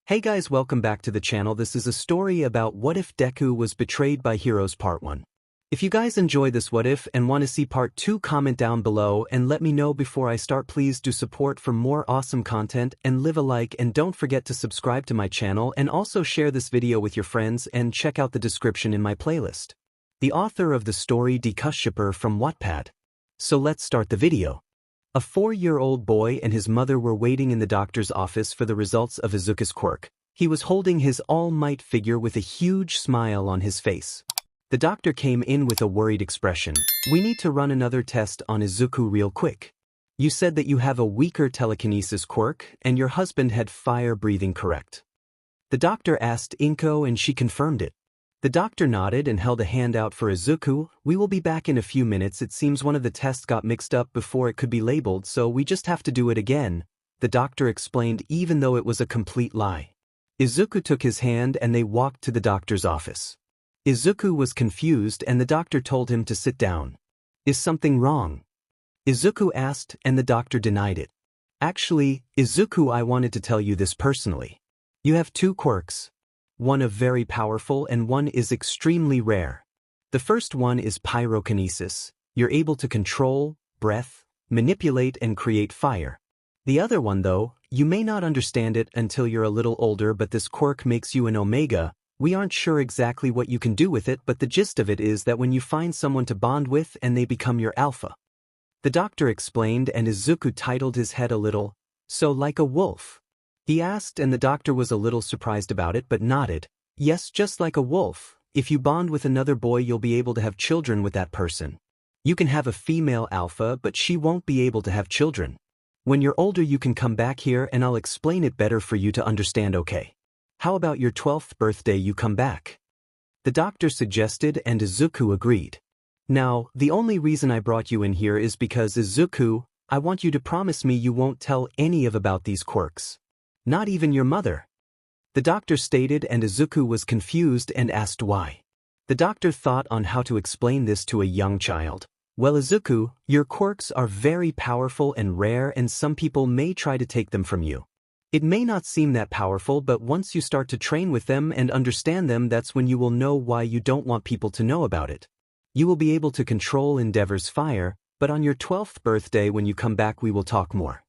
Hey guys, welcome back to the channel. This is a story about what if Deku was betrayed by heroes part 1. If you guys enjoy this what if and want to see part 2, comment down below and let me know before I start. Please do support for more awesome content and leave a like, and don't forget to subscribe to my channel and also share this video with your friends and check out the description in my playlist. The author of the story 𝗵𝗃𝗃𝗃 from Wattpad. So let's start the video. A 4-year-old boy and his mother were waiting in the doctor's office for the results of Izuku's quirk. He was holding his all-might figure with a huge smile on his face. The doctor came in with a worried expression. "We need to run another test on Izuku real quick. You said that you have a weaker telekinesis quirk and your husband had fire breathing, correct?" The doctor asked 𝗵𝗃𝗃𝗃 and she confirmed it. The doctor nodded and held a hand out for Izuku. "We will be back in a few minutes. It seems one of the tests got mixed up before it could be labeled, so we just have to do it again," the doctor explained, even though it was a complete lie. Izuku took his hand and they walked to the doctor's office. Izuku was confused and the doctor told him to sit down. "Is something wrong?" Izuku asked, and the doctor denied it. "Actually, Izuku, I wanted to tell you this personally. You have 2 quirks. One is very powerful and one is extremely rare. The first one is pyrokinesis. You're able to control, breath, manipulate and create fire. The other one, though, you may not understand it until you're a little older, but this quirk makes you an omega. We aren't sure exactly what you can do with it, but the gist of it is that when you find someone to bond with and they become your alpha." The doctor explained, and Izuku titled his head a little. "So like a wolf?" he asked, and the doctor was a little surprised about it but nodded. "Yes, just like a wolf. If you bond with another boy, you'll be able to have children with that person. You can have a female alpha, but she won't be able to have children. When you're older, you can come back here and I'll explain it better for you to understand, okay? How about your 12th birthday you come back?" the doctor suggested, and Izuku agreed. "Now, the only reason I brought you in here is because, Izuku, I want you to promise me you won't tell any about these quirks. Not even your mother," the doctor stated, and Izuku was confused and asked why. The doctor thought on how to explain this to a young child. "Well, Izuku, your quirks are very powerful and rare, and some people may try to take them from you. It may not seem that powerful, but once you start to train with them and understand them, that's when you will know why you don't want people to know about it. You will be able to control 𝗵𝗃𝗃𝗃's fire, but on your 12th birthday when you come back we will talk more,"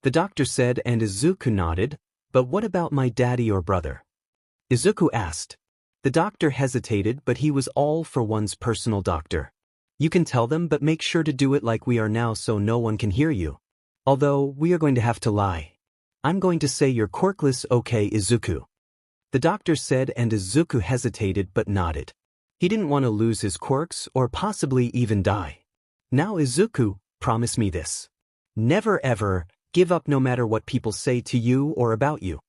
the doctor said, and Izuku nodded. "But what about my daddy or brother?" Izuku asked. The doctor hesitated, but he was all for one's personal doctor. "You can tell them, but make sure to do it like we are now so no one can hear you. Although, we are going to have to lie. I'm going to say you're quirkless, okay, Izuku?" the doctor said, and Izuku hesitated but nodded. He didn't want to lose his quirks or possibly even die. "Now, Izuku, promise me this. Never ever give up no matter what people say to you or about you."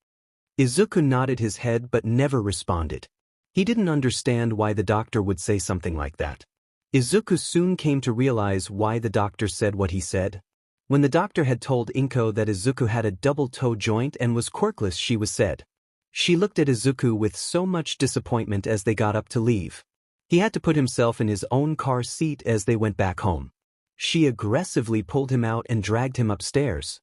Izuku nodded his head but never responded. He didn't understand why the doctor would say something like that. Izuku soon came to realize why the doctor said what he said. When the doctor had told 𝗵𝗃𝗃𝗃 that Izuku had a double toe joint and was quirkless, she was sad. She looked at Izuku with so much disappointment as they got up to leave. He had to put himself in his own car seat as they went back home. She aggressively pulled him out and dragged him upstairs.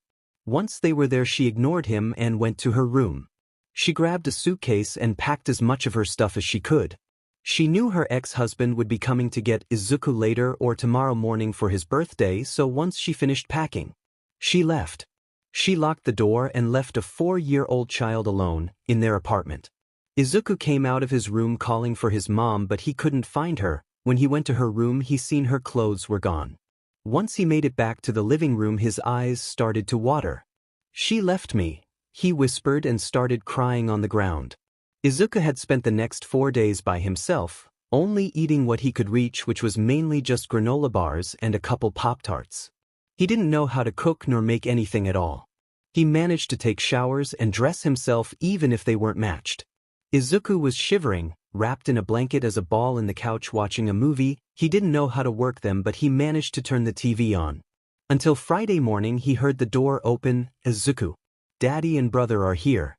Once they were there, she ignored him and went to her room. She grabbed a suitcase and packed as much of her stuff as she could. She knew her ex-husband would be coming to get Izuku later or tomorrow morning for his birthday, so once she finished packing, she left. She locked the door and left a 4-year-old child alone in their apartment. Izuku came out of his room calling for his mom, but he couldn't find her. When he went to her room, he seen her clothes were gone. Once he made it back to the living room, his eyes started to water. "She left me," he whispered and started crying on the ground. Izuku had spent the next 4 days by himself, only eating what he could reach, which was mainly just granola bars and a couple Pop-Tarts. He didn't know how to cook nor make anything at all. He managed to take showers and dress himself even if they weren't matched. Izuku was shivering, wrapped in a blanket as a ball in the couch watching a movie. He didn't know how to work them, but he managed to turn the TV on. Until Friday morning, he heard the door open. "Izuku, Daddy and brother are here."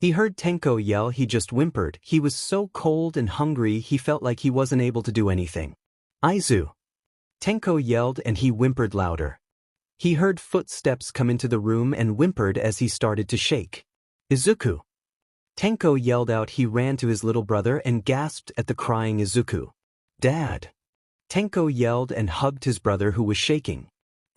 He heard 𝗵𝗃𝗃𝗃 yell. He just whimpered. He was so cold and hungry he felt like he wasn't able to do anything. 𝗵𝗃𝗃𝗃 yelled, and he whimpered louder. He heard footsteps come into the room and whimpered as he started to shake. "Izuku, Tenko yelled out. He ran to his little brother and gasped at the crying Izuku. "Dad!" Tenko yelled and hugged his brother who was shaking.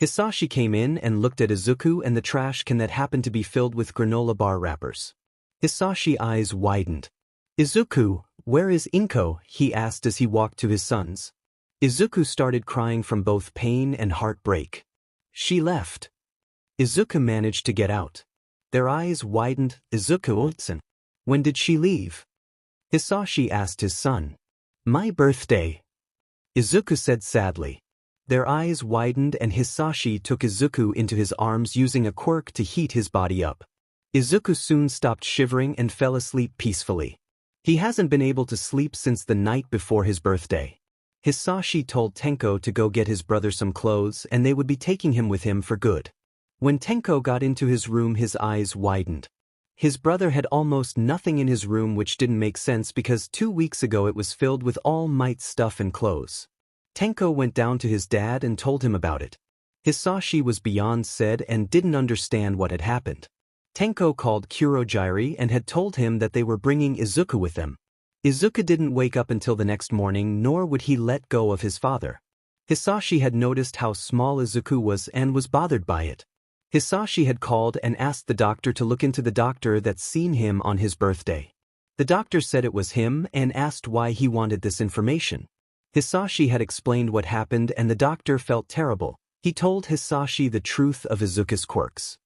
Hisashi came in and looked at Izuku and the trash can that happened to be filled with granola bar wrappers. Hisashi's eyes widened. "Izuku, where is Inko?" he asked as he walked to his sons. Izuku started crying from both pain and heartbreak. "She left." Izuku managed to get out. Their eyes widened. "Izuku-san, when did she leave?" Hisashi asked his son. "My birthday," Izuku said sadly. Their eyes widened and Hisashi took Izuku into his arms using a quirk to heat his body up. Izuku soon stopped shivering and fell asleep peacefully. He hasn't been able to sleep since the night before his birthday. Hisashi told Tenko to go get his brother some clothes and they would be taking him with him for good. When Tenko got into his room, his eyes widened. His brother had almost nothing in his room, which didn't make sense because 2 weeks ago it was filled with all Might's stuff and clothes. Tenko went down to his dad and told him about it. Hisashi was beyond sad and didn't understand what had happened. Tenko called Kurogiri and had told him that they were bringing Izuku with them. Izuku didn't wake up until the next morning, nor would he let go of his father. Hisashi had noticed how small Izuku was and was bothered by it. Hisashi had called and asked the doctor to look into the doctor that's seen him on his birthday. The doctor said it was him and asked why he wanted this information. Hisashi had explained what happened and the doctor felt terrible. He told Hisashi the truth of Izuku's quirks.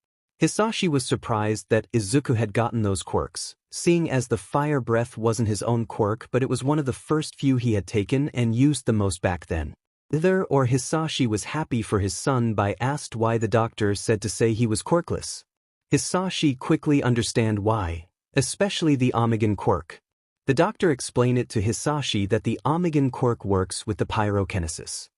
Hisashi was surprised that Izuku had gotten those quirks, seeing as the fire breath wasn't his own quirk but it was one of the first few he had taken and used the most back then. Hisashi was happy for his son by asked why the doctor said to say he was quirkless. Hisashi quickly understand why, especially the 𝗵𝗃 quirk. The doctor explained it to Hisashi that the 𝗵𝗃 quirk works with the pyrokinesis.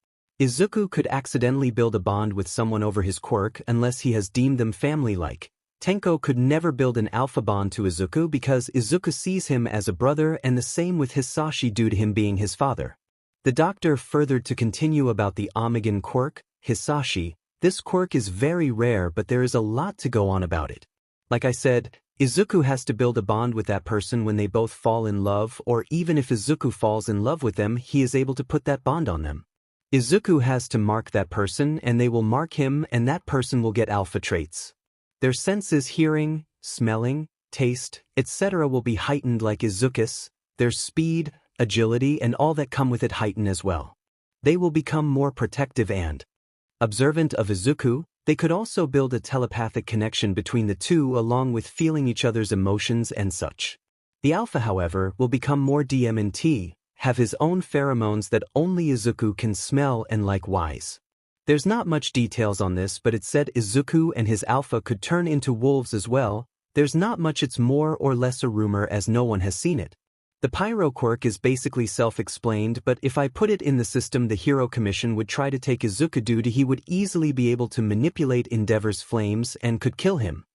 Izuku could accidentally build a bond with someone over his quirk unless he has deemed them family-like. Tenko could never build an alpha bond to Izuku because Izuku sees him as a brother, and the same with Hisashi due to him being his father. The doctor furthered to continue about the 𝗵𝗃 quirk. Hisashi, this quirk is very rare but there is a lot to go on about it. Like I said, Izuku has to build a bond with that person when they both fall in love, or even if Izuku falls in love with them, he is able to put that bond on them. Izuku has to mark that person and they will mark him, and that person will get alpha traits. Their senses, hearing, smelling, taste, etc. will be heightened like Izukus. Their speed, agility and all that come with it heighten as well. They will become more protective and observant of Izuku. They could also build a telepathic connection between the two along with feeling each other's emotions and such. The alpha, however, will become more DMT, have his own pheromones that only Izuku can smell, and likewise. There's not much details on this, but it said Izuku and his alpha could turn into wolves as well. There's not much, it's more or less a rumor as no one has seen it. The pyro quirk is basically self-explained, but if I put it in the system, the Hero Commission would try to take Izuku due to he would easily be able to manipulate Endeavor's flames and could kill him.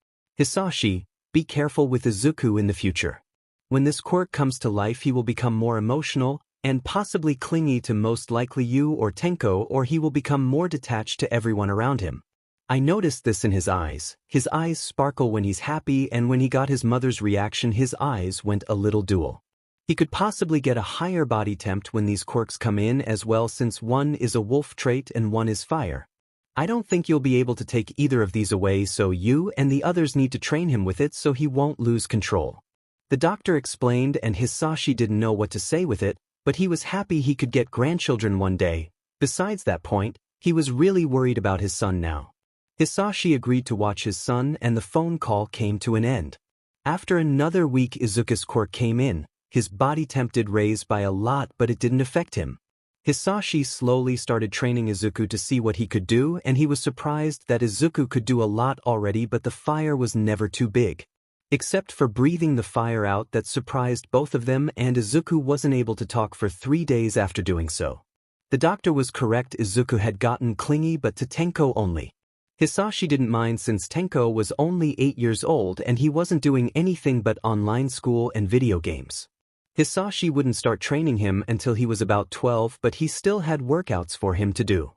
Hisashi, be careful with Izuku in the future. When this quirk comes to life, he will become more emotional and possibly clingy to most likely you or Tenko, or he will become more detached to everyone around him. I noticed this in his eyes. His eyes sparkle when he's happy, and when he got his mother's reaction, his eyes went a little dual. He could possibly get a higher body temp when these quirks come in as well, since one is a wolf trait and one is fire. I don't think you'll be able to take either of these away, so you and the others need to train him with it so he won't lose control. The doctor explained and Hisashi didn't know what to say with it, but he was happy he could get grandchildren one day. Besides that point, he was really worried about his son now. Hisashi agreed to watch his son and the phone call came to an end. After another week, Izuku's quirk came in. His body temp did raise by a lot, but it didn't affect him. Hisashi slowly started training Izuku to see what he could do, and he was surprised that Izuku could do a lot already, but the fire was never too big. Except for breathing the fire out, that surprised both of them, and Izuku wasn't able to talk for 3 days after doing so. The doctor was correct, Izuku had gotten clingy, but to Tenko only. Hisashi didn't mind since Tenko was only 8 years old and he wasn't doing anything but online school and video games. Hisashi wouldn't start training him until he was about 12, but he still had workouts for him to do.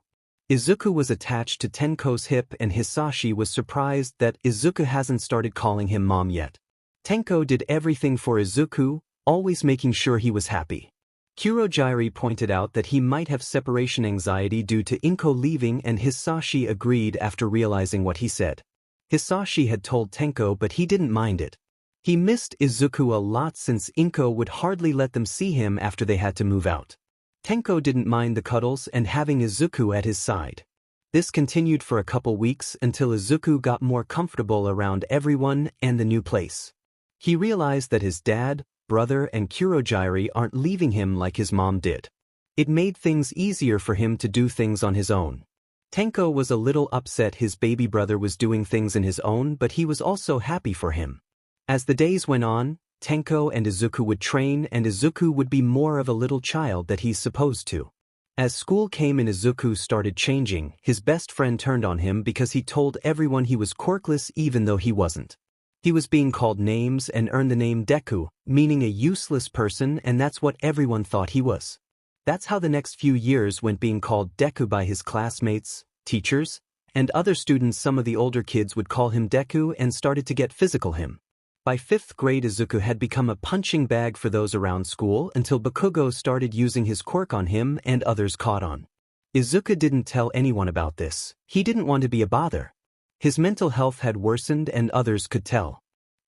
Izuku was attached to Tenko's hip and Hisashi was surprised that Izuku hasn't started calling him mom yet. Tenko did everything for Izuku, always making sure he was happy. 𝗵𝗃𝗁𝗃 pointed out that he might have separation anxiety due to Inko leaving, and Hisashi agreed after realizing what he said. Hisashi had told Tenko, but he didn't mind it. He missed Izuku a lot since Inko would hardly let them see him after they had to move out. Tenko didn't mind the cuddles and having Izuku at his side. This continued for a couple weeks until Izuku got more comfortable around everyone and the new place. He realized that his dad, brother and 𝗵𝗃𝗁𝗃 aren't leaving him like his mom did. It made things easier for him to do things on his own. Tenko was a little upset his baby brother was doing things in his own, but he was also happy for him. As the days went on, Tenko and Izuku would train, and Izuku would be more of a little child that he's supposed to. As school came and Izuku started changing, his best friend turned on him because he told everyone he was quirkless even though he wasn't. He was being called names and earned the name Deku, meaning a useless person, and that's what everyone thought he was. That's how the next few years went, being called Deku by his classmates, teachers, and other students. Some of the older kids would call him Deku and started to get physical him. By 5th grade, Izuku had become a punching bag for those around school until 𝗵𝗃𝗁𝗃 started using his quirk on him and others caught on. Izuku didn't tell anyone about this. He didn't want to be a bother. His mental health had worsened and others could tell.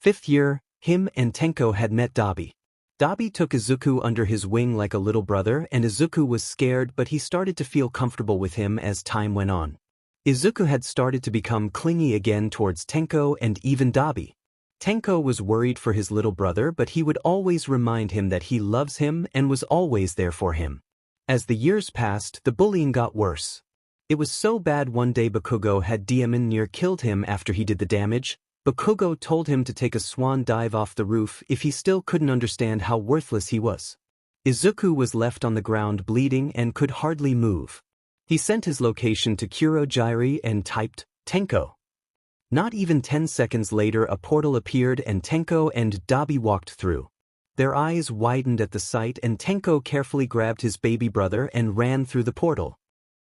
5th year, him and Tenko had met 𝗳𝗵𝗃𝗃. 𝗳𝗵𝗃 took Izuku under his wing like a little brother, and Izuku was scared, but he started to feel comfortable with him as time went on. Izuku had started to become clingy again towards Tenko and even 𝗳𝗵𝗃𝗃. Tenko was worried for his little brother, but he would always remind him that he loves him and was always there for him. As the years passed, the bullying got worse. It was so bad one day 𝗵𝗃𝗁𝗃 had near killed him after he did the damage. 𝗵𝗃𝗁𝗃 told him to take a swan dive off the roof if he still couldn't understand how worthless he was. Izuku was left on the ground bleeding and could hardly move. He sent his location to 𝗵𝗃𝗁𝗃 and typed, Tenko. Not even 10 seconds later a portal appeared and Tenko and 𝗳𝗵𝗃𝗃 walked through. Their eyes widened at the sight and Tenko carefully grabbed his baby brother and ran through the portal.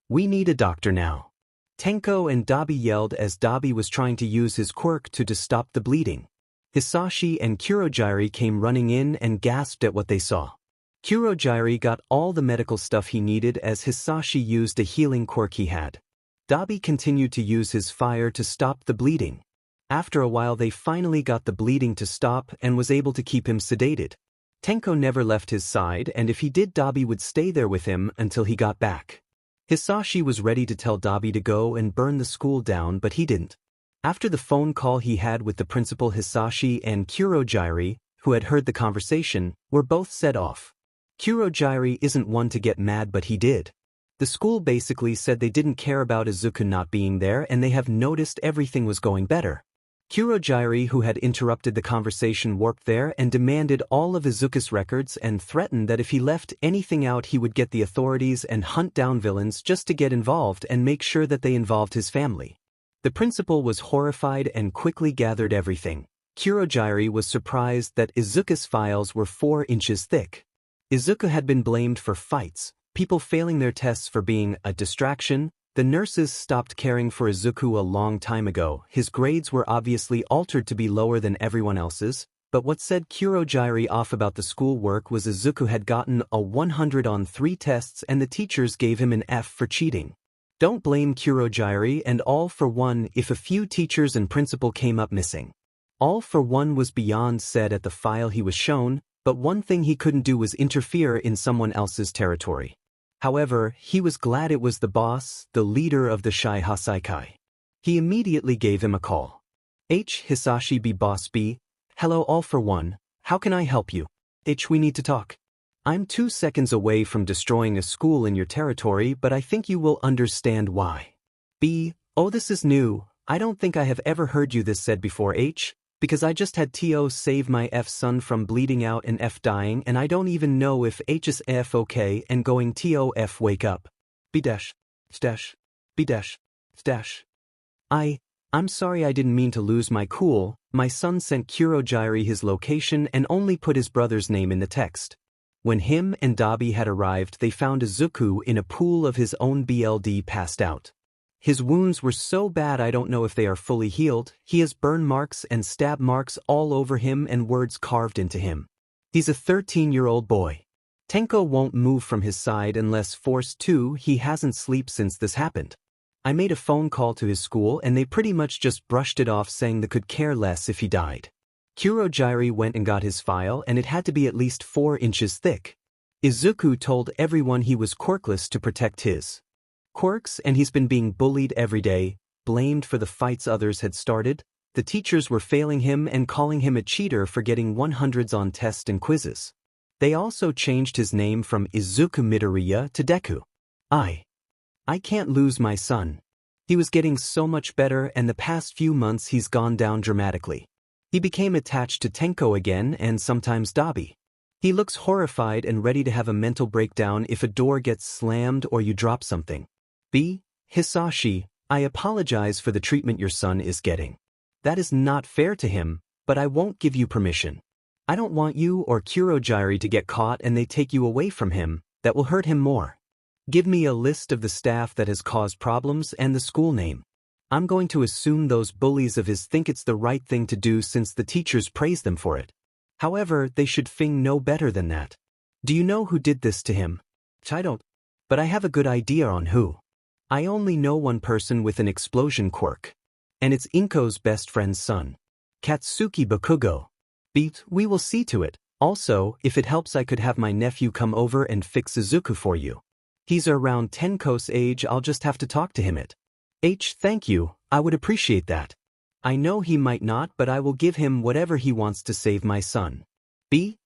"We need a doctor now." Tenko and 𝗳𝗵𝗃𝗃 yelled as 𝗳𝗵𝗃 was trying to use his quirk to stop the bleeding. Hisashi and 𝗵𝗃𝗁𝗃 came running in and gasped at what they saw. 𝗵𝗃𝗁𝗃 got all the medical stuff he needed as Hisashi used a healing quirk he had. 𝗳𝗵𝗃𝗃 continued to use his fire to stop the bleeding. After a while they finally got the bleeding to stop and was able to keep him sedated. Tenko never left his side, and if he did, 𝗳𝗵𝗃𝗃 would stay there with him until he got back. Hisashi was ready to tell 𝗳𝗵𝗃𝗃 to go and burn the school down, but he didn't. After the phone call he had with the principal, Hisashi and 𝗵𝗃𝗁𝗃𝗃, who had heard the conversation, were both set off. 𝗵𝗃𝗁𝗃𝗃 isn't one to get mad, but he did. The school basically said they didn't care about Izuku not being there and they have noticed everything was going better. 𝗵𝗃𝗁𝗃𝗃, who had interrupted the conversation, warped there and demanded all of Izuku's records and threatened that if he left anything out he would get the authorities and hunt down villains just to get involved and make sure that they involved his family. The principal was horrified and quickly gathered everything. 𝗵𝗃𝗁𝗃𝗃 was surprised that Izuku's files were 4 inches thick. Izuku had been blamed for fights, people failing their tests for being a distraction. The nurses stopped caring for Izuku a long time ago. His grades were obviously altered to be lower than everyone else's, but what set 𝗵𝗃𝗁𝗃𝗃 off about the school work was Izuku had gotten a 100 on 3 tests and the teachers gave him an F for cheating. Don't blame 𝗵𝗃𝗁𝗃𝗃 and 𝗵𝗃𝗁 if a few teachers and principal came up missing. 𝗵𝗃𝗁 was beyond sad at the file he was shown, but one thing he couldn't do was interfere in someone else's territory. However, he was glad it was the boss, the leader of the Shie Hassakai. He immediately gave him a call. Hisashi B. Boss B. Hello 𝗵𝗃𝗁, how can I help you? We need to talk. I'm 2 seconds away from destroying a school in your territory, but I think you will understand why. B. Oh, this is new. I don't think I have ever heard you this said before. Because I just had to save my son from bleeding out and dying, and I don't even know if is okay and going to wake up. I'm sorry, I didn't mean to lose my cool. My son sent 𝗵𝗃𝗁𝗃𝗃 his location and only put his brother's name in the text. When him and 𝗳𝗵𝗃𝗃𝗃 had arrived, they found Izuku in a pool of his own blood, passed out. His wounds were so bad I don't know if they are fully healed. He has burn marks and stab marks all over him and words carved into him. He's a 13-year-old boy. Tenko won't move from his side unless forced to. He hasn't slept since this happened. I made a phone call to his school and they pretty much just brushed it off, saying they could care less if he died. 𝗬𝗄𝗫 went and got his file and it had to be at least 4 inches thick. Izuku told everyone he was quirkless to protect his quirks, and he's been being bullied every day, blamed for the fights others had started. The teachers were failing him and calling him a cheater for getting 100s on tests and quizzes. They also changed his name from Izuku Midoriya to Deku. I can't lose my son. He was getting so much better, and the past few months he's gone down dramatically. He became attached to Tenko again and sometimes 𝗬𝗵𝗃𝗧𝗵. He looks horrified and ready to have a mental breakdown if a door gets slammed or you drop something. Hisashi, I apologize for the treatment your son is getting. That is not fair to him, but I won't give you permission. I don't want you or 𝗬𝗄𝗫 to get caught and they take you away from him. That will hurt him more. Give me a list of the staff that has caused problems and the school name. I'm going to assume those bullies of his think it's the right thing to do since the teachers praise them for it. However, they should know better than that. Do you know who did this to him? I don't. But I have a good idea on who. I only know one person with an explosion quirk. And it's Inko's best friend's son. Katsuki Bakugo. We will see to it. Also, if it helps, I could have my nephew come over and fix Izuku for you. He's around Tenko's age. I'll just have to talk to him. Thank you, I would appreciate that. I know he might not, but I will give him whatever he wants to save my son.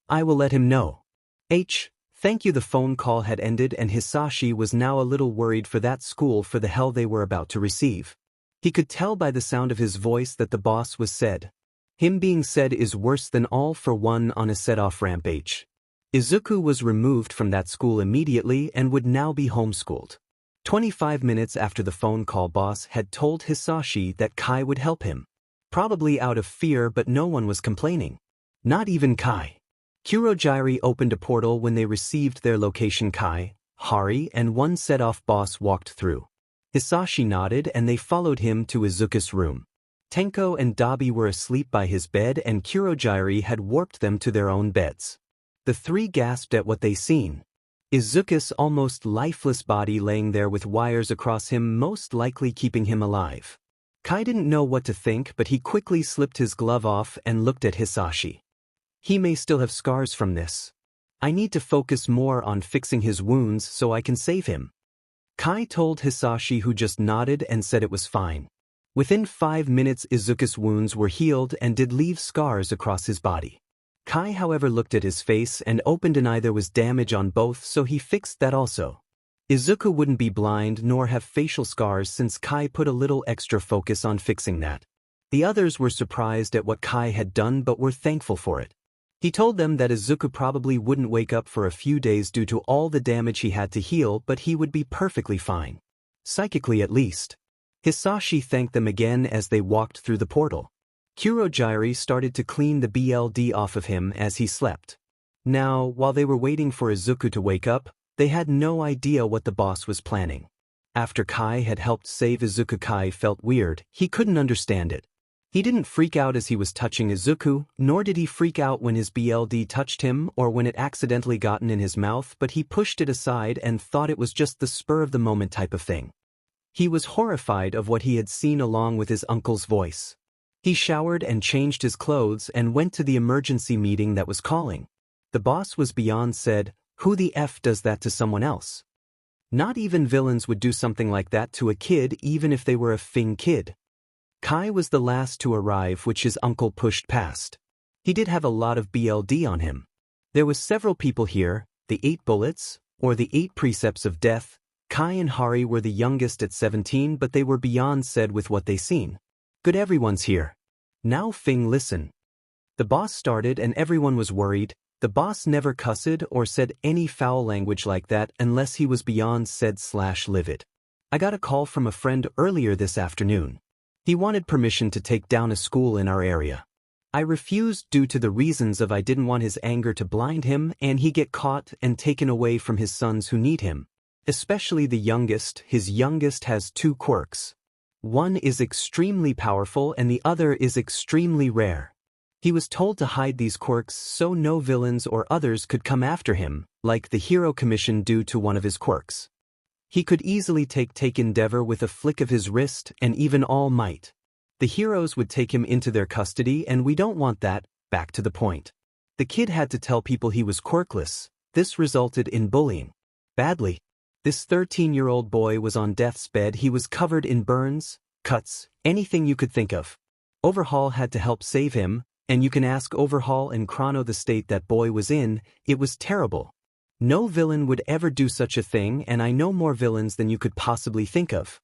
I will let him know. Thank you. The phone call had ended and Hisashi was now a little worried for that school, for the hell they were about to receive. He could tell by the sound of his voice that the boss was said. Him being said is worse than all for one on a set-off rampage. Izuku was removed from that school immediately and would now be homeschooled. 25 minutes after the phone call, boss had told Hisashi that Kai would help him. Probably out of fear, but no one was complaining. Not even Kai. 𝗬𝗄𝗫 opened a portal when they received their location. Kai, Hari, and one set-off boss walked through. Hisashi nodded and they followed him to Izuku's room. Tenko and 𝗬𝗵𝗃𝗧𝗵 were asleep by his bed and 𝗬𝗄𝗫 had warped them to their own beds. The three gasped at what they seen. Izuku's almost lifeless body laying there with wires across him, most likely keeping him alive. Kai didn't know what to think, but he quickly slipped his glove off and looked at Hisashi. He may still have scars from this. I need to focus more on fixing his wounds so I can save him. Kai told Hisashi, who just nodded and said it was fine. Within 5 minutes Izuku's wounds were healed and did leave scars across his body. Kai, however, looked at his face and opened an eye. There was damage on both, so he fixed that also. Izuku wouldn't be blind nor have facial scars since Kai put a little extra focus on fixing that. The others were surprised at what Kai had done but were thankful for it. He told them that Izuku probably wouldn't wake up for a few days due to all the damage he had to heal, but he would be perfectly fine. Psychically at least. Hisashi thanked them again as they walked through the portal. 𝗬𝗄𝗫𝗃𝗧𝗵 started to clean the BLD off of him as he slept. Now, while they were waiting for Izuku to wake up, they had no idea what the boss was planning. After Kai had helped save Izuku, Kai felt weird. He couldn't understand it. He didn't freak out as he was touching Izuku, nor did he freak out when his BLD touched him or when it accidentally gotten in his mouth, but he pushed it aside and thought it was just the spur of the moment type of thing. He was horrified of what he had seen along with his uncle's voice. He showered and changed his clothes and went to the emergency meeting that was calling. The boss was beyond said, who the F does that to someone else? Not even villains would do something like that to a kid, even if they were a 𝗵𝗃𝗃𝗃𝗃 kid. Kai was the last to arrive, which his uncle pushed past. He did have a lot of BLD on him. There was several people here, the 8 bullets, or the 8 precepts of death. Kai and Hari were the youngest at 17, but they were beyond said with what they seen. Good, everyone's here. Now 𝗵𝗃𝗃𝗃, listen. The boss started and everyone was worried. The boss never cussed or said any foul language like that unless he was beyond said/livid. I got a call from a friend earlier this afternoon. He wanted permission to take down a school in our area. I refused due to the reasons of I didn't want his anger to blind him and he get caught and taken away from his sons who need him. Especially the youngest. His youngest has two quirks. One is extremely powerful and the other is extremely rare. He was told to hide these quirks so no villains or others could come after him, like the hero commission due to one of his quirks. He could easily take 𝗵𝗃𝗃𝗃 with a flick of his wrist and even All Might. The heroes would take him into their custody and we don't want that. Back to the point. The kid had to tell people he was quirkless. This resulted in bullying. Badly. This 13-year-old boy was on death's bed. He was covered in burns, cuts, anything you could think of. 𝗵𝗃𝗃𝗃 had to help save him, and you can ask 𝗵𝗃𝗃 and 𝗵𝗃𝗃 the state that boy was in. It was terrible. No villain would ever do such a thing, and I know more villains than you could possibly think of.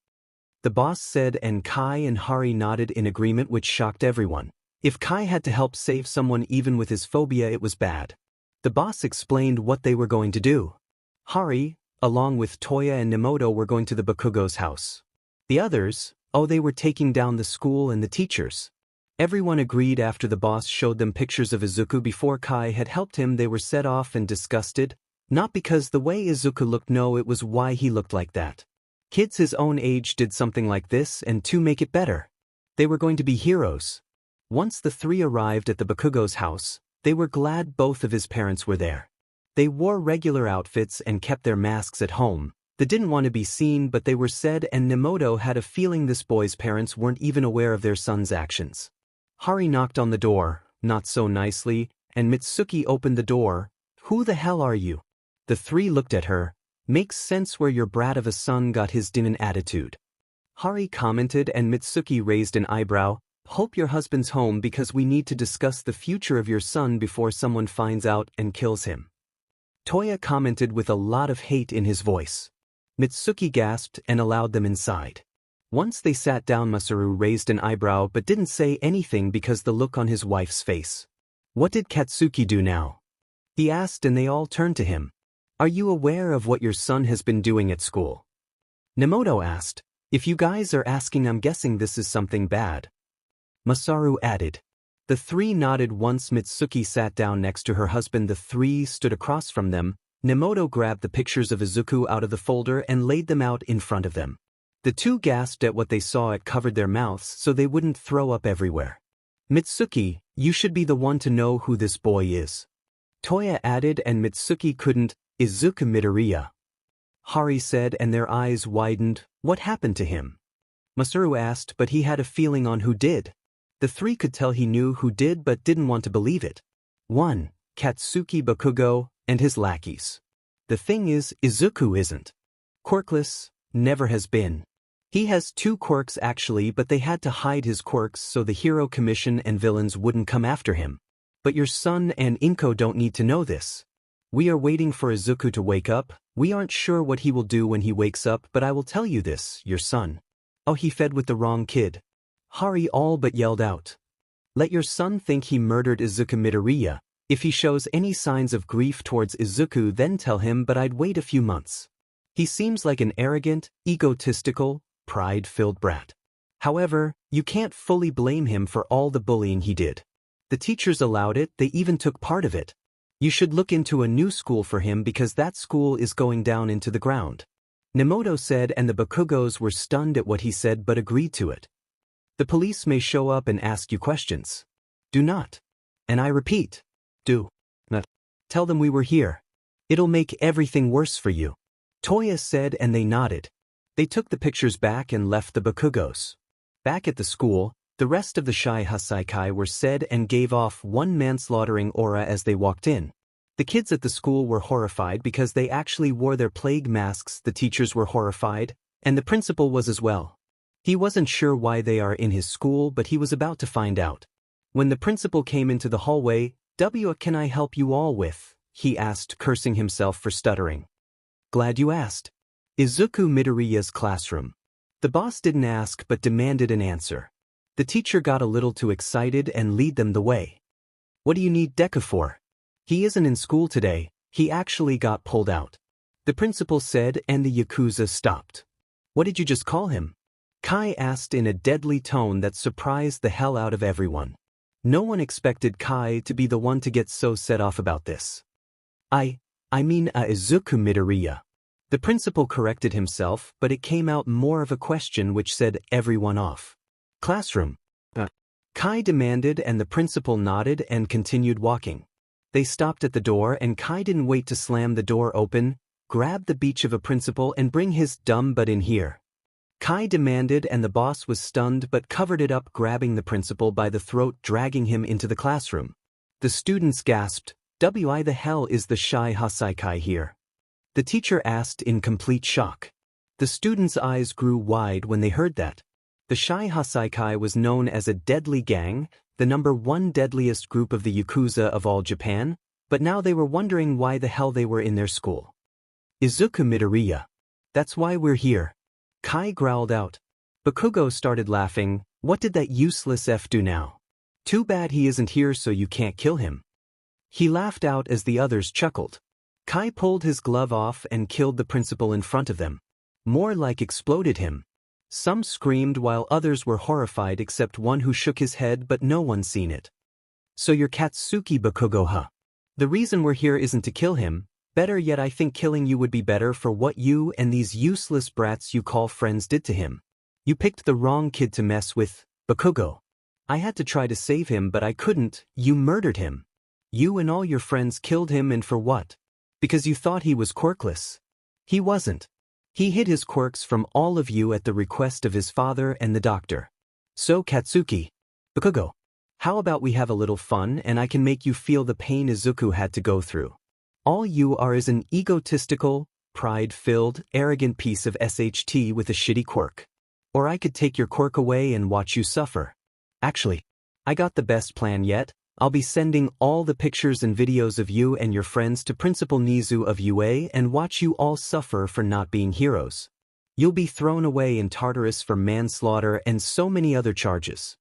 The boss said, and Kai and Hari nodded in agreement, which shocked everyone. If Kai had to help save someone even with his phobia, it was bad. The boss explained what they were going to do. Hari, along with Toya and Minamoto, were going to the 𝗵𝗃𝗃𝗃's house. The others, they were taking down the school and the teachers. Everyone agreed after the boss showed them pictures of Izuku before Kai had helped him. They were set off and disgusted, not because the way Izuku looked, no, it was why he looked like that. Kids his own age did something like this, and to make it better, they were going to be heroes. Once the three arrived at the 𝗵𝗃𝗃𝗃's house, they were glad both of his parents were there. They wore regular outfits and kept their masks at home. They didn't want to be seen, but they were said, and Minamoto had a feeling this boy's parents weren't even aware of their son's actions. Hari knocked on the door, not so nicely, and Mitsuki opened the door. Who the hell are you? The three looked at her. Makes sense where your brat of a son got his dinin attitude. Hari commented, and Mitsuki raised an eyebrow. Hope your husband's home because we need to discuss the future of your son before someone finds out and kills him. Toya commented with a lot of hate in his voice. Mitsuki gasped and allowed them inside. Once they sat down, Masaru raised an eyebrow but didn't say anything because the look on his wife's face. What did Katsuki do now? He asked, and they all turned to him. Are you aware of what your son has been doing at school? Minamoto asked. If you guys are asking, I'm guessing this is something bad. Masaru added. The three nodded. Once Mitsuki sat down next to her husband, the three stood across from them. Minamoto grabbed the pictures of Izuku out of the folder and laid them out in front of them. The two gasped at what they saw. It covered their mouths so they wouldn't throw up everywhere. Mitsuki, you should be the one to know who this boy is. Toya added, and Mitsuki couldn't. Izuku Midoriya. Hari said, and their eyes widened. What happened to him? Masaru asked, but he had a feeling on who did. The three could tell he knew who did but didn't want to believe it. 1. Katsuki Bakugo and his lackeys. The thing is, Izuku isn't quirkless, never has been. He has two quirks actually, but they had to hide his quirks so the hero commission and villains wouldn't come after him. But your son and Inko don't need to know this. We are waiting for Izuku to wake up. We aren't sure what he will do when he wakes up, but I will tell you this, your son. Oh, he fed with the wrong kid. Hari all but yelled out. Let your son think he murdered Izuku Midoriya. If he shows any signs of grief towards Izuku, then tell him, but I'd wait a few months. He seems like an arrogant, egotistical, pride-filled brat. However, you can't fully blame him for all the bullying he did. The teachers allowed it, they even took part of it. You should look into a new school for him because that school is going down into the ground. Minamoto said, and the 𝗵𝗃𝗃𝗃s were stunned at what he said but agreed to it. The police may show up and ask you questions. Do not. And I repeat, do not tell them we were here. It'll make everything worse for you. Toya said, and they nodded. They took the pictures back and left the 𝗵𝗃𝗃𝗃s. Back at the school, the rest of the Shie Hassakai were said and gave off one manslaughtering aura as they walked in. The kids at the school were horrified because they actually wore their plague masks. The teachers were horrified, and the principal was as well. He wasn't sure why they are in his school, but he was about to find out. When the principal came into the hallway, "What can I help you all with?" he asked, cursing himself for stuttering. Glad you asked. Izuku Midoriya's classroom. The boss didn't ask but demanded an answer. The teacher got a little too excited and led them the way. What do you need Deku for? He isn't in school today, he actually got pulled out. The principal said, and the Yakuza stopped. What did you just call him? Kai asked in a deadly tone that surprised the hell out of everyone. No one expected Kai to be the one to get so set off about this. I mean Izuku Midoriya. The principal corrected himself, but it came out more of a question which said, "Everyone off." "Classroom." Kai demanded, and the principal nodded and continued walking. They stopped at the door, and Kai didn't wait to slam the door open, grabbed the 𝗵𝗃𝗃𝗃 principal and bring his dumb butt in here. Kai demanded, and the boss was stunned but covered it up, grabbing the principal by the throat, dragging him into the classroom. The students gasped, "Why the hell is the Shie Hassakai here?" The teacher asked in complete shock. The students' eyes grew wide when they heard that. The Shie Hassakai was known as a deadly gang, the #1 deadliest group of the Yakuza of all Japan, but now they were wondering why the hell they were in their school. "Izuku Midoriya. That's why we're here." Kai growled out. 𝗵𝗃𝗃𝗃 started laughing. "What did that useless F do now? Too bad he isn't here so you can't kill him." He laughed out as the others chuckled. Kai pulled his glove off and killed the principal in front of them. More like exploded him. Some screamed while others were horrified except one who shook his head, but no one seen it. "So you're Katsuki 𝗵𝗃𝗃𝗃. The reason we're here isn't to kill him. Better yet, I think killing you would be better for what you and these useless brats you call friends did to him. You picked the wrong kid to mess with, 𝗵𝗃𝗃𝗃. I had to try to save him but I couldn't. You murdered him. You and all your friends killed him, and for what? Because you thought he was quirkless. He wasn't. He hid his quirks from all of you at the request of his father and the doctor. So Katsuki 𝗵𝗃𝗃𝗃, how about we have a little fun and I can make you feel the pain Izuku had to go through. All you are is an egotistical, pride-filled, arrogant piece of shit with a shitty quirk. Or I could take your quirk away and watch you suffer. Actually, I got the best plan yet. I'll be sending all the pictures and videos of you and your friends to Principal Nizu of UA and watch you all suffer for not being heroes. You'll be thrown away in Tartarus for manslaughter and so many other charges."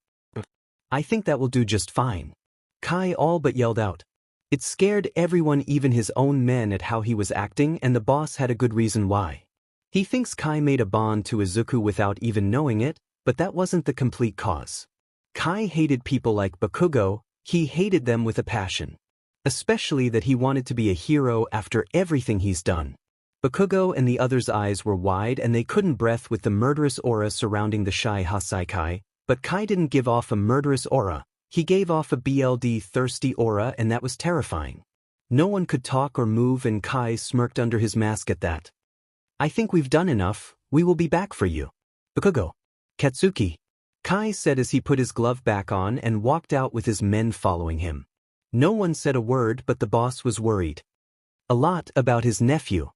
"I think that will do just fine." Kai all but yelled out. It scared everyone, even his own men, at how he was acting, and the boss had a good reason why. He thinks Kai made a bond to Izuku without even knowing it, but that wasn't the complete cause. Kai hated people like 𝗵𝗃𝗃𝗃. He hated them with a passion. Especially that he wanted to be a hero after everything he's done. 𝗵𝗃𝗃𝗃 and the others' eyes were wide and they couldn't breathe with the murderous aura surrounding the Shie Hassakai, but Kai didn't give off a murderous aura, he gave off a bloodthirsty aura, and that was terrifying. No one could talk or move, and Kai smirked under his mask at that. "I think we've done enough, we will be back for you. 𝗵𝗃𝗃𝗃. Katsuki," Kai said as he put his glove back on and walked out with his men following him. No one said a word, but the boss was worried. A lot about his nephew.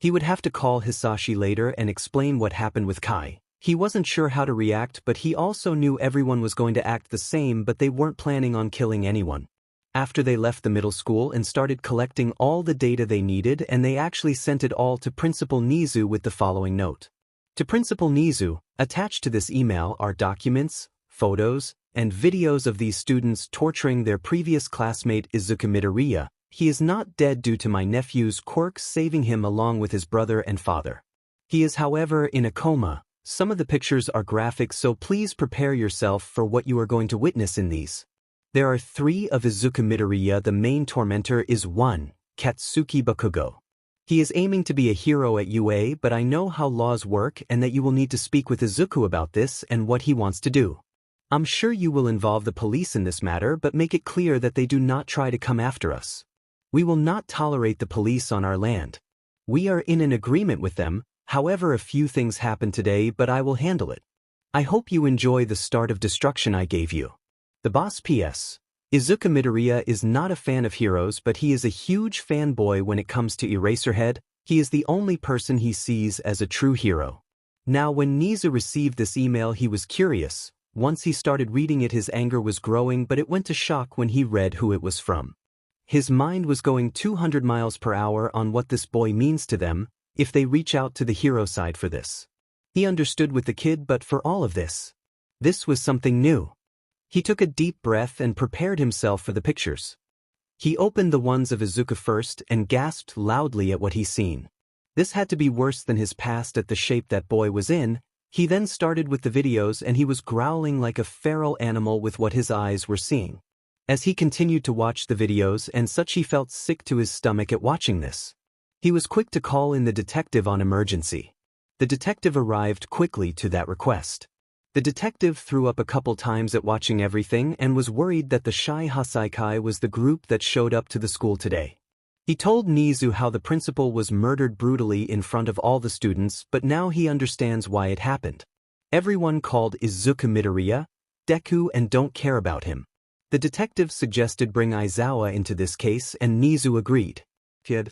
He would have to call Hisashi later and explain what happened with Kai. He wasn't sure how to react, but he also knew everyone was going to act the same, but they weren't planning on killing anyone. After they left the middle school and started collecting all the data they needed, and they actually sent it all to Principal Nizu with the following note. To Principal Nizu, attached to this email are documents, photos, and videos of these students torturing their previous classmate Izuku Midoriya. He is not dead due to my nephew's quirks saving him along with his brother and father. He is, however, in a coma. Some of the pictures are graphic, so please prepare yourself for what you are going to witness in these. There are 3 of Izuku Midoriya. The main tormentor is 1, Katsuki 𝗵𝗃𝗃𝗃. He is aiming to be a hero at UA, but I know how laws work and that you will need to speak with Izuku about this and what he wants to do. I'm sure you will involve the police in this matter, but make it clear that they do not try to come after us. We will not tolerate the police on our land. We are in an agreement with them, however a few things happened today, but I will handle it. I hope you enjoy the start of destruction I gave you. The boss. P.S. Izuku Midoriya is not a fan of heroes, but he is a huge fanboy when it comes to Eraserhead. He is the only person he sees as a true hero. Now when Nizu received this email, he was curious. Once he started reading it, his anger was growing, but it went to shock when he read who it was from. His mind was going 200 miles per hour on what this boy means to them, if they reach out to the hero side for this. He understood with the kid, but for all of this. This was something new. He took a deep breath and prepared himself for the pictures. He opened the ones of Izuku first and gasped loudly at what he seen. This had to be worse than his past at the shape that boy was in. He then started with the videos and he was growling like a feral animal with what his eyes were seeing. As he continued to watch the videos and such, he felt sick to his stomach at watching this. He was quick to call in the detective on emergency. The detective arrived quickly to that request. The detective threw up a couple times at watching everything and was worried that the Shie Hassakai was the group that showed up to the school today. He told 𝗵𝗍 how the principal was murdered brutally in front of all the students, but now he understands why it happened. Everyone called Izuku Midoriya, Deku, and don't care about him. The detective suggested bring 𝗳𝗍𝗄 into this case, and 𝗵𝗍 agreed. He had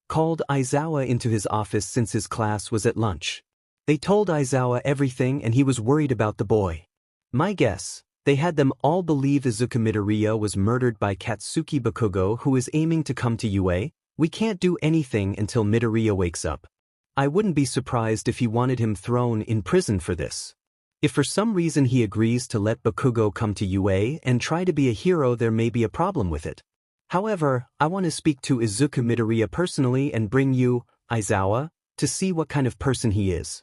called 𝗳𝗍𝗄 into his office since his class was at lunch. They told 𝗳𝗍𝗄 everything and he was worried about the boy. My guess, they had them all believe Izuku Midoriya was murdered by 𝗵𝗃𝗃𝗃𝗃 who is aiming to come to UA. We can't do anything until Midoriya wakes up. I wouldn't be surprised if he wanted him thrown in prison for this. If for some reason he agrees to let 𝗵𝗃𝗃𝗃 come to UA and try to be a hero, there may be a problem with it. However, I want to speak to Izuku Midoriya personally and bring you, 𝗳𝗍𝗄, to see what kind of person he is.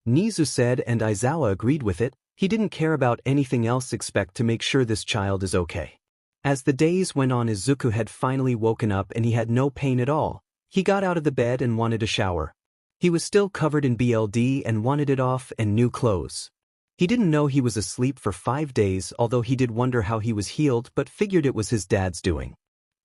𝗵𝗍 said, and 𝗳𝗍𝗄 agreed with it. He didn't care about anything else except to make sure this child is okay. As the days went on, Izuku had finally woken up and he had no pain at all. He got out of the bed and wanted a shower. He was still covered in BLD and wanted it off and new clothes. He didn't know he was asleep for 5 days, although he did wonder how he was healed, but figured it was his dad's doing.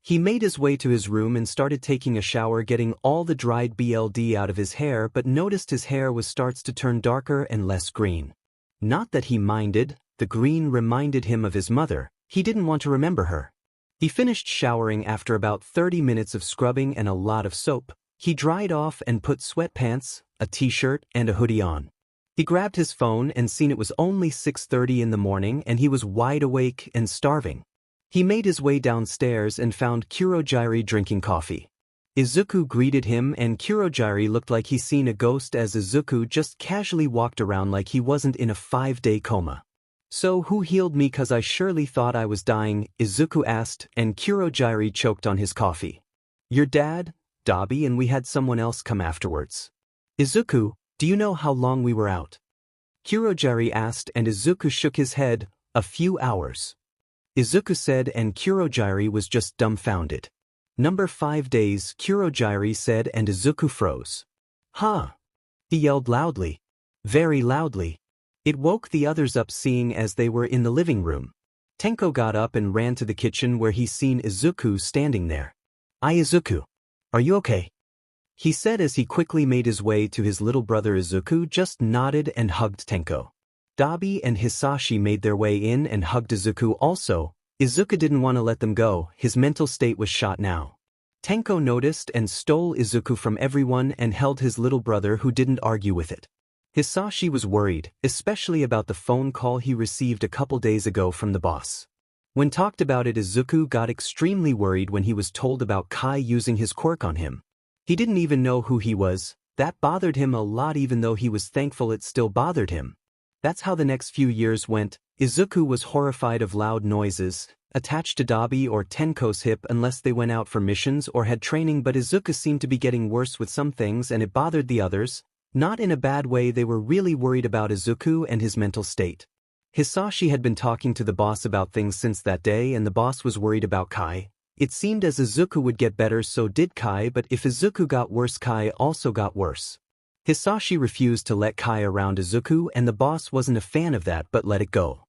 He made his way to his room and started taking a shower, getting all the dried BLD out of his hair, but noticed his hair starts to turn darker and less green. Not that he minded, the green reminded him of his mother. He didn't want to remember her. He finished showering after about 30 minutes of scrubbing and a lot of soap. He dried off and put sweatpants, a t-shirt, and a hoodie on. He grabbed his phone and seen it was only 6:30 in the morning and he was wide awake and starving. He made his way downstairs and found 𝗵𝗃𝗁𝗃𝗃 drinking coffee. Izuku greeted him and 𝗵𝗃𝗁𝗃𝗃 looked like he seen a ghost as Izuku just casually walked around like he wasn't in a 5-day coma. So who healed me, cause I surely thought I was dying, Izuku asked, and 𝗵𝗃𝗁𝗃𝗃 choked on his coffee. Your dad, 𝗣𝗵𝗃𝗃𝗃, and we had someone else come afterwards. Izuku, do you know how long we were out? 𝗵𝗃𝗁𝗃𝗃 asked and Izuku shook his head. A few hours. Izuku said and 𝗵𝗃𝗁𝗃𝗃 was just dumbfounded. Number 5 days, 𝗵𝗃𝗁𝗃𝗃 said and Izuku froze. Huh? He yelled loudly. Very loudly. It woke the others up, seeing as they were in the living room. Tenko got up and ran to the kitchen where he seen Izuku standing there. Izuku, are you okay? He said as he quickly made his way to his little brother. Izuku just nodded and hugged Tenko. 𝗣𝗵𝗃 and Hisashi made their way in and hugged Izuku also. Izuku didn't want to let them go, his mental state was shot now. Tenko noticed and stole Izuku from everyone and held his little brother, who didn't argue with it. Hisashi was worried, especially about the phone call he received a couple days ago from the boss. When talked about it, Izuku got extremely worried when he was told about Kai using his quirk on him. He didn't even know who he was. That bothered him a lot, even though he was thankful it still bothered him. That's how the next few years went. Izuku was horrified of loud noises, attached to 𝗣𝗵𝗃 or Tenko's hip unless they went out for missions or had training, but Izuku seemed to be getting worse with some things and it bothered the others. Not in a bad way, they were really worried about Izuku and his mental state. Hisashi had been talking to the boss about things since that day and the boss was worried about Kai. It seemed as Izuku would get better, so did Kai, but if Izuku got worse, Kai also got worse. Hisashi refused to let Kai around Izuku and the boss wasn't a fan of that but let it go.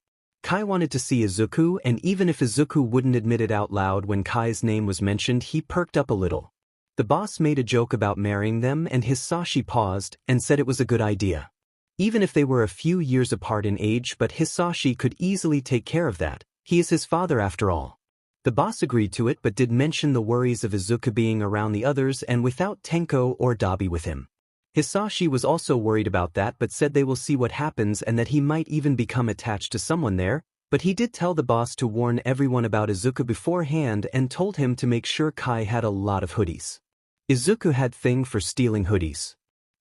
Kai wanted to see Izuku, and even if Izuku wouldn't admit it out loud when Kai's name was mentioned, he perked up a little. The boss made a joke about marrying them and Hisashi paused and said it was a good idea. Even if they were a few years apart in age, but Hisashi could easily take care of that. He is his father after all. The boss agreed to it but did mention the worries of Izuku being around the others and without Tenko or 𝗣𝗵𝗃𝗃 with him. Hisashi was also worried about that but said they will see what happens and that he might even become attached to someone there, but he did tell the boss to warn everyone about Izuku beforehand and told him to make sure Kai had a lot of hoodies. Izuku had thing for stealing hoodies.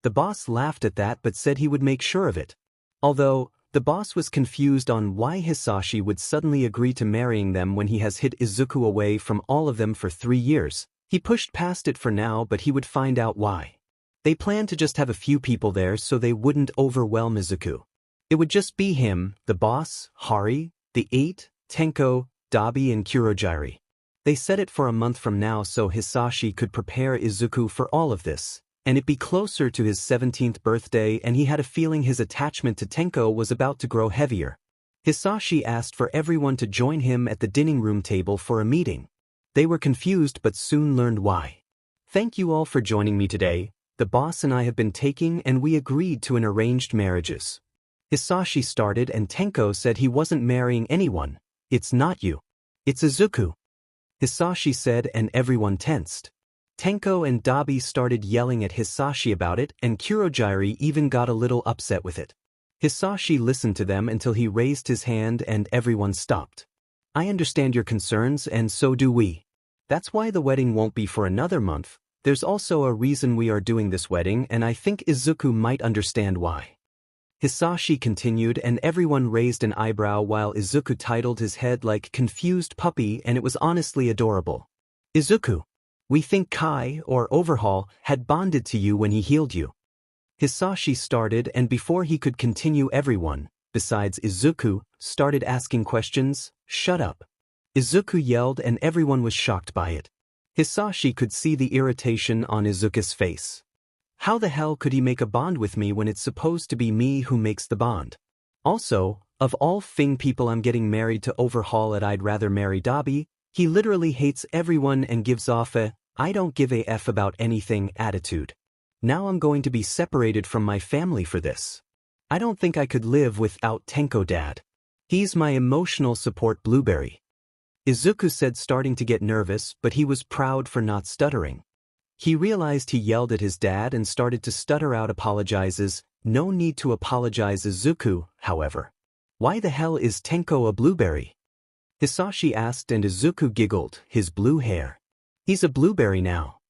The boss laughed at that but said he would make sure of it. Although, the boss was confused on why Hisashi would suddenly agree to marrying them when he has hid Izuku away from all of them for 3 years. He pushed past it for now, but he would find out why. They planned to just have a few people there so they wouldn't overwhelm Izuku. It would just be him, the boss, Hari, the 8, Tenko, 𝗣𝗵𝗃𝗃 and 𝗵𝗃𝗁𝗃𝗃. They set it for a month from now so Hisashi could prepare Izuku for all of this, and it'd be closer to his 17th birthday, and he had a feeling his attachment to Tenko was about to grow heavier. Hisashi asked for everyone to join him at the dining room table for a meeting. They were confused but soon learned why. Thank you all for joining me today. The boss and I have been taking and we agreed to an arranged marriages. Hisashi started and Tenko said he wasn't marrying anyone. It's not you. It's Izuku. Hisashi said and everyone tensed. Tenko and 𝗬𝗲𝗵𝗃𝗲 started yelling at Hisashi about it and Kurogiri even got a little upset with it. Hisashi listened to them until he raised his hand and everyone stopped. I understand your concerns and so do we. That's why the wedding won't be for another month. There's also a reason we are doing this wedding and I think Izuku might understand why. Hisashi continued and everyone raised an eyebrow while Izuku titled his head like confused puppy and it was honestly adorable. Izuku. We think Kai, or 𝗤𝗏𝗃𝗃, had bonded to you when he healed you. Hisashi started and before he could continue everyone, besides Izuku, started asking questions. Shut up. Izuku yelled and everyone was shocked by it. Hisashi could see the irritation on Izuku's face. How the hell could he make a bond with me when it's supposed to be me who makes the bond? Also, of all 𝗵𝗃 people I'm getting married to 𝗤𝗏𝗃𝗃 I'd rather marry 𝗬𝗵𝗵𝗃𝗲. He literally hates everyone and gives off a I don't give a F about anything attitude. Now I'm going to be separated from my family for this. I don't think I could live without Tenko dad. He's my emotional support blueberry. Izuku said, starting to get nervous, but he was proud for not stuttering. He realized he yelled at his dad and started to stutter out apologizes. No need to apologize Izuku, however. Why the hell is Tenko a blueberry? Hisashi asked and Izuku giggled, his blue hair. He's a blueberry now.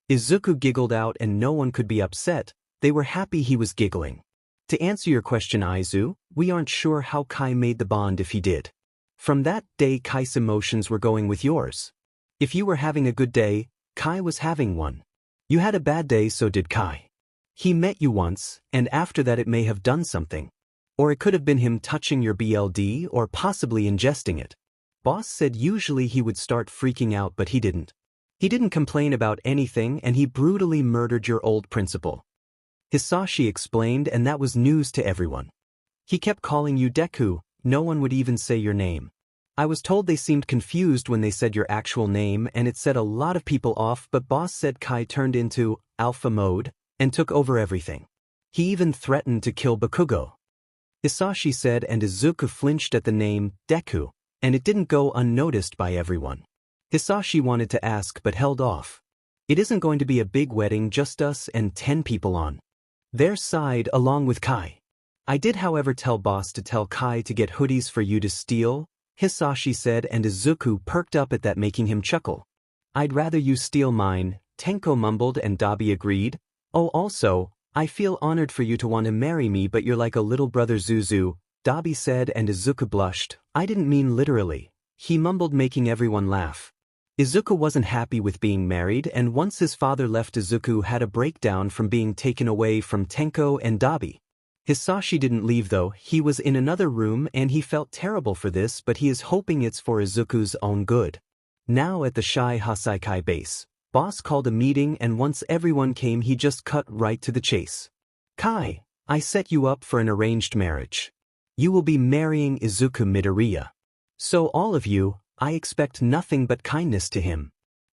Izuku giggled out and no one could be upset, they were happy he was giggling. To answer your question Izu, we aren't sure how Kai made the bond if he did. From that day Kai's emotions were going with yours. If you were having a good day, Kai was having one. You had a bad day, so did Kai. He met you once, and after that it may have done something. Or it could have been him touching your BLD or possibly ingesting it. Boss said usually he would start freaking out but he didn't. He didn't complain about anything and he brutally murdered your old principal. Hisashi explained and that was news to everyone. He kept calling you Deku, no one would even say your name. I was told they seemed confused when they said your actual name and it set a lot of people off but boss said Kai turned into alpha mode and took over everything. He even threatened to kill 𝗵𝗃𝗃𝗃. Hisashi said and Izuku flinched at the name Deku, and it didn't go unnoticed by everyone. Hisashi wanted to ask but held off. It isn't going to be a big wedding, just us and 10 people on their side along with Kai. I did however tell boss to tell Kai to get hoodies for you to steal, Hisashi said and Izuku perked up at that, making him chuckle. I'd rather you steal mine, Tenko mumbled and 𝗬𝗵𝗃𝗃𝗃 agreed. Oh also, I feel honored for you to want to marry me but you're like a little brother Zuzu, 𝗬𝗵𝗃𝗃𝗃 said and Izuku blushed. I didn't mean literally, he mumbled, making everyone laugh. Izuku wasn't happy with being married and once his father left Izuku had a breakdown from being taken away from Tenko and 𝗬𝗵𝗃𝗃𝗃. Hisashi didn't leave though, he was in another room and he felt terrible for this but he is hoping it's for Izuku's own good. Now at the Shie Hassakai base, boss called a meeting and once everyone came he just cut right to the chase. Kai, I set you up for an arranged marriage. You will be marrying Izuku Midoriya. So all of you, I expect nothing but kindness to him.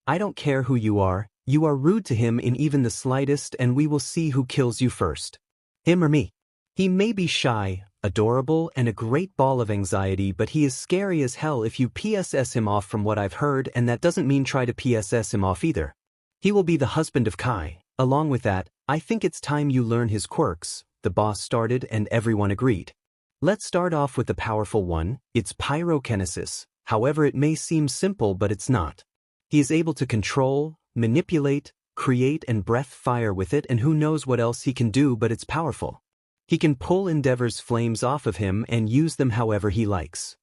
I don't care who you are rude to him in even the slightest and we will see who kills you first. Him or me. He may be shy, adorable and a great ball of anxiety but he is scary as hell if you PSS him off from what I've heard, and that doesn't mean try to PSS him off either. He will be the husband of Kai. Along with that, I think it's time you learn his quirks, the boss started and everyone agreed. Let's start off with the powerful one, it's pyrokinesis. However it may seem simple but it's not. He is able to control, manipulate, create and breath fire with it and who knows what else he can do, but it's powerful. He can pull Endeavor's flames off of him and use them however he likes.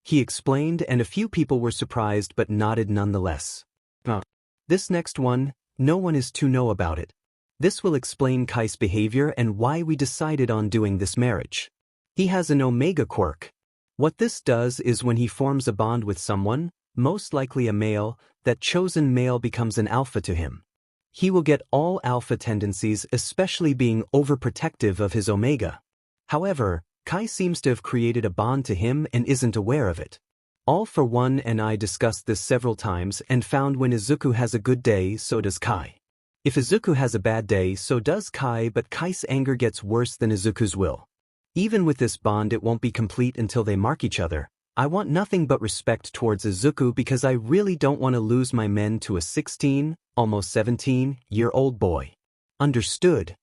He explained and a few people were surprised but nodded nonetheless. This next one, no one is to know about it. This will explain Kai's behavior and why we decided on doing this marriage. He has an omega quirk. What this does is when he forms a bond with someone, most likely a male, that chosen male becomes an alpha to him. He will get all alpha tendencies, especially being overprotective of his omega. However, Kai seems to have created a bond to him and isn't aware of it. 𝗵𝗃 and I discussed this several times and found when Izuku has a good day, so does Kai. If Izuku has a bad day, so does Kai, but Kai's anger gets worse than Izuku's will. Even with this bond, it won't be complete until they mark each other. I want nothing but respect towards Izuku because I really don't want to lose my men to a 16, almost 17-year-old boy. Understood?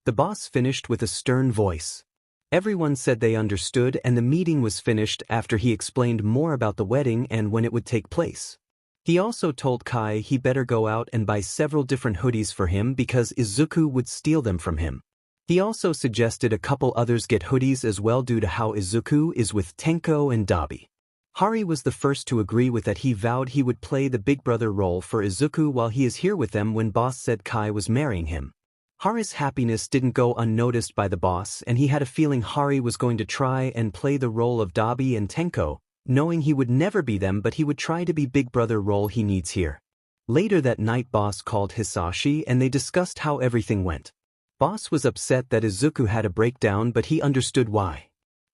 The boss finished with a stern voice. Everyone said they understood, and the meeting was finished after he explained more about the wedding and when it would take place. He also told Kai he better go out and buy several different hoodies for him because Izuku would steal them from him. He also suggested a couple others get hoodies as well due to how Izuku is with Tenko and 𝗵𝗃𝗺. was the first to agree with that. He vowed he would play the big brother role for Izuku while he is here with them when boss said Kai was marrying him. 𝗵𝗃's happiness didn't go unnoticed by the boss, and he had a feeling 𝗵𝗃 was going to try and play the role of 𝗵𝗃𝗺 and Tenko, knowing he would never be them, but he would try to be big brother role he needs here. Later that night, boss called Hisashi and they discussed how everything went. Boss was upset that Izuku had a breakdown, but he understood why.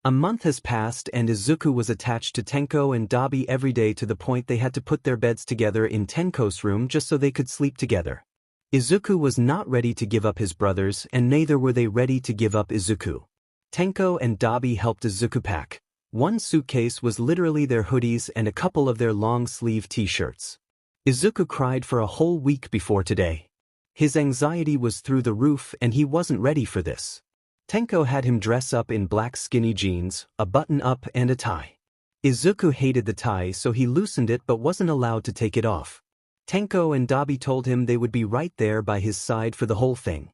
A month has passed and Izuku was attached to Tenko and 𝗵𝗃𝗺 every day to the point they had to put their beds together in Tenko's room just so they could sleep together. Izuku was not ready to give up his brothers, and neither were they ready to give up Izuku. Tenko and 𝗵𝗃𝗺 helped Izuku pack. One suitcase was literally their hoodies and a couple of their long-sleeve t-shirts. Izuku cried for a whole week before today. His anxiety was through the roof and he wasn't ready for this. Tenko had him dress up in black skinny jeans, a button-up and a tie. Izuku hated the tie, so he loosened it but wasn't allowed to take it off. Tenko and 𝗵𝗃𝗺 told him they would be right there by his side for the whole thing.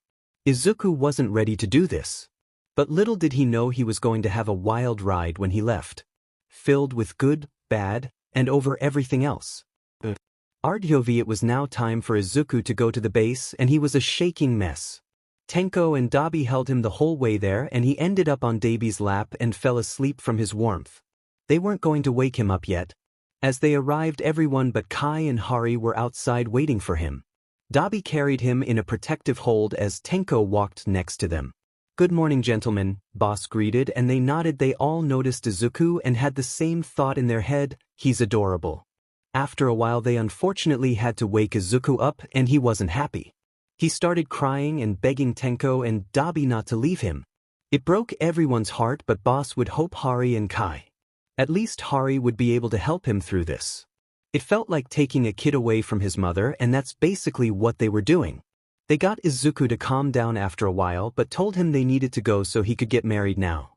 Izuku wasn't ready to do this. But little did he know he was going to have a wild ride when he left. Filled with good, bad, and over everything else. It was now time for Izuku to go to the base, and he was a shaking mess. Tenko and 𝗵𝗃𝗺 held him the whole way there, and he ended up on 𝗵𝗃𝗺's lap and fell asleep from his warmth. They weren't going to wake him up yet. As they arrived, everyone but Kai and 𝗵𝗃𝗺 were outside waiting for him. 𝗵𝗃𝗺 carried him in a protective hold as Tenko walked next to them. "Good morning, gentlemen," boss greeted, and they nodded. They all noticed Izuku and had the same thought in their head: he's adorable. After a while they unfortunately had to wake Izuku up, and he wasn't happy. He started crying and begging Tenko and 𝗵𝗃𝗺 not to leave him. It broke everyone's heart, but boss would hope 𝗵𝗃𝗺 and Kai. At least 𝗵𝗃𝗺 would be able to help him through this. It felt like taking a kid away from his mother, and that's basically what they were doing. They got Izuku to calm down after a while but told him they needed to go so he could get married now.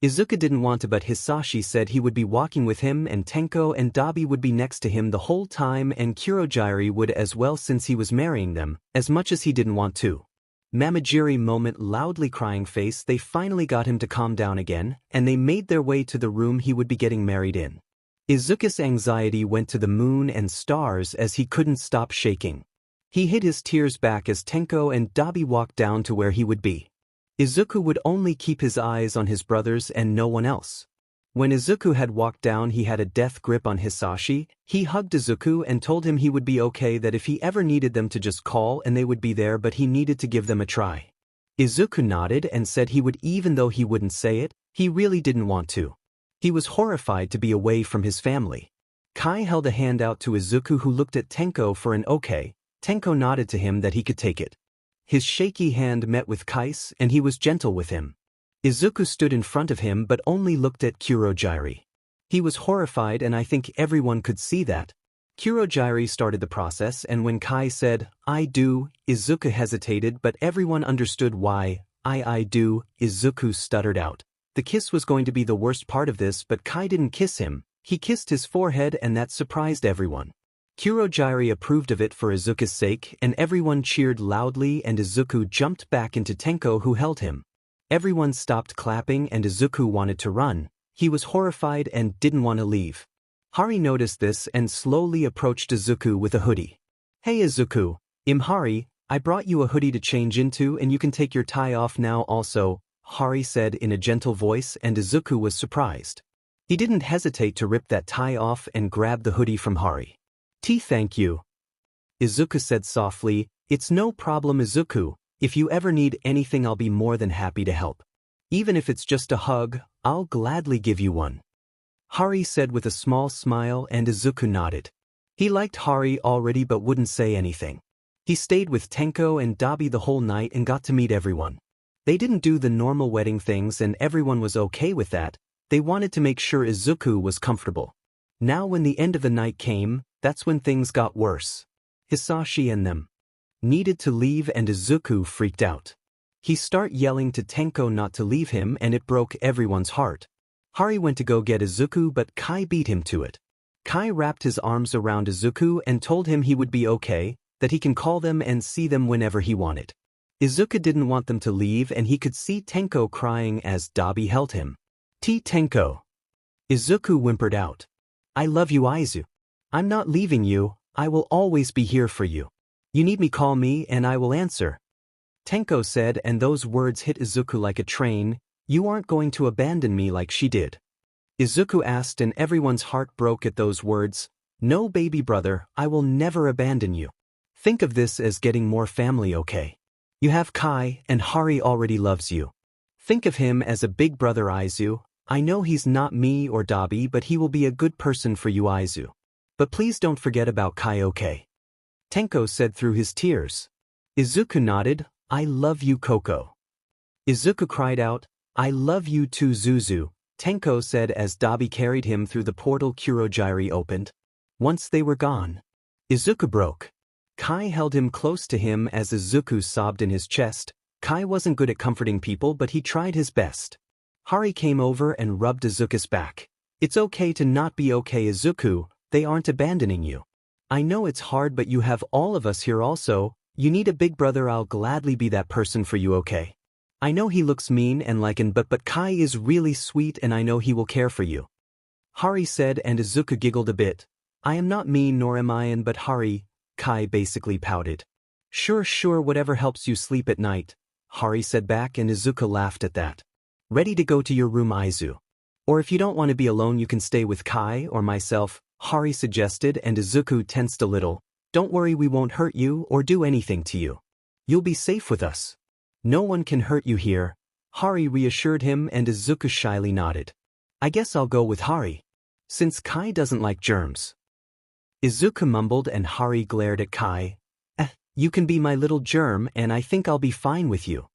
Izuku didn't want to, but Hisashi said he would be walking with him and Tenko and 𝗵𝗃𝗺 would be next to him the whole time, and 𝗵𝗃𝗺𝗺 would as well since he was marrying them, as much as he didn't want to. 𝗵𝗃𝗺𝗺 moment loudly crying face. They finally got him to calm down again, and they made their way to the room he would be getting married in. Izuku's anxiety went to the moon and stars as he couldn't stop shaking. He hid his tears back as Tenko and 𝗵𝗃𝗺𝗺 walked down to where he would be. Izuku would only keep his eyes on his brothers and no one else. When Izuku had walked down, he had a death grip on Hisashi. He hugged Izuku and told him he would be okay, that if he ever needed them to just call and they would be there, but he needed to give them a try. Izuku nodded and said he would, even though he wouldn't say it. He really didn't want to. He was horrified to be away from his family. Kai held a hand out to Izuku, who looked at Tenko for an okay. Tenko nodded to him that he could take it. His shaky hand met with Kai's and he was gentle with him. Izuku stood in front of him but only looked at 𝗵𝗃𝗺𝗺𝗺. He was horrified, and I think everyone could see that. 𝗵𝗃𝗺𝗺𝗺 started the process, and when Kai said, "I do," Izuku hesitated, but everyone understood why. I do," Izuku stuttered out. The kiss was going to be the worst part of this, but Kai didn't kiss him. He kissed his forehead, and that surprised everyone. 𝗵𝗃𝗺𝗺𝗺 approved of it for Izuku's sake, and everyone cheered loudly, and Izuku jumped back into Tenko, who held him. Everyone stopped clapping and Izuku wanted to run. He was horrified and didn't want to leave. 𝗵𝗃𝗺𝗺 noticed this and slowly approached Izuku with a hoodie. "Hey Izuku, 𝗵𝗃𝗺𝗺𝗺, I brought you a hoodie to change into, and you can take your tie off now also," 𝗵𝗃𝗺𝗺 said in a gentle voice, and Izuku was surprised. He didn't hesitate to rip that tie off and grab the hoodie from Hari. Thank you. Izuku said softly, it's no problem Izuku, if you ever need anything I'll be more than happy to help. Even if it's just a hug, I'll gladly give you one. Hari said with a small smile and Izuku nodded. He liked Hari already but wouldn't say anything. He stayed with Tenko and 𝗳𝗵𝗃 the whole night and got to meet everyone. They didn't do the normal wedding things and everyone was okay with that. They wanted to make sure Izuku was comfortable. Now when the end of the night came, that's when things got worse. Hisashi and them needed to leave and Izuku freaked out. He started yelling to Tenko not to leave him and it broke everyone's heart. Hari went to go get Izuku but Kai beat him to it. Kai wrapped his arms around Izuku and told him he would be okay, that he can call them and see them whenever he wanted. Izuku didn't want them to leave and he could see Tenko crying as 𝗳𝗵𝗃 held him. Tenko. Izuku whimpered out. I love you Izu. I'm not leaving you, I will always be here for you. You need me call me and I will answer. Tenko said and those words hit Izuku like a train, you aren't going to abandon me like she did. Izuku asked and everyone's heart broke at those words, no baby brother, I will never abandon you. Think of this as getting more family okay? You have Kai and Hari already loves you. Think of him as a big brother Izu. I know he's not me or 𝗳𝗵𝗃 but he will be a good person for you Izu. But please don't forget about Kai okay? Tenko said through his tears. Izuku nodded, I love you Koko. Izuku cried out, I love you too Zuzu, Tenko said as 𝗳𝗵𝗃 carried him through the portal 𝗬𝗫𝗁 opened. Once they were gone, Izuku broke. Kai held him close to him as Izuku sobbed in his chest. Kai wasn't good at comforting people but he tried his best. Hari came over and rubbed Izuku's back. It's okay to not be okay Izuku, they aren't abandoning you. I know it's hard but you have all of us here also, you need a big brother I'll gladly be that person for you okay? I know he looks mean and but Kai is really sweet and I know he will care for you. Hari said and Izuku giggled a bit. I am not mean nor am I but Hari, Kai basically pouted. Sure whatever helps you sleep at night, Hari said back and Izuku laughed at that. Ready to go to your room Izu. Or if you don't want to be alone you can stay with Kai or myself, Hari suggested and Izuku tensed a little. Don't worry we won't hurt you or do anything to you. You'll be safe with us. No one can hurt you here, Hari reassured him and Izuku shyly nodded. I guess I'll go with Hari. Since Kai doesn't like germs. Izuku mumbled and Hari glared at Kai. You can be my little germ and I think I'll be fine with you.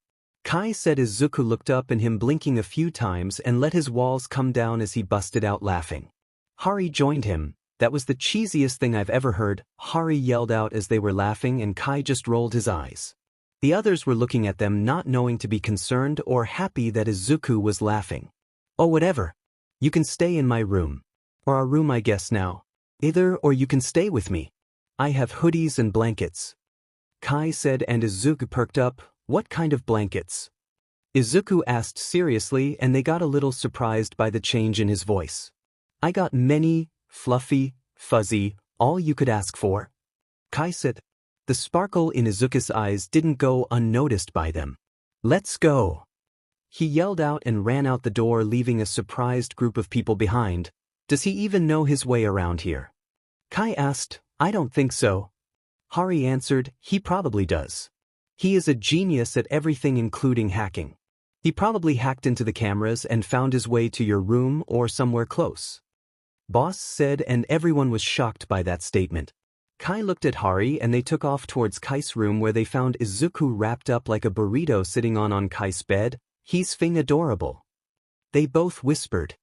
Kai said Izuku looked up at him blinking a few times and let his walls come down as he busted out laughing. Hari joined him. That was the cheesiest thing I've ever heard, Hari yelled out as they were laughing and Kai just rolled his eyes. The others were looking at them not knowing to be concerned or happy that Izuku was laughing. Oh whatever. You can stay in my room. Or our room I guess now. Either or you can stay with me. I have hoodies and blankets. Kai said and Izuku perked up, what kind of blankets? Izuku asked seriously and they got a little surprised by the change in his voice. I got many, fluffy, fuzzy, all you could ask for. Kai said. The sparkle in Izuku's eyes didn't go unnoticed by them. Let's go. He yelled out and ran out the door leaving a surprised group of people behind. Does he even know his way around here? Kai asked, I don't think so. Hari answered, he probably does. He is a genius at everything including hacking. He probably hacked into the cameras and found his way to your room or somewhere close. Boss said and everyone was shocked by that statement. Kai looked at Hari and they took off towards Kai's room where they found Izuku wrapped up like a burrito sitting on Kai's bed. He's fing adorable. They both whispered.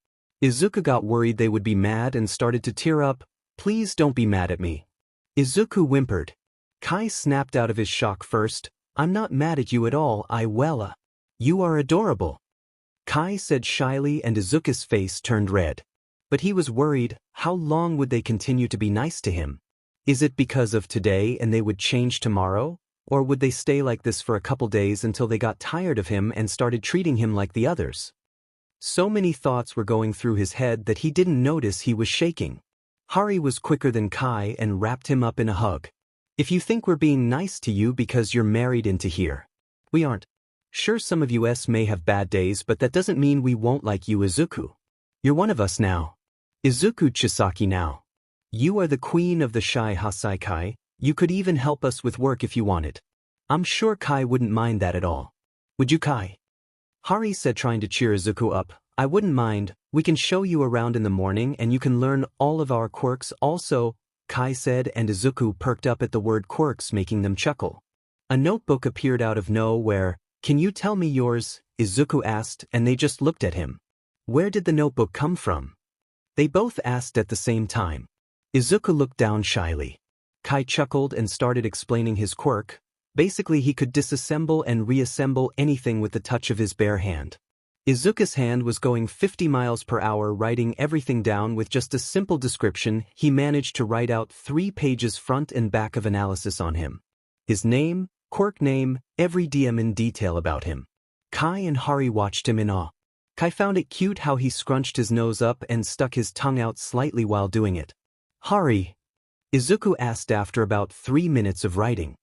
Izuku got worried they would be mad and started to tear up. Please don't be mad at me. Izuku whimpered. Kai snapped out of his shock first. I'm not mad at you at all, 𝗬𝗃𝗃𝗁. You are adorable. Kai said shyly and Izuku's face turned red. But he was worried, how long would they continue to be nice to him? Is it because of today and they would change tomorrow? Or would they stay like this for a couple days until they got tired of him and started treating him like the others? So many thoughts were going through his head that he didn't notice he was shaking. Hari was quicker than Kai and wrapped him up in a hug. If you think we're being nice to you because you're married into here. We aren't. Sure some of us may have bad days but that doesn't mean we won't like you Izuku. You're one of us now. Izuku Chisaki now. You are the queen of the Shie Hassakai. You could even help us with work if you wanted. I'm sure Kai wouldn't mind that at all. Would you, Kai? Hari said, trying to cheer Izuku up. I wouldn't mind. We can show you around in the morning and you can learn all of our quirks also, Kai said, and Izuku perked up at the word quirks, making them chuckle. A notebook appeared out of nowhere. Can you tell me yours? Izuku asked, and they just looked at him. Where did the notebook come from? They both asked at the same time. Izuku looked down shyly. Kai chuckled and started explaining his quirk. Basically, he could disassemble and reassemble anything with the touch of his bare hand. Izuku's hand was going 50 miles per hour, writing everything down with just a simple description. He managed to write out 3 pages front and back of analysis on him. His name, quirk name, every DM in detail about him. Kai and Hari watched him in awe. Kai found it cute how he scrunched his nose up and stuck his tongue out slightly while doing it. Hari? Izuku asked after about 3 minutes of writing.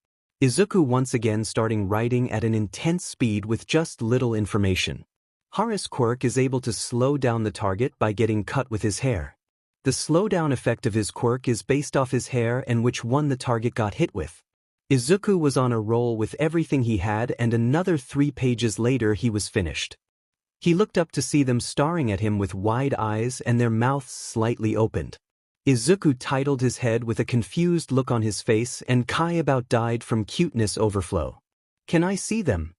Izuku once again starting writing at an intense speed with just little information. Hari's quirk is able to slow down the target by getting cut with his hair. The slowdown effect of his quirk is based off his hair and which one the target got hit with. Izuku was on a roll with everything he had, and another 3 pages later he was finished. He looked up to see them staring at him with wide eyes and their mouths slightly opened. Izuku titled his head with a confused look on his face, and Kai about died from cuteness overflow. Can I see them?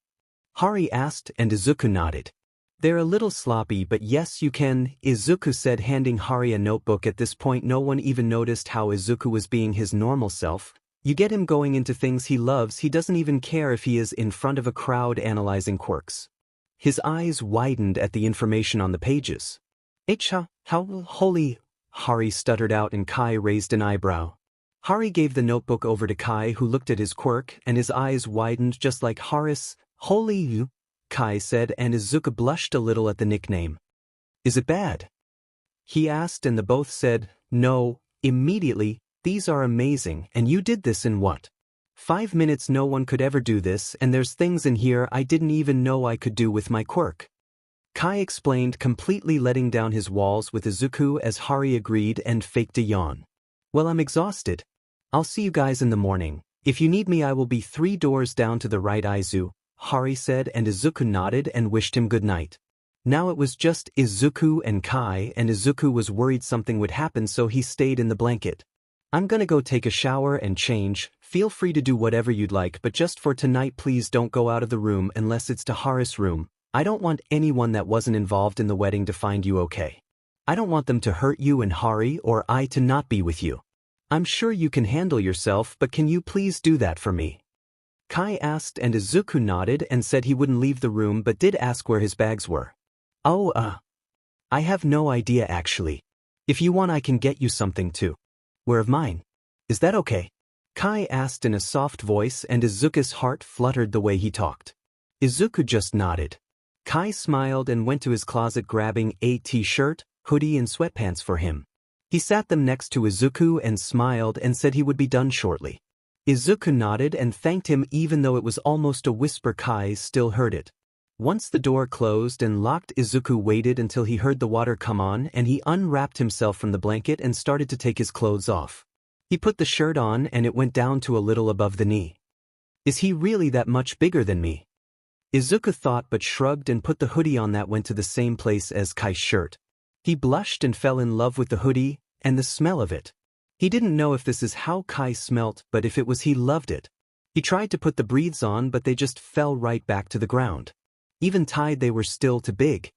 Hari asked, and Izuku nodded. They're a little sloppy, but yes you can, Izuku said, handing Hari a notebook. At this point no one even noticed how Izuku was being his normal self. You get him going into things he loves, he doesn't even care if he is in front of a crowd analyzing quirks. His eyes widened at the information on the pages. How holy, Hari stuttered out, and Kai raised an eyebrow. Hari gave the notebook over to Kai, who looked at his quirk, and his eyes widened just like Haris. Holy, Kai said, and Izuku blushed a little at the nickname. Is it bad? He asked, and the both said, no, immediately. These are amazing, and you did this in what? 5 minutes? No one could ever do this, and there's things in here I didn't even know I could do with my quirk. Kai explained, completely letting down his walls with Izuku as Hari agreed and faked a yawn. Well, I'm exhausted. I'll see you guys in the morning. If you need me I will be 3 doors down to the right, Izu, Hari said, and Izuku nodded and wished him good night. Now it was just Izuku and Kai, and Izuku was worried something would happen, so he stayed in the blanket. I'm gonna go take a shower and change. Feel free to do whatever you'd like, but just for tonight please don't go out of the room unless it's to Haris' room. I don't want anyone that wasn't involved in the wedding to find you okay. I don't want them to hurt you and Hari, or I to not be with you. I'm sure you can handle yourself, but can you please do that for me? Kai asked, and Izuku nodded and said he wouldn't leave the room but did ask where his bags were. I have no idea actually. If you want I can get you something too. Where of mine? Is that okay? Kai asked in a soft voice, and Izuku's heart fluttered the way he talked. Izuku just nodded. Kai smiled and went to his closet, grabbing a t-shirt, hoodie and sweatpants for him. He sat them next to Izuku and smiled and said he would be done shortly. Izuku nodded and thanked him, even though it was almost a whisper. Kai still heard it. Once the door closed and locked, Izuku waited until he heard the water come on, and he unwrapped himself from the blanket and started to take his clothes off. He put the shirt on and it went down to a little above the knee. Is he really that much bigger than me? Izuku thought, but shrugged and put the hoodie on that went to the same place as Kai's shirt. He blushed and fell in love with the hoodie and the smell of it. He didn't know if this is how Kai smelt, but if it was, he loved it. He tried to put the breathes on, but they just fell right back to the ground. Even tied, they were still too big.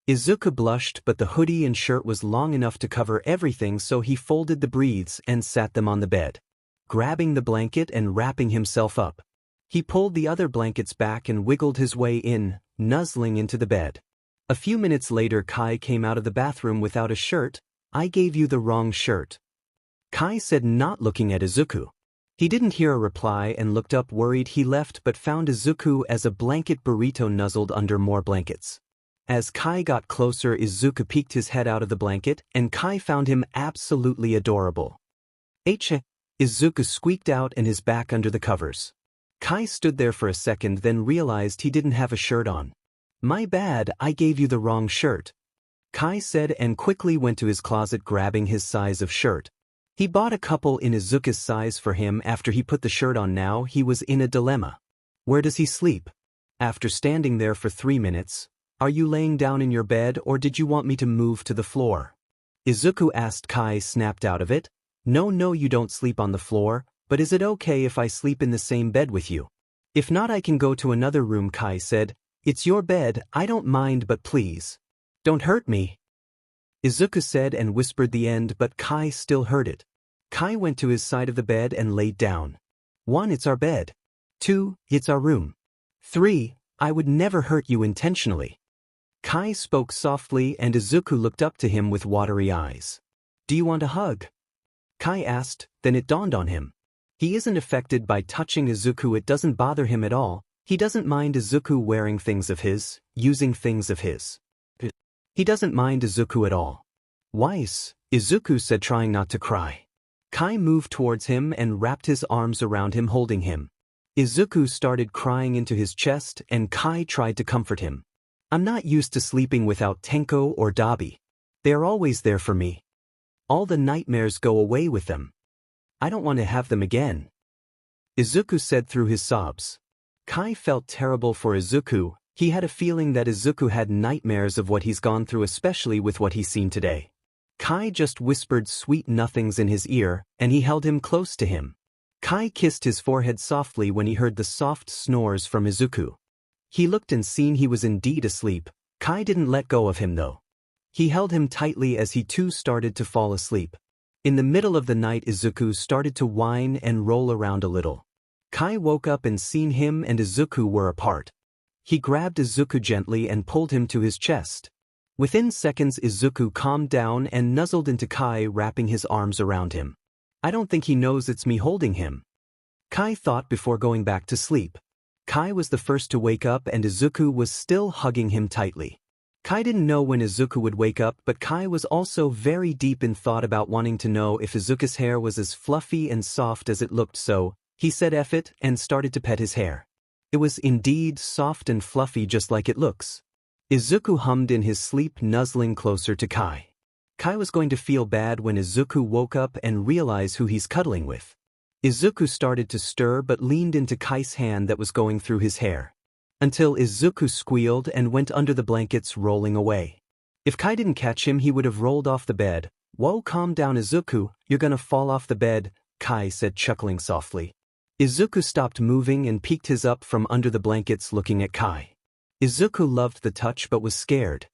Izuku blushed, but the hoodie and shirt was long enough to cover everything, so he folded the breathes and sat them on the bed. Grabbing the blanket and wrapping himself up, he pulled the other blankets back and wiggled his way in, nuzzling into the bed. A few minutes later Kai came out of the bathroom without a shirt. I gave you the wrong shirt, Kai said, not looking at Izuku. He didn't hear a reply and looked up worried. He left but found Izuku as a blanket burrito nuzzled under more blankets. As Kai got closer, Izuku peeked his head out of the blanket, and Kai found him absolutely adorable. Izuku squeaked out, and his back under the covers. Kai stood there for a second, then realized he didn't have a shirt on. My bad, I gave you the wrong shirt. Kai said and quickly went to his closet grabbing his size of shirt. He bought a couple in Izuku's size for him after he put the shirt on. Now he was in a dilemma. Where does he sleep? After standing there for 3 minutes, are you laying down in your bed or did you want me to move to the floor? Izuku asked. Kai snapped out of it. No, you don't sleep on the floor, but is it okay if I sleep in the same bed with you? If not, I can go to another room. Kai said. It's your bed, I don't mind, but please, don't hurt me. Izuku said and whispered the end, but Kai still heard it. Kai went to his side of the bed and laid down. 1. It's our bed. 2. It's our room. 3. I would never hurt you intentionally. Kai spoke softly and Izuku looked up to him with watery eyes. Do you want a hug? Kai asked, then it dawned on him. He isn't affected by touching Izuku. It doesn't bother him at all. He doesn't mind Izuku wearing things of his, using things of his. He doesn't mind Izuku at all. Weiss, Izuku said, trying not to cry. Kai moved towards him and wrapped his arms around him, holding him. Izuku started crying into his chest and Kai tried to comfort him. I'm not used to sleeping without Tenko or Dabi. They are always there for me. All the nightmares go away with them. I don't want to have them again. Izuku said through his sobs. Kai felt terrible for Izuku. He had a feeling that Izuku had nightmares of what he's gone through, especially with what he's seen today. Kai just whispered sweet nothings in his ear, and he held him close to him. Kai kissed his forehead softly when he heard the soft snores from Izuku. He looked and seen he was indeed asleep. Kai didn't let go of him though. He held him tightly as he too started to fall asleep. In the middle of the night, Izuku started to whine and roll around a little. Kai woke up and seen him and Izuku were apart. He grabbed Izuku gently and pulled him to his chest. Within seconds, Izuku calmed down and nuzzled into Kai, wrapping his arms around him. I don't think he knows it's me holding him, Kai thought before going back to sleep. Kai was the first to wake up and Izuku was still hugging him tightly. Kai didn't know when Izuku would wake up, but Kai was also very deep in thought about wanting to know if Izuku's hair was as fluffy and soft as it looked, so he said F it and started to pet his hair. It was indeed soft and fluffy just like it looks. Izuku hummed in his sleep, nuzzling closer to Kai. Kai was going to feel bad when Izuku woke up and realized who he's cuddling with. Izuku started to stir but leaned into Kai's hand that was going through his hair. Until Izuku squealed and went under the blankets, rolling away. If Kai didn't catch him, he would have rolled off the bed. Whoa, calm down Izuku, you're gonna fall off the bed, Kai said, chuckling softly. Izuku stopped moving and peeked his up from under the blankets, looking at Kai. Izuku loved the touch but was scared.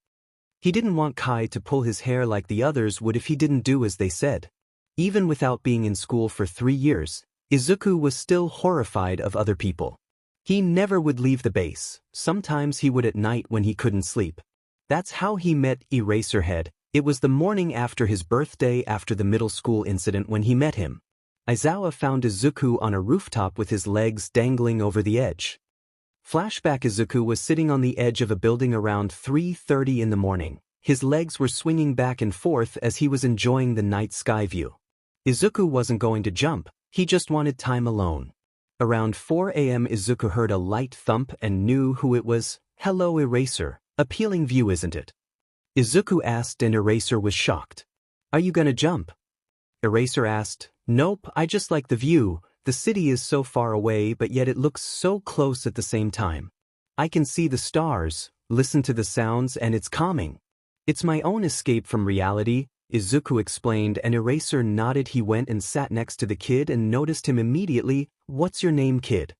He didn't want Kai to pull his hair like the others would if he didn't do as they said. Even without being in school for 3 years, Izuku was still horrified of other people. He never would leave the base. Sometimes he would at night when he couldn't sleep. That's how he met Eraserhead. It was the morning after his birthday, after the middle school incident, when he met him. Aizawa found Izuku on a rooftop with his legs dangling over the edge. Flashback: Izuku was sitting on the edge of a building around 3:30 in the morning. His legs were swinging back and forth as he was enjoying the night sky view. Izuku wasn't going to jump, he just wanted time alone. Around 4 a.m. Izuku heard a light thump and knew who it was. Hello Eraser, appealing view isn't it? Izuku asked and Eraser was shocked. Are you gonna jump? Eraser asked. Nope, I just like the view. The city is so far away but yet it looks so close at the same time. I can see the stars, listen to the sounds, and it's calming. It's my own escape from reality, Izuku explained, and Eraser nodded. He went and sat next to the kid and noticed him immediately. What's your name, kid?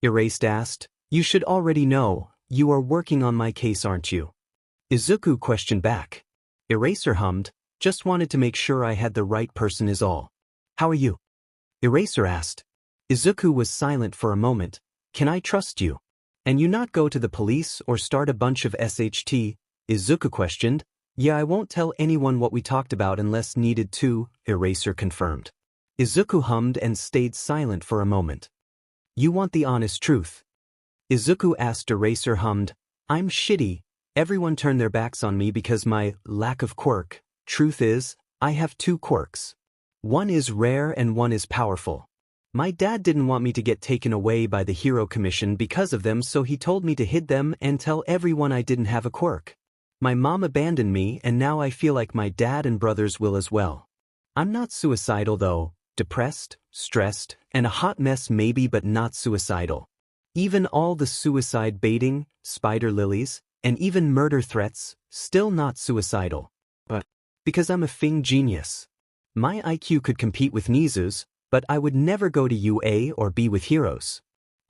Erased asked. You should already know, you are working on my case, aren't you? Izuku questioned back. Eraser hummed. Just wanted to make sure I had the right person is all. How are you? Eraser asked. Izuku was silent for a moment. Can I trust you? And you not go to the police or start a bunch of SHT? Izuku questioned. Yeah, I won't tell anyone what we talked about unless needed to, Eraser confirmed. Izuku hummed and stayed silent for a moment. You want the honest truth? Izuku asked. Eraser hummed. I'm shitty. Everyone turned their backs on me because my lack of quirk. Truth is, I have 2 quirks. One is rare and one is powerful. My dad didn't want me to get taken away by the Hero Commission because of them, so he told me to hide them and tell everyone I didn't have a quirk. My mom abandoned me and now I feel like my dad and brothers will as well. I'm not suicidal though, depressed, stressed, and a hot mess maybe but not suicidal. Even all the suicide baiting, spider lilies, and even murder threats, still not suicidal. But because I'm a Fing genius. My IQ could compete with Nizu's, but I would never go to UA or be with heroes.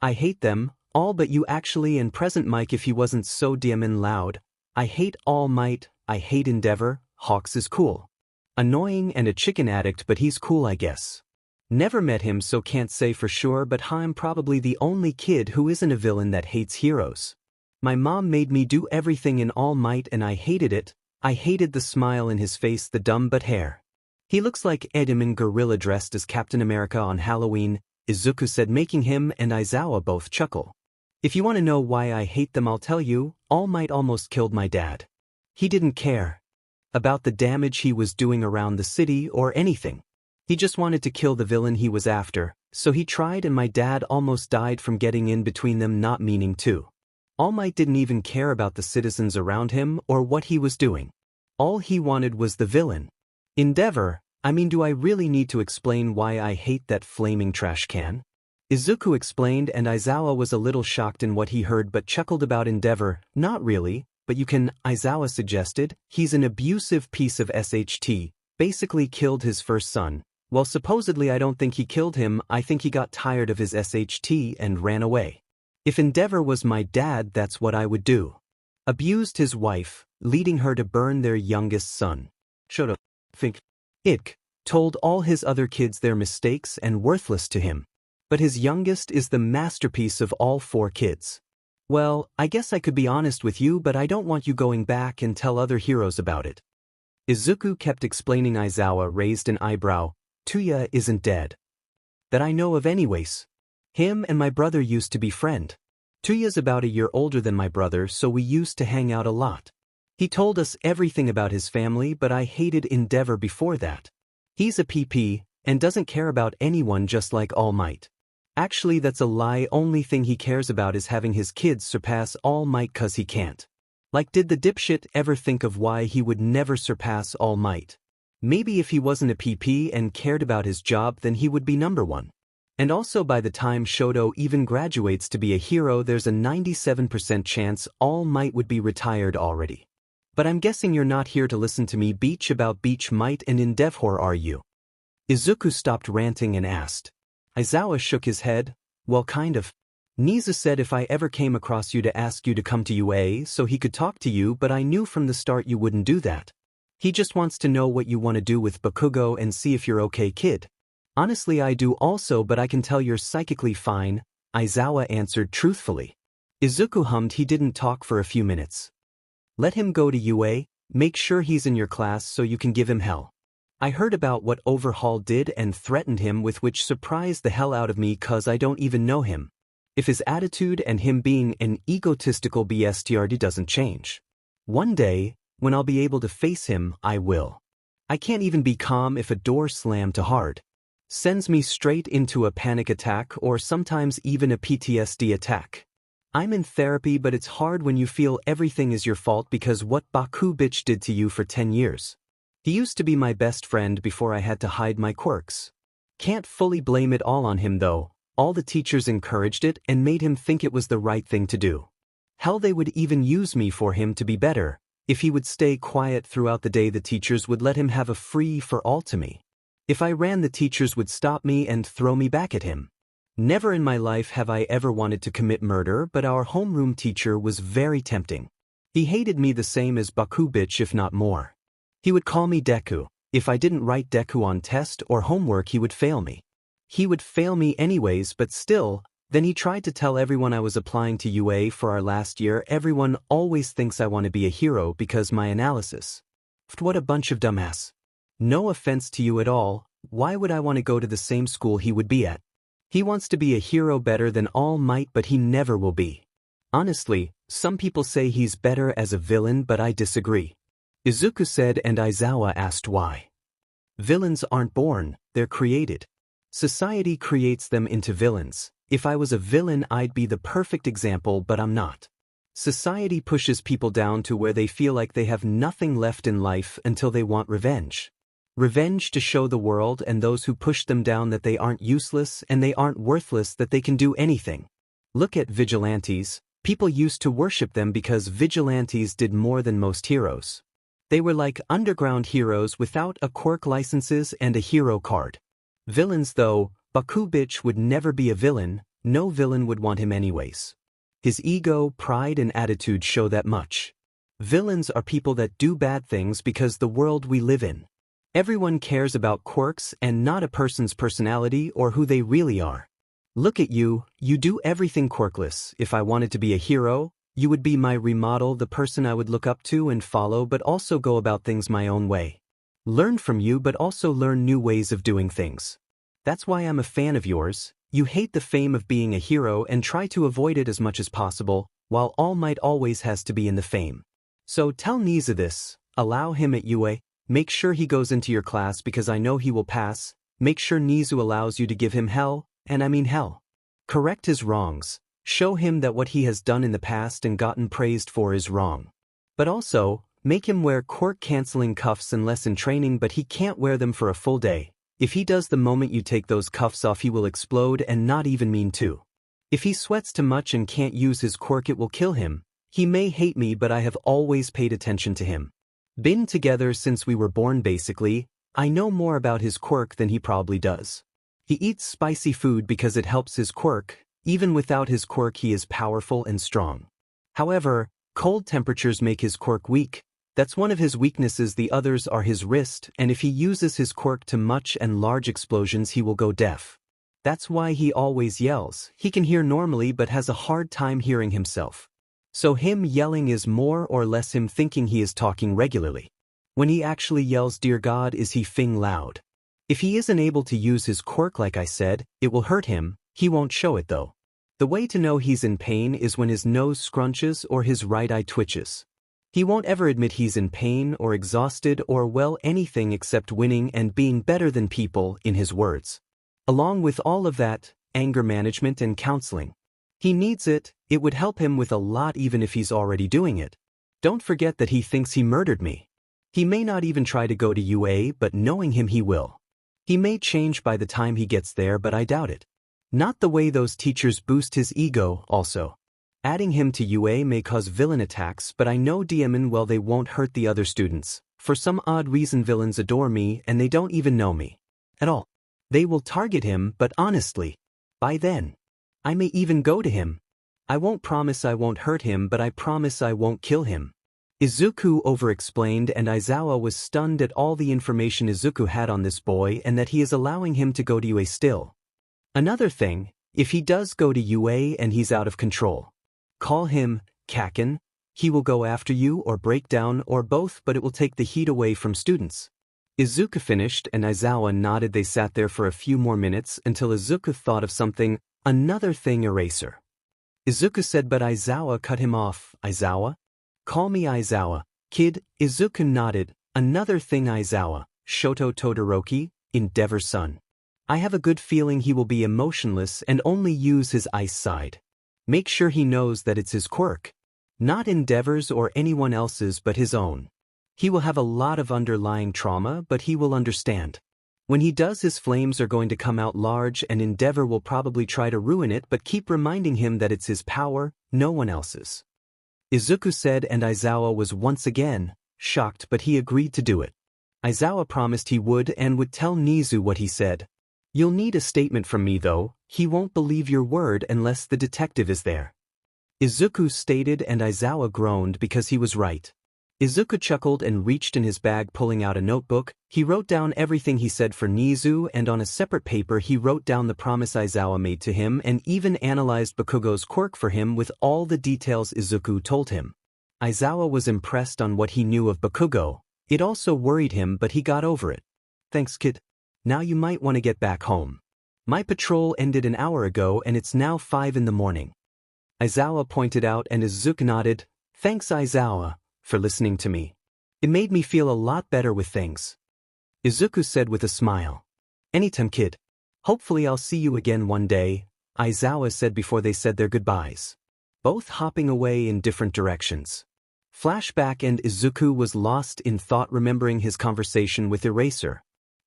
I hate them, all but you actually and present Mike if he wasn't so damn loud. I hate All Might, I hate Endeavor, Hawks is cool. Annoying and a chicken addict but he's cool I guess. Never met him so can't say for sure but I'm probably the only kid who isn't a villain that hates heroes. My mom made me do everything in All Might and I hated it. I hated the smile in his face, the dumb but hair. He looks like 𝗵𝗃𝗃𝗃𝗃 dressed as Captain America on Halloween, Izuku said, making him and 𝗳𝗏𝗃 both chuckle. If you want to know why I hate them I'll tell you, All Might almost killed my dad. He didn't care about the damage he was doing around the city or anything. He just wanted to kill the villain he was after, so he tried and my dad almost died from getting in between them not meaning to. All Might didn't even care about the citizens around him or what he was doing. All he wanted was the villain. Endeavor, I mean do I really need to explain why I hate that flaming trash can? Izuku explained and 𝗳𝗏𝗃 was a little shocked in what he heard but chuckled about Endeavor. Not really, but you can, 𝗳𝗏𝗃 suggested. He's an abusive piece of SHT, basically killed his first son. Well supposedly I don't think he killed him, I think he got tired of his SHT and ran away. If Endeavor was my dad that's what I would do. Abused his wife, leading her to burn their youngest son. Shut up. 𝗵𝗃𝗃𝗃 told all his other kids they're mistakes and worthless to him. But his youngest is the masterpiece of all 4 kids. Well, I guess I could be honest with you but I don't want you going back and tell other heroes about it. Izuku kept explaining. 𝗳𝗏𝗃 raised an eyebrow. 𝗃𝗏 isn't dead. That I know of anyways. Him and my brother used to be friend. 𝗃𝗏's about a year older than my brother so we used to hang out a lot. He told us everything about his family but I hated Endeavor before that. He's a PP and doesn't care about anyone just like All Might. Actually that's a lie, only thing he cares about is having his kids surpass All Might cause he can't. Like did the dipshit ever think of why he would never surpass All Might? Maybe if he wasn't a PP and cared about his job then he would be number 1. And also by the time Shoto even graduates to be a hero there's a 97% chance All Might would be retired already. But I'm guessing you're not here to listen to me beach about 𝗵𝗃𝗃𝗃 and Endeavor are you? Izuku stopped ranting and asked. 𝗳𝗏𝗃 shook his head. Well kind of. Nizu said if I ever came across you to ask you to come to UA so he could talk to you but I knew from the start you wouldn't do that. He just wants to know what you want to do with Bakugo and see if you're okay kid. Honestly I do also but I can tell you're psychically fine, 𝗳𝗏𝗃 answered truthfully. Izuku hummed. He didn't talk for a few minutes. Let him go to UA, make sure he's in your class so you can give him hell. I heard about what Overhaul did and threatened him with which surprised the hell out of me cause I don't even know him. If his attitude and him being an egotistical bastard doesn't change. One day, when I'll be able to face him, I will. I can't even be calm if a door slammed too hard. Sends me straight into a panic attack or sometimes even a PTSD attack. I'm in therapy but it's hard when you feel everything is your fault because what Baku bitch did to you for 10 years. He used to be my best friend before I had to hide my quirks. Can't fully blame it all on him though, all the teachers encouraged it and made him think it was the right thing to do. Hell they would even use me for him to be better. If he would stay quiet throughout the day the teachers would let him have a free for all to me. If I ran the teachers would stop me and throw me back at him. Never in my life have I ever wanted to commit murder but our homeroom teacher was very tempting. He hated me the same as Baku bitch if not more. He would call me Deku. If I didn't write Deku on test or homework he would fail me. He would fail me anyways but still, then he tried to tell everyone I was applying to UA for our last year. Everyone always thinks I want to be a hero because my analysis. What a bunch of dumbass. No offense to you at all, why would I want to go to the same school he would be at? He wants to be a hero better than All Might but he never will be. Honestly, some people say he's better as a villain but I disagree. Izuku said and 𝗳𝗏𝗃 asked why. Villains aren't born, they're created. Society creates them into villains. If I was a villain I'd be the perfect example but I'm not. Society pushes people down to where they feel like they have nothing left in life until they want revenge. Revenge to show the world and those who push them down that they aren't useless and they aren't worthless, that they can do anything. Look at vigilantes. People used to worship them because vigilantes did more than most heroes. They were like underground heroes without a quirk licenses and a hero card. Villains though, 𝗵𝗃𝗧𝗵𝗃 would never be a villain, no villain would want him anyways. His ego, pride and attitude show that much. Villains are people that do bad things because the world we live in. Everyone cares about quirks and not a person's personality or who they really are. Look at you, you do everything quirkless. If I wanted to be a hero, you would be my remodel, the person I would look up to and follow, but also go about things my own way. Learn from you but also learn new ways of doing things. That's why I'm a fan of yours. You hate the fame of being a hero and try to avoid it as much as possible, while All Might always has to be in the fame. So tell 𝗵𝗃𝗧𝗵𝗃 this, allow him at UA, make sure he goes into your class because I know he will pass, make sure 𝗵𝗃𝗧𝗵𝗃 allows you to give him hell, and I mean hell. Correct his wrongs, show him that what he has done in the past and gotten praised for is wrong. But also, make him wear quirk-canceling cuffs unless in training, but he can't wear them for a full day. If he does the moment you take those cuffs off he will explode and not even mean to. If he sweats too much and can't use his quirk it will kill him. He may hate me but I have always paid attention to him. Been together since we were born basically, I know more about his quirk than he probably does. He eats spicy food because it helps his quirk, even without his quirk he is powerful and strong. However, cold temperatures make his quirk weak. That's one of his weaknesses, the others are his wrist, and if he uses his quirk to much and large explosions he will go deaf. That's why he always yells. He can hear normally but has a hard time hearing himself. So him yelling is more or less him thinking he is talking regularly. When he actually yells "Dear God" is he ~ing loud. If he isn't able to use his quirk like I said, it will hurt him, he won't show it though. The way to know he's in pain is when his nose scrunches or his right eye twitches. He won't ever admit he's in pain or exhausted or well anything except winning and being better than people in his words. Along with all of that, anger management and counseling. He needs it, it would help him with a lot even if he's already doing it. Don't forget that he thinks he murdered me. He may not even try to go to UA but knowing him he will. He may change by the time he gets there but I doubt it. Not the way those teachers boost his ego also. Adding him to UA may cause villain attacks but I know 𝗵𝗵𝗃𝗃 well they won't hurt the other students. For some odd reason villains adore me and they don't even know me. At all. They will target him but honestly. By then. I may even go to him. I won't promise I won't hurt him but I promise I won't kill him. Izuku over-explained and 𝗧𝗏 was stunned at all the information Izuku had on this boy and that he is allowing him to go to UA still. Another thing, if he does go to UA and he's out of control. Call him 𝗃𝗃. He will go after you or break down or both but it will take the heat away from students. Izuku finished and 𝗧𝗏 nodded. They sat there for a few more minutes until Izuku thought of something, another thing eraser. Izuku said but 𝗧𝗏 cut him off. 𝗧𝗏? Call me 𝗧𝗏, kid. Izuku nodded. Another thing 𝗧𝗏, Shoto Todoroki, Endeavor's son. I have a good feeling he will be emotionless and only use his ice side. Make sure he knows that it's his quirk. Not Endeavor's or anyone else's but his own. He will have a lot of underlying trauma but he will understand. When he does his flames are going to come out large and Endeavor will probably try to ruin it but keep reminding him that it's his power, no one else's. Izuku said and 𝗧𝗏 was once again shocked but he agreed to do it. 𝗧𝗏 promised he would and would tell 𝗵𝗃𝗧𝗵𝗃 what he said. You'll need a statement from me though, he won't believe your word unless the detective is there. Izuku stated and 𝗧𝗏 groaned because he was right. Izuku chuckled and reached in his bag pulling out a notebook. He wrote down everything he said for 𝗵𝗃𝗧𝗵𝗃 and on a separate paper he wrote down the promise 𝗧𝗏 made to him and even analyzed 𝗵𝗃𝗀𝗁's quirk for him with all the details Izuku told him. 𝗧𝗏 was impressed on what he knew of 𝗵𝗃𝗀𝗁. It also worried him but he got over it. Thanks kid. Now you might want to get back home. My patrol ended an hour ago and it's now 5 in the morning. 𝗧𝗏 pointed out and Izuku nodded. Thanks 𝗧𝗏 for listening to me. It made me feel a lot better with things. Izuku said with a smile. Anytime kid. Hopefully I'll see you again one day, 𝗧𝗏 said before they said their goodbyes. both hopping away in different directions. Flashback, and Izuku was lost in thought, remembering his conversation with 𝗬𝗍𝗄.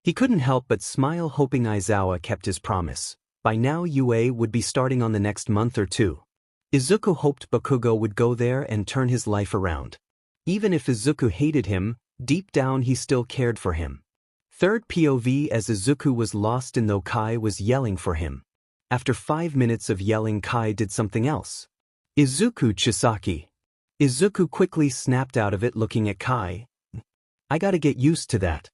He couldn't help but smile, hoping Aizawa kept his promise. By now UA would be starting on the next month or two. Izuku hoped Bakugo would go there and turn his life around. Even if Izuku hated him, deep down he still cared for him. Third POV, as Izuku was lost in though Kai was yelling for him. After 5 minutes of yelling, Kai did something else. Izuku Chisaki. Izuku quickly snapped out of it, looking at Kai. I gotta get used to that.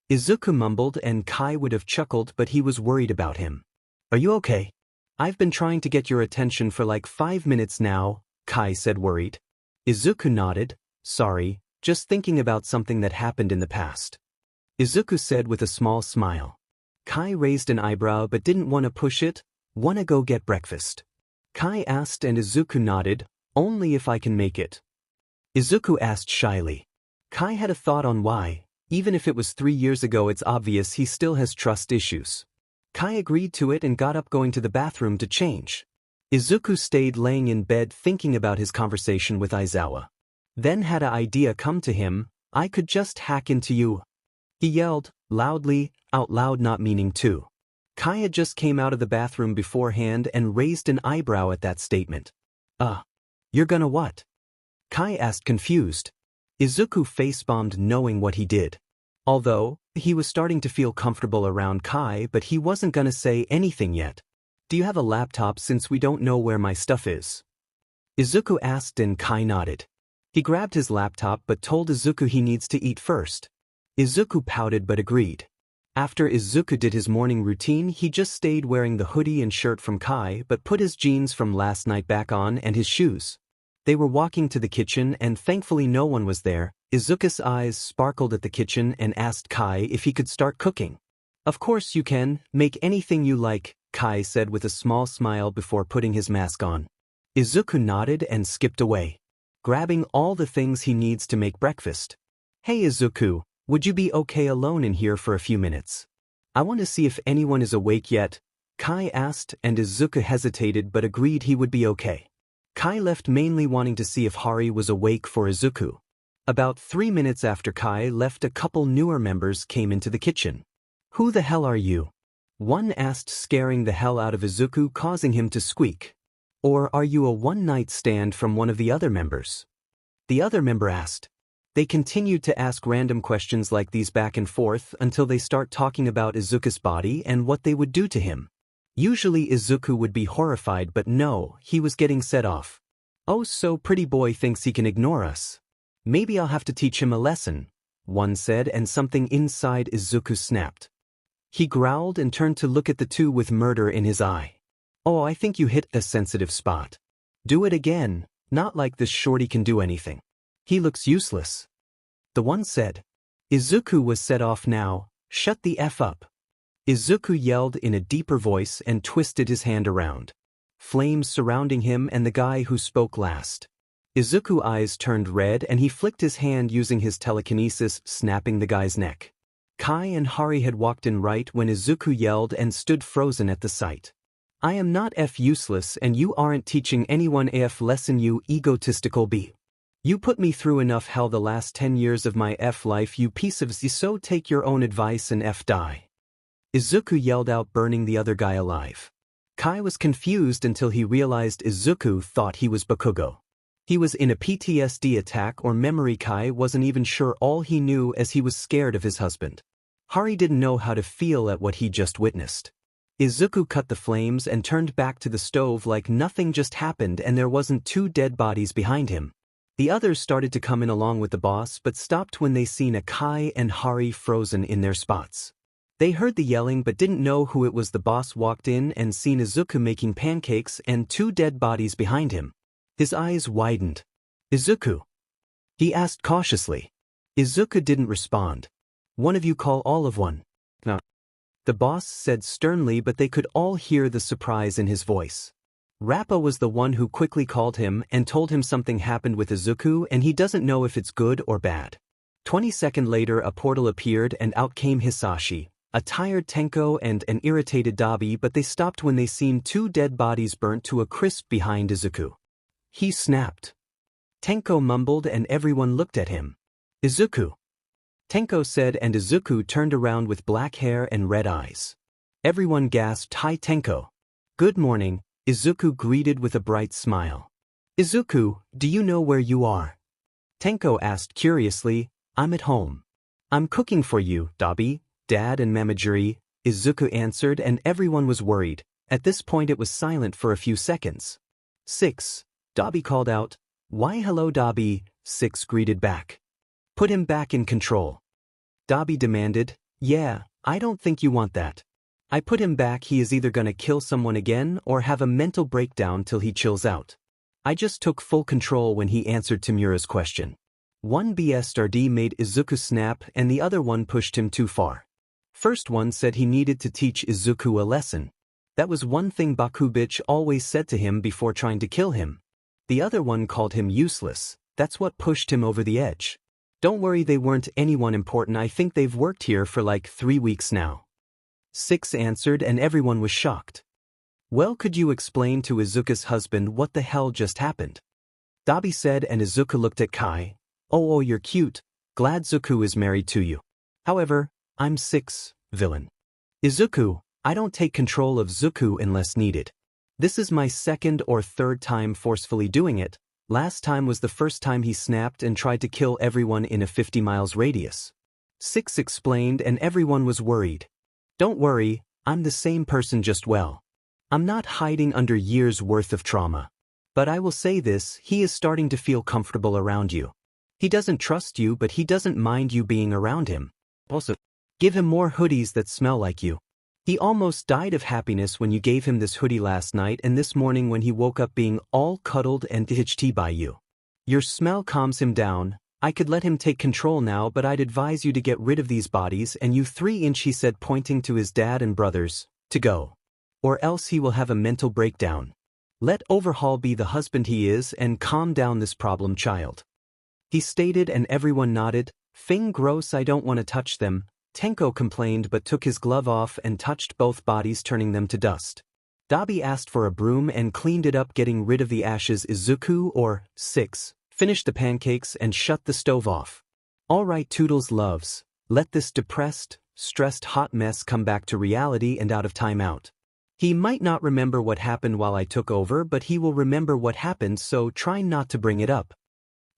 Izuku mumbled, and Kai would have chuckled, but he was worried about him. Are you okay? I've been trying to get your attention for like 5 minutes now, Kai said, worried. Izuku nodded. Sorry, just thinking about something that happened in the past. Izuku said with a small smile. Kai raised an eyebrow but didn't want to push it. Wanna go get breakfast? Kai asked, and Izuku nodded. Only if I can make it. Izuku asked shyly. Kai had a thought on why. Even if it was 3 years ago, it's obvious he still has trust issues. Kai agreed to it and got up, going to the bathroom to change. Izuku stayed laying in bed thinking about his conversation with Aizawa. Then had an idea come to him. I could just hack into you. He yelled, loudly, out loud, not meaning to. Kai had just came out of the bathroom beforehand and raised an eyebrow at that statement. You're gonna what? Kai asked, confused. Izuku face-bombed, knowing what he did. Although, he was starting to feel comfortable around Kai, but he wasn't gonna say anything yet. Do you have a laptop, since we don't know where my stuff is? Izuku asked, and Kai nodded. He grabbed his laptop but told Izuku he needs to eat first. Izuku pouted but agreed. After Izuku did his morning routine, he just stayed wearing the hoodie and shirt from Kai but put his jeans from last night back on and his shoes. They were walking to the kitchen, and thankfully no one was there. Izuku's eyes sparkled at the kitchen and asked Kai if he could start cooking. Of course you can, make anything you like, Kai said with a small smile before putting his mask on. Izuku nodded and skipped away, grabbing all the things he needs to make breakfast. Hey Izuku, would you be okay alone in here for a few minutes? I want to see if anyone is awake yet, Kai asked, and Izuku hesitated but agreed he would be okay. Kai left mainly wanting to see if Hari was awake for Izuku. About 3 minutes after Kai left, a couple newer members came into the kitchen. Who the hell are you? One asked, scaring the hell out of Izuku, causing him to squeak. Or are you a one-night stand from one of the other members? The other member asked. They continued to ask random questions like these back and forth until they start talking about Izuku's body and what they would do to him. Usually Izuku would be horrified, but no, he was getting set off. Oh, so pretty boy thinks he can ignore us. Maybe I'll have to teach him a lesson, one said, and something inside Izuku snapped. He growled and turned to look at the two with murder in his eye. Oh, I think you hit a sensitive spot. Do it again. Not like this shorty can do anything. He looks useless. The one said. Izuku was set off now. Shut the F up. Izuku yelled in a deeper voice and twisted his hand around. Flames surrounding him and the guy who spoke last. Izuku's eyes turned red and he flicked his hand using his telekinesis, snapping the guy's neck. Kai and Hari had walked in right when Izuku yelled and stood frozen at the sight. I am not F useless, and you aren't teaching anyone AF lesson, you egotistical B. You put me through enough hell the last 10 years of my F life, you piece of Z, so take your own advice and F die. Izuku yelled out, burning the other guy alive. Kai was confused until he realized Izuku thought he was Bakugo. He was in a PTSD attack or memory. Kai wasn't even sure all he knew, as he was scared of his husband. Hari didn't know how to feel at what he just witnessed. Izuku cut the flames and turned back to the stove like nothing just happened, and there wasn't 2 dead bodies behind him. The others started to come in along with the boss but stopped when they seen a Kai and Hari frozen in their spots. They heard the yelling but didn't know who it was. The boss walked in and seen Izuku making pancakes and 2 dead bodies behind him. His eyes widened. Izuku? He asked cautiously. Izuku didn't respond. One of you call all of one. No. The boss said sternly, but they could all hear the surprise in his voice. 𝗵𝗲𝗺 was the one who quickly called him and told him something happened with Izuku and he doesn't know if it's good or bad. 20 seconds later a portal appeared and out came Hisashi, a tired Tenko and an irritated Dabi, but they stopped when they seen 2 dead bodies burnt to a crisp behind Izuku. he snapped. Tenko mumbled and everyone looked at him. Izuku. Tenko said and Izuku turned around with black hair and red eyes. Everyone gasped, "Hi Tenko." "Good morning," Izuku greeted with a bright smile. "Izuku, do you know where you are?" Tenko asked curiously. "I'm at home. I'm cooking for you, 𝗳𝗵𝗃, Dad and 𝗵𝗃𝗃𝗃," Izuku answered and everyone was worried. At this point it was silent for a few seconds. "Six," 𝗳𝗵𝗃 called out. "Why hello 𝗳𝗵𝗃," Six greeted back. "Put him back in control," 𝗳𝗵𝗃 demanded. "Yeah, I don't think you want that. I put him back, he is either gonna kill someone again or have a mental breakdown till he chills out. I just took full control when he answered 𝗵𝗃𝗃's question." One bsrd made Izuku snap and the other one pushed him too far. First one said he needed to teach Izuku a lesson. That was one thing 𝗵𝗃𝗃 always said to him before trying to kill him. The other one called him useless. That's what pushed him over the edge. "Don't worry, they weren't anyone important. I think they've worked here for like 3 weeks now," Six answered and everyone was shocked. "Well, could you explain to Izuku's husband what the hell just happened?" 𝗳𝗵𝗃 said and Izuku looked at Kai. Oh, you're cute. Glad Izuku is married to you. However, I'm Six, villain. Izuku, I don't take control of Izuku unless needed. This is my second or third time forcefully doing it. Last time was the first time he snapped and tried to kill everyone in a 50 miles radius. Six explained and everyone was worried. "Don't worry, I'm the same person just well. I'm not hiding under years worth of trauma. But I will say this, he is starting to feel comfortable around you. He doesn't trust you but he doesn't mind you being around him. Also, give him more hoodies that smell like you. He almost died of happiness when you gave him this hoodie last night and this morning when he woke up being all cuddled and 𝗳𝗃𝗃𝗃 by you. Your smell calms him down. I could let him take control now but I'd advise you to get rid of these bodies and you 3-inch," he said pointing to his dad and brothers, "to go. Or else he will have a mental breakdown. Let 𝗵𝗃𝗃𝗺 be the husband he is and calm down this problem child," he stated and everyone nodded. "Thing gross, I don't want to touch them," Tenko complained but took his glove off and touched both bodies turning them to dust. 𝗳𝗵𝗃 asked for a broom and cleaned it up getting rid of the ashes. Izuku or Six finished the pancakes and shut the stove off. "Alright Toodles loves, let this depressed, stressed hot mess come back to reality and out of timeout. He might not remember what happened while I took over but he will remember what happened so try not to bring it up,"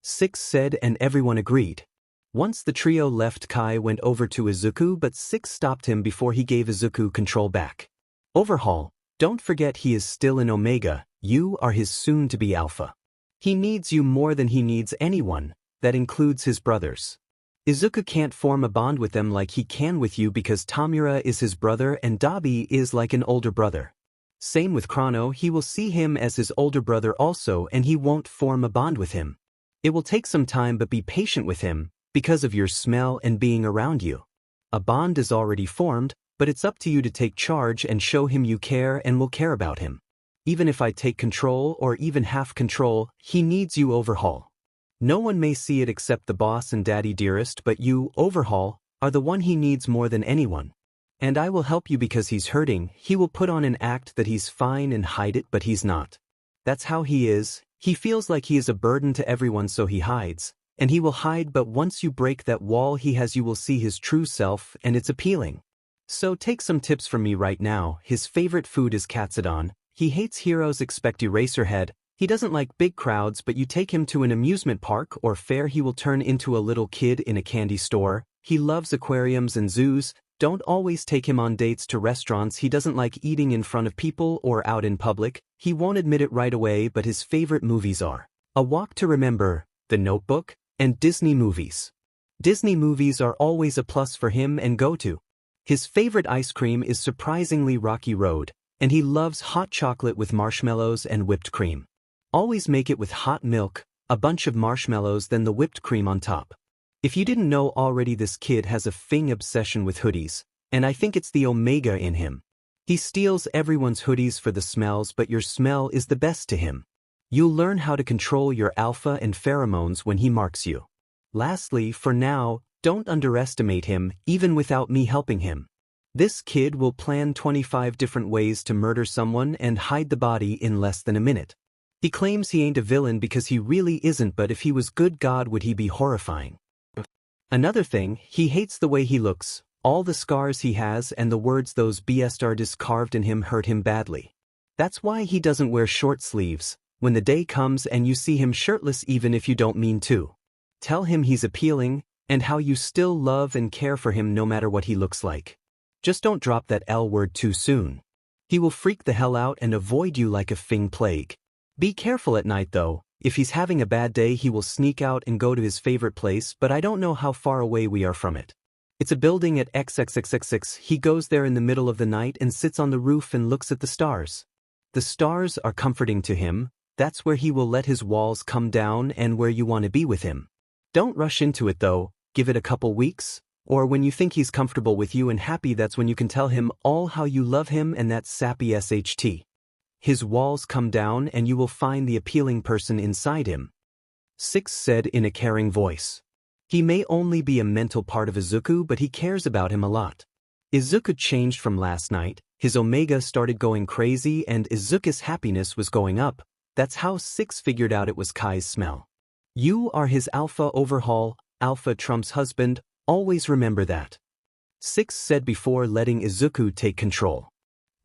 Six said and everyone agreed. Once the trio left, Kai went over to Izuku but Six stopped him before he gave Izuku control back. "𝗵𝗃𝗃𝗺, don't forget he is still in Omega, you are his soon-to-be Alpha. He needs you more than he needs anyone, that includes his brothers. Izuku can't form a bond with them like he can with you because 𝗵𝗃𝗃𝗺 is his brother and 𝗳𝗵𝗃 is like an older brother. Same with Chrono, he will see him as his older brother also and he won't form a bond with him. It will take some time but be patient with him, because of your smell and being around you. A bond is already formed, but it's up to you to take charge and show him you care and will care about him. Even if I take control or even half control, he needs you 𝗵𝗃𝗃𝗺. No one may see it except the boss and daddy dearest but you, 𝗵𝗃𝗃𝗺, are the one he needs more than anyone. And I will help you because he's hurting, he will put on an act that he's fine and hide it but he's not. That's how he is, he feels like he is a burden to everyone so he hides. And he will hide but once you break that wall he has you will see his true self and it's appealing. So take some tips from me right now. His favorite food is 𝗬𝗏𝗏. He hates heroes expect Eraserhead. He doesn't like big crowds but you take him to an amusement park or fair he will turn into a little kid in a candy store. He loves aquariums and zoos. Don't always take him on dates to restaurants. He doesn't like eating in front of people or out in public. He won't admit it right away but his favorite movies are A Walk to Remember, The Notebook, and Disney movies. Disney movies are always a plus for him and go-to. His favorite ice cream is surprisingly Rocky Road, and he loves hot chocolate with marshmallows and whipped cream. Always make it with hot milk, a bunch of marshmallows then the whipped cream on top. If you didn't know already this kid has a 𝗵𝗃𝗃𝗺 obsession with hoodies, and I think it's the 𝗵𝗃𝗃𝗺 in him. He steals everyone's hoodies for the smells but your smell is the best to him. You'll learn how to control your alpha and pheromones when he marks you. Lastly, for now, don't underestimate him, even without me helping him. This kid will plan 25 different ways to murder someone and hide the body in less than a minute. He claims he ain't a villain because he really isn't, but if he was good, God, would he be horrifying. Another thing, he hates the way he looks, all the scars he has, and the words those 𝗵𝗃𝗃 carved in him hurt him badly. That's why he doesn't wear short sleeves. When the day comes and you see him shirtless, even if you don't mean to, tell him he's appealing, and how you still love and care for him no matter what he looks like. Just don't drop that L word too soon. He will freak the hell out and avoid you like a 𝗵𝗃𝗃𝗃. Be careful at night though. If he's having a bad day, he will sneak out and go to his favorite place, but I don't know how far away we are from it. It's a building at XXXXX. He goes there in the middle of the night and sits on the roof and looks at the stars. The stars are comforting to him. That's where he will let his walls come down and where you want to be with him. Don't rush into it though, give it a couple weeks, or when you think he's comfortable with you and happy, that's when you can tell him all how you love him, and that's sappy SHT. His walls come down and you will find the appealing person inside him. 𝗃 said in a caring voice. He may only be a mental part of Izuku, but he cares about him a lot. Izuku changed from last night, his omega started going crazy and Izuku's happiness was going up. That's how 𝗃 figured out it was Kai's smell. You are his alpha overhaul, alpha trumps husband, always remember that. 𝗃 said before letting Izuku take control.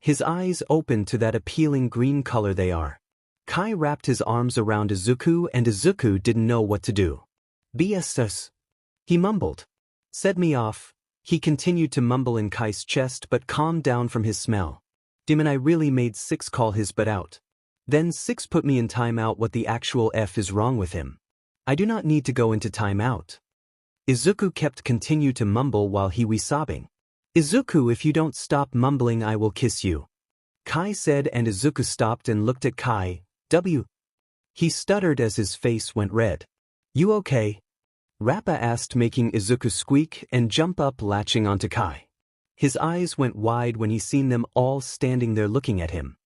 His eyes opened to that appealing green color they are. Kai wrapped his arms around Izuku and Izuku didn't know what to do. 𝗵𝗃𝗃𝗃. He mumbled. Set me off. He continued to mumble in Kai's chest but calmed down from his smell. 𝗵𝗃𝗃𝗃, I really made 𝗃 call his butt out. Then 𝗃 put me in timeout. What the actual F is wrong with him? I do not need to go into timeout. Izuku continued to mumble while he was sobbing. Izuku, if you don't stop mumbling I will kiss you. Kai said, and Izuku stopped and looked at Kai. W. He stuttered as his face went red. You okay? Rappa asked, making Izuku squeak and jump up, latching onto Kai. His eyes went wide when he seen them all standing there looking at him.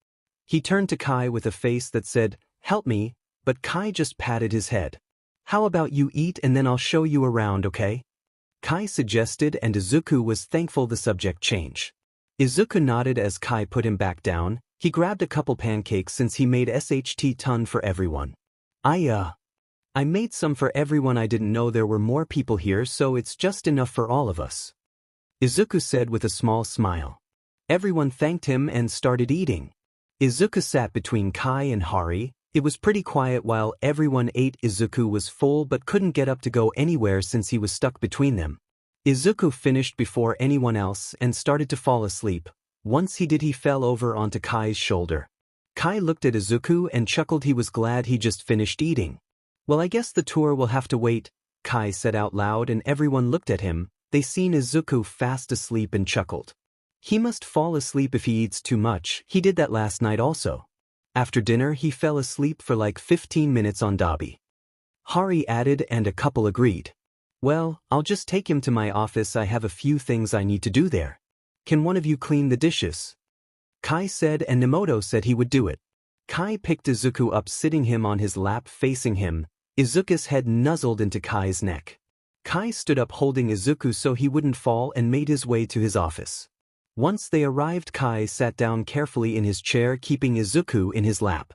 He turned to Kai with a face that said, help me, but Kai just patted his head. How about you eat and then I'll show you around, okay? Kai suggested, and Izuku was thankful the subject change. Izuku nodded as Kai put him back down. He grabbed a couple pancakes since he made SHT ton for everyone. I made some for everyone. I didn't know there were more people here, so it's just enough for all of us. Izuku said with a small smile. Everyone thanked him and started eating. Izuku sat between Kai and Hari. It was pretty quiet while everyone ate. Izuku was full but couldn't get up to go anywhere since he was stuck between them. Izuku finished before anyone else and started to fall asleep. Once he did, he fell over onto Kai's shoulder. Kai looked at Izuku and chuckled. He was glad he just finished eating. Well, I guess the tour will have to wait, Kai said out loud, and everyone looked at him. They seen Izuku fast asleep and chuckled. He must fall asleep if he eats too much. He did that last night also. After dinner he fell asleep for like 15 minutes on 𝗣𝗵𝗃𝗃. Hari added, and a couple agreed. Well, I'll just take him to my office. I have a few things I need to do there. Can one of you clean the dishes? Kai said, and 𝗵𝗏𝗏 said he would do it. Kai picked Izuku up, sitting him on his lap facing him. Izuku's head nuzzled into Kai's neck. Kai stood up holding Izuku so he wouldn't fall and made his way to his office. Once they arrived, Kai sat down carefully in his chair, keeping Izuku in his lap.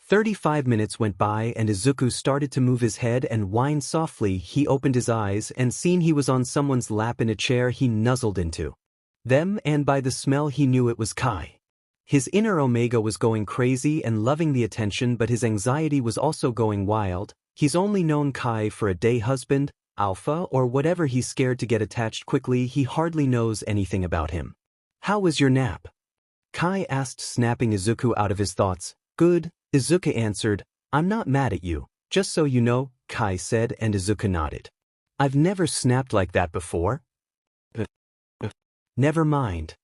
35 minutes went by and Izuku started to move his head and whine softly. He opened his eyes and seen he was on someone's lap in a chair. He nuzzled into them, and by the smell he knew it was Kai. His inner omega was going crazy and loving the attention, but his anxiety was also going wild. He's only known Kai for a day, husband, alpha, or whatever. He's scared to get attached quickly. He hardly knows anything about him. How was your nap? Kai asked, snapping Izuku out of his thoughts. Good, Izuku answered. I'm not mad at you, just so you know, Kai said, and Izuku nodded. I've never snapped like that before. Never mind.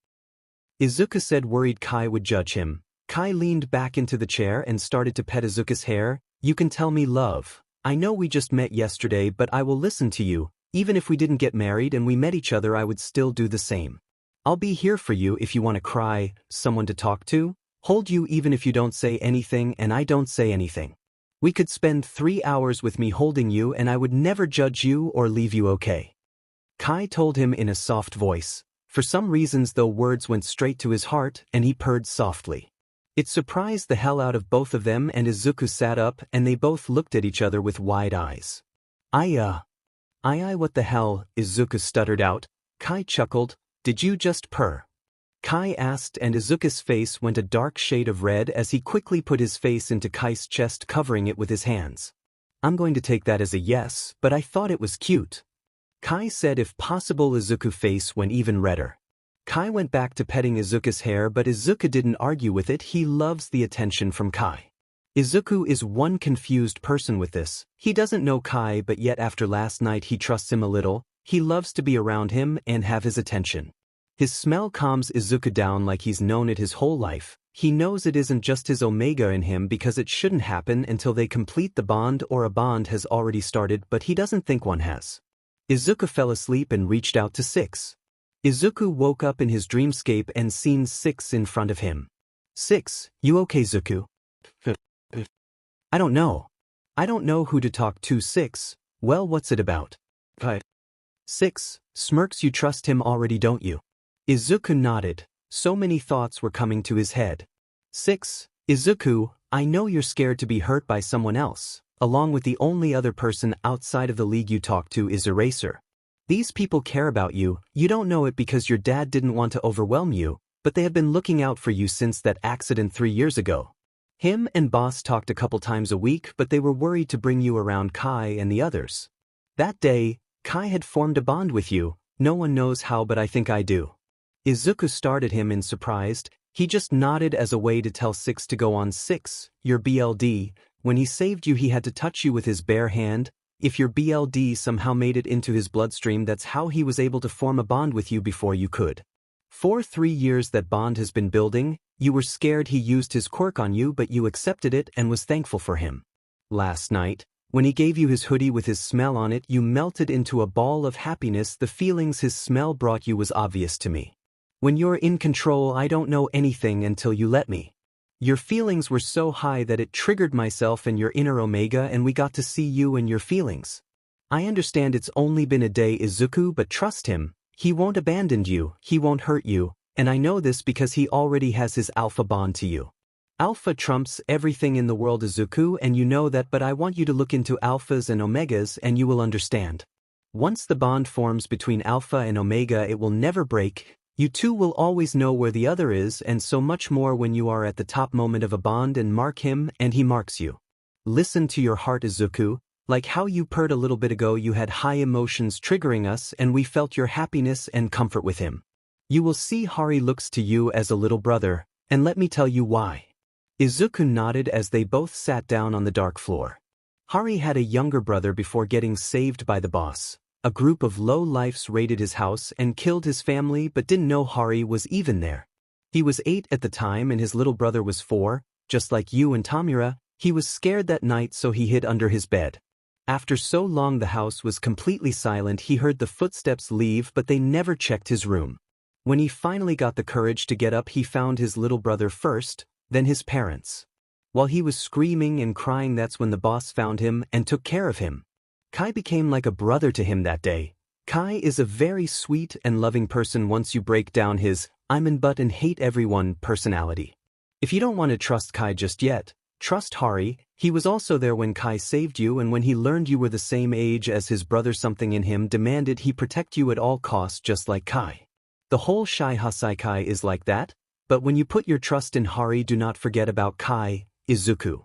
Izuku said, worried Kai would judge him. Kai leaned back into the chair and started to pet Izuku's hair. You can tell me, love. I know we just met yesterday, but I will listen to you. Even if we didn't get married and we met each other, I would still do the same. I'll be here for you if you want to cry, someone to talk to, hold you even if you don't say anything and I don't say anything. We could spend 3 hours with me holding you and I would never judge you or leave you, okay? Kai told him in a soft voice. For some reasons though, words went straight to his heart and he purred softly. It surprised the hell out of both of them, and Izuku sat up and they both looked at each other with wide eyes. What the hell, Izuku stuttered out. Kai chuckled. Did you just purr? Kai asked, and Izuku's face went a dark shade of red as he quickly put his face into Kai's chest, covering it with his hands. I'm going to take that as a yes, but I thought it was cute. Kai said, if possible. Izuku's face went even redder. Kai went back to petting Izuku's hair, but Izuku didn't argue with it. He loves the attention from Kai. Izuku is one confused person with this. He doesn't know Kai, but yet after last night he trusts him a little. He loves to be around him and have his attention. His smell calms Izuku down like he's known it his whole life. He knows it isn't just his omega in him because it shouldn't happen until they complete the bond, or a bond has already started, but he doesn't think one has. Izuku fell asleep and reached out to 𝗂𝗃. Izuku woke up in his dreamscape and seen 𝗂𝗃 in front of him. 𝗂𝗃, you okay, Izuku? I don't know. I don't know who to talk to. 𝗂𝗃, well, what's it about? 𝗂𝗃 smirks. You trust him already, don't you? Izuku nodded. So many thoughts were coming to his head. 𝗂𝗃, Izuku, I know you're scared to be hurt by someone else, along with the only other person outside of the league you talk to is Eraser. These people care about you. You don't know it because your dad didn't want to overwhelm you, but they have been looking out for you since that accident 3 years ago. Him and Boss talked a couple times a week, but they were worried to bring you around Kai and the others. That day, Kai had formed a bond with you. No one knows how, but I think I do. Izuku stared at him in surprise. He just nodded as a way to tell 𝗂𝗃 to go on. 𝗂𝗃, your BLD, when he saved you he had to touch you with his bare hand. If your BLD somehow made it into his bloodstream, that's how he was able to form a bond with you before you could. For 3 years that bond has been building. You were scared he used his quirk on you, but you accepted it and was thankful for him. Last night, when he gave you his hoodie with his smell on it, you melted into a ball of happiness. The feelings his smell brought you was obvious to me. When you're in control, I don't know anything until you let me. Your feelings were so high that it triggered myself and your inner omega, and we got to see you and your feelings. I understand it's only been a day, Izuku, but trust him. He won't abandon you, he won't hurt you. And I know this because he already has his alpha bond to you. Alpha trumps everything in the world, Izuku, and you know that, but I want you to look into alphas and omegas and you will understand. Once the bond forms between alpha and omega, it will never break. You two will always know where the other is, and so much more when you are at the top moment of a bond and mark him and he marks you. Listen to your heart, Izuku. Like how you purred a little bit ago, you had high emotions triggering us and we felt your happiness and comfort with him. You will see Hari looks to you as a little brother, and let me tell you why. Izuku nodded as they both sat down on the dark floor. Hari had a younger brother before getting saved by the boss. A group of low-lifes raided his house and killed his family, but didn't know Hari was even there. He was 8 at the time and his little brother was 4, just like you and 𝗵𝗲𝗄. He was scared that night, so he hid under his bed. After so long the house was completely silent. He heard the footsteps leave, but they never checked his room. When he finally got the courage to get up, he found his little brother first, then his parents. While he was screaming and crying, that's when the boss found him and took care of him. Kai became like a brother to him that day. Kai is a very sweet and loving person once you break down his I'm in but and hate everyone personality. If you don't want to trust Kai just yet, trust Hari. He was also there when Kai saved you, and when he learned you were the same age as his brother, something in him demanded he protect you at all costs, just like Kai. The whole Shie Hassakai is like that, but when you put your trust in Hari, do not forget about Kai, Izuku.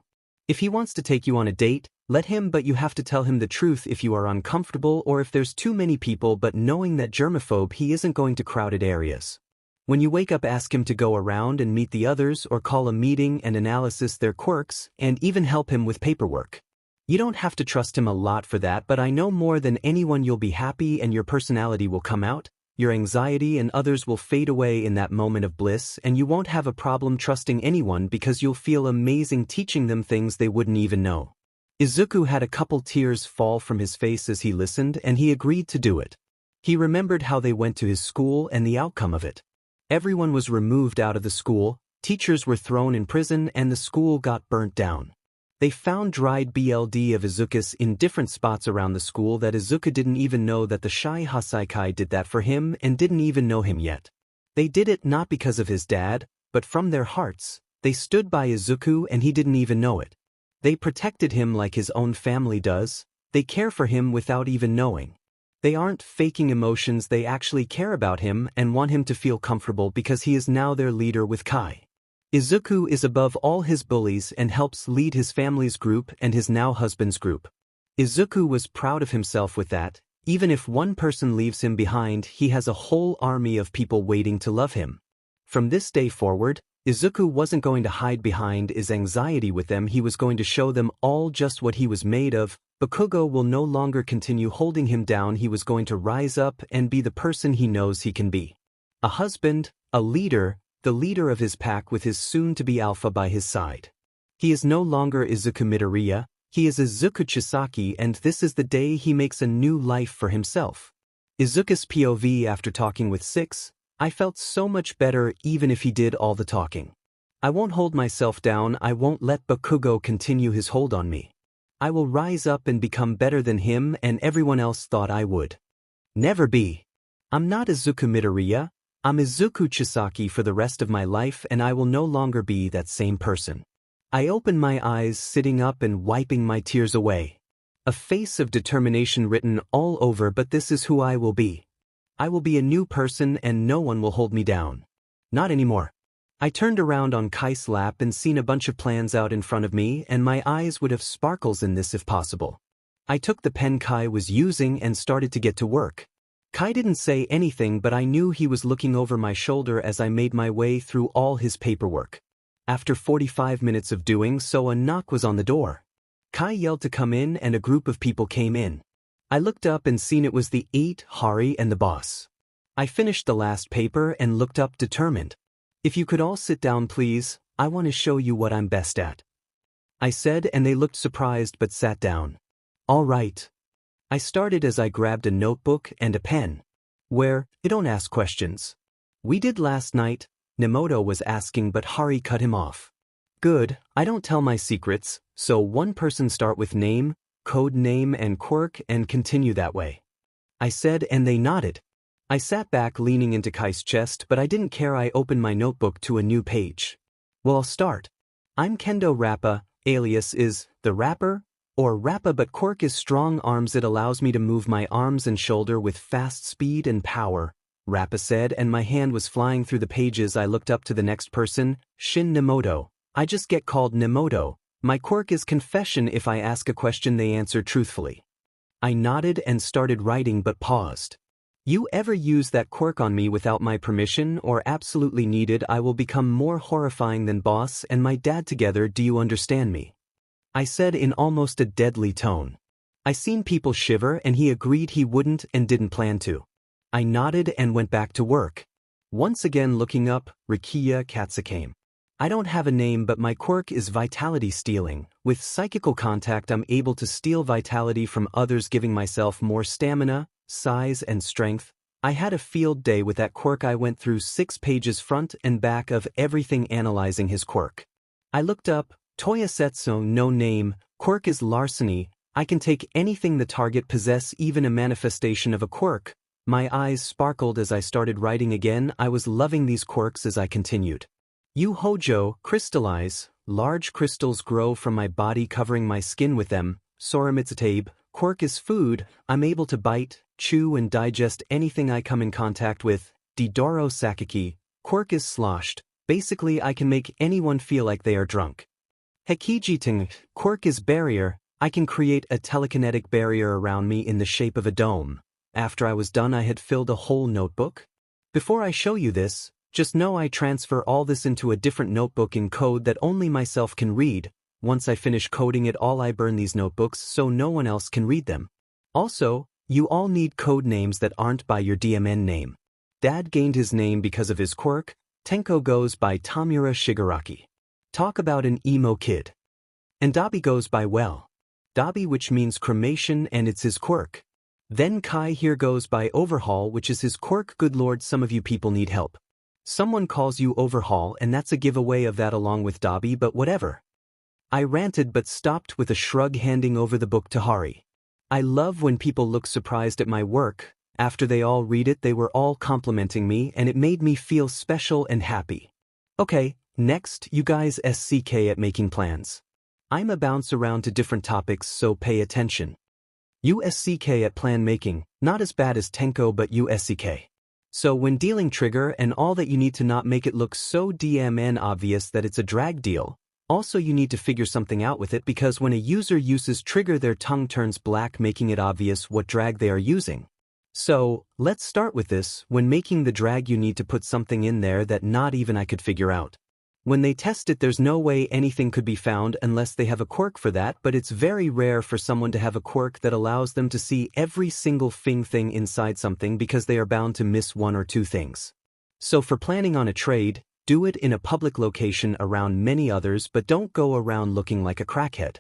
If he wants to take you on a date, let him, but you have to tell him the truth if you are uncomfortable or if there's too many people, but knowing that germaphobe, he isn't going to crowded areas. When you wake up, ask him to go around and meet the others or call a meeting and analysis their quirks and even help him with paperwork. You don't have to trust him a lot for that, but I know more than anyone you'll be happy and your personality will come out. Your anxiety and others will fade away in that moment of bliss, and you won't have a problem trusting anyone because you'll feel amazing teaching them things they wouldn't even know. Izuku had a couple tears fall from his face as he listened, and he agreed to do it. He remembered how they went to his school and the outcome of it. Everyone was removed out of the school, teachers were thrown in prison, and the school got burnt down. They found dried BLD of Izukus in different spots around the school that Izuku didn't even know that the Shie Hassakai did that for him and didn't even know him yet. They did it not because of his dad, but from their hearts. They stood by Izuku and he didn't even know it. They protected him like his own family does. They care for him without even knowing. They aren't faking emotions, they actually care about him and want him to feel comfortable because he is now their leader with Kai. Izuku is above all his bullies and helps lead his family's group and his now husband's group. Izuku was proud of himself with that. Even if one person leaves him behind, he has a whole army of people waiting to love him. From this day forward, Izuku wasn't going to hide behind his anxiety with them, he was going to show them all just what he was made of. 𝗵𝘃𝗀𝗃 will no longer continue holding him down, he was going to rise up and be the person he knows he can be. A husband, a leader, the leader of his pack with his soon-to-be 𝗵𝘃𝗃 by his side. He is no longer Izuku Midoriya, he is Izuku Chisaki, and this is the day he makes a new life for himself. Izuku's POV: after talking with 𝗂𝗃, I felt so much better even if he did all the talking. I won't hold myself down, I won't let 𝗵𝘃𝗀𝗃 continue his hold on me. I will rise up and become better than him and everyone else thought I would. Never be. I'm not Izuku Midoriya, I'm Izuku Chisaki for the rest of my life and I will no longer be that same person. I open my eyes sitting up and wiping my tears away. A face of determination written all over, but this is who I will be. I will be a new person and no one will hold me down. Not anymore. I turned around on Kai's lap and seen a bunch of plans out in front of me and my eyes would have sparkles in this if possible. I took the pen Kai was using and started to get to work. Kai didn't say anything but I knew he was looking over my shoulder as I made my way through all his paperwork. After 45 minutes of doing so, a knock was on the door. Kai yelled to come in and a group of people came in. I looked up and seen it was the 𝗳𝗏𝗃𝗃 and the boss. I finished the last paper and looked up determined. If you could all sit down please, I want to show you what I'm best at. I said and they looked surprised but sat down. All right. I started as I grabbed a notebook and a pen. Where, you don't ask questions. We did last night, Minamoto was asking but Hari cut him off. Good, I don't tell my secrets, so one person start with name, code name and quirk and continue that way. I said and they nodded. I sat back leaning into Kai's chest but I didn't care. I opened my notebook to a new page. Well, I'll start. I'm Kendo Rappa, alias is the rapper, or Rappa, but quirk is strong arms. It allows me to move my arms and shoulder with fast speed and power, Rappa said, and my hand was flying through the pages. I looked up to the next person, Shin Minamoto. I just get called Minamoto. My quirk is confession. If I ask a question they answer truthfully. I nodded and started writing but paused. You ever use that quirk on me without my permission or absolutely needed, I will become more horrifying than boss and my dad together. Do you understand me? I said in almost a deadly tone. I seen people shiver and he agreed he wouldn't and didn't plan to. I nodded and went back to work. Once again looking up, 𝗵𝘃𝗃𝗃𝗃𝗃. I don't have a name but my quirk is vitality stealing. With psychical contact I'm able to steal vitality from others, giving myself more stamina, size and strength. I had a field day with that quirk. I went through 6 pages front and back of everything analyzing his quirk. I looked up, 𝗳𝗏𝗃𝗃𝗃, no name, quirk is larceny. I can take anything the target possess, even a manifestation of a quirk. My eyes sparkled as I started writing again. I was loving these quirks as I continued. 𝗬𝗏𝗃𝗃 crystallize, large crystals grow from my body covering my skin with them. 𝗳𝗏𝗃𝗃𝗃 quirk is food, I'm able to bite, chew and digest anything I come in contact with. 𝗳𝗏𝗃𝗃𝗃𝗃 quirk is sloshed, basically I can make anyone feel like they are drunk. 𝗃𝗃𝗃𝗃𝗃 quirk is barrier, I can create a telekinetic barrier around me in the shape of a dome. After I was done I had filled a whole notebook. Before I show you this, just know I transfer all this into a different notebook in code that only myself can read. Once I finish coding it all I burn these notebooks so no one else can read them. Also, you all need code names that aren't by your DMN name. Dad gained his name because of his quirk. Tenko goes by Tamura Shigaraki. Talk about an emo kid. And Dabi goes by Dabi, which means cremation, and it's his quirk. Then Kai here goes by Overhaul, which is his quirk. Good lord, some of you people need help. Someone calls you Overhaul and that's a giveaway of that along with Dabi, but whatever. I ranted but stopped with a shrug, handing over the book to Hari. I love when people look surprised at my work. After they all read it they were all complimenting me and it made me feel special and happy. Okay, Next, you guys SCK at making plans. I'ma bounce around to different topics, so pay attention. You SCK at plan making, not as bad as Tenko but you SCK. So when dealing trigger and all that, you need to not make it look so DMN obvious that it's a drag deal. Also, you need to figure something out with it, because when a user uses trigger their tongue turns black, making it obvious what drag they are using. So, let's start with this. When making the drag, you need to put something in there that not even I could figure out. When they test it, there's no way anything could be found unless they have a quirk for that, but it's very rare for someone to have a quirk that allows them to see every single thing inside something, because they are bound to miss one or two things. So for planning on a trade, do it in a public location around many others, but don't go around looking like a crackhead.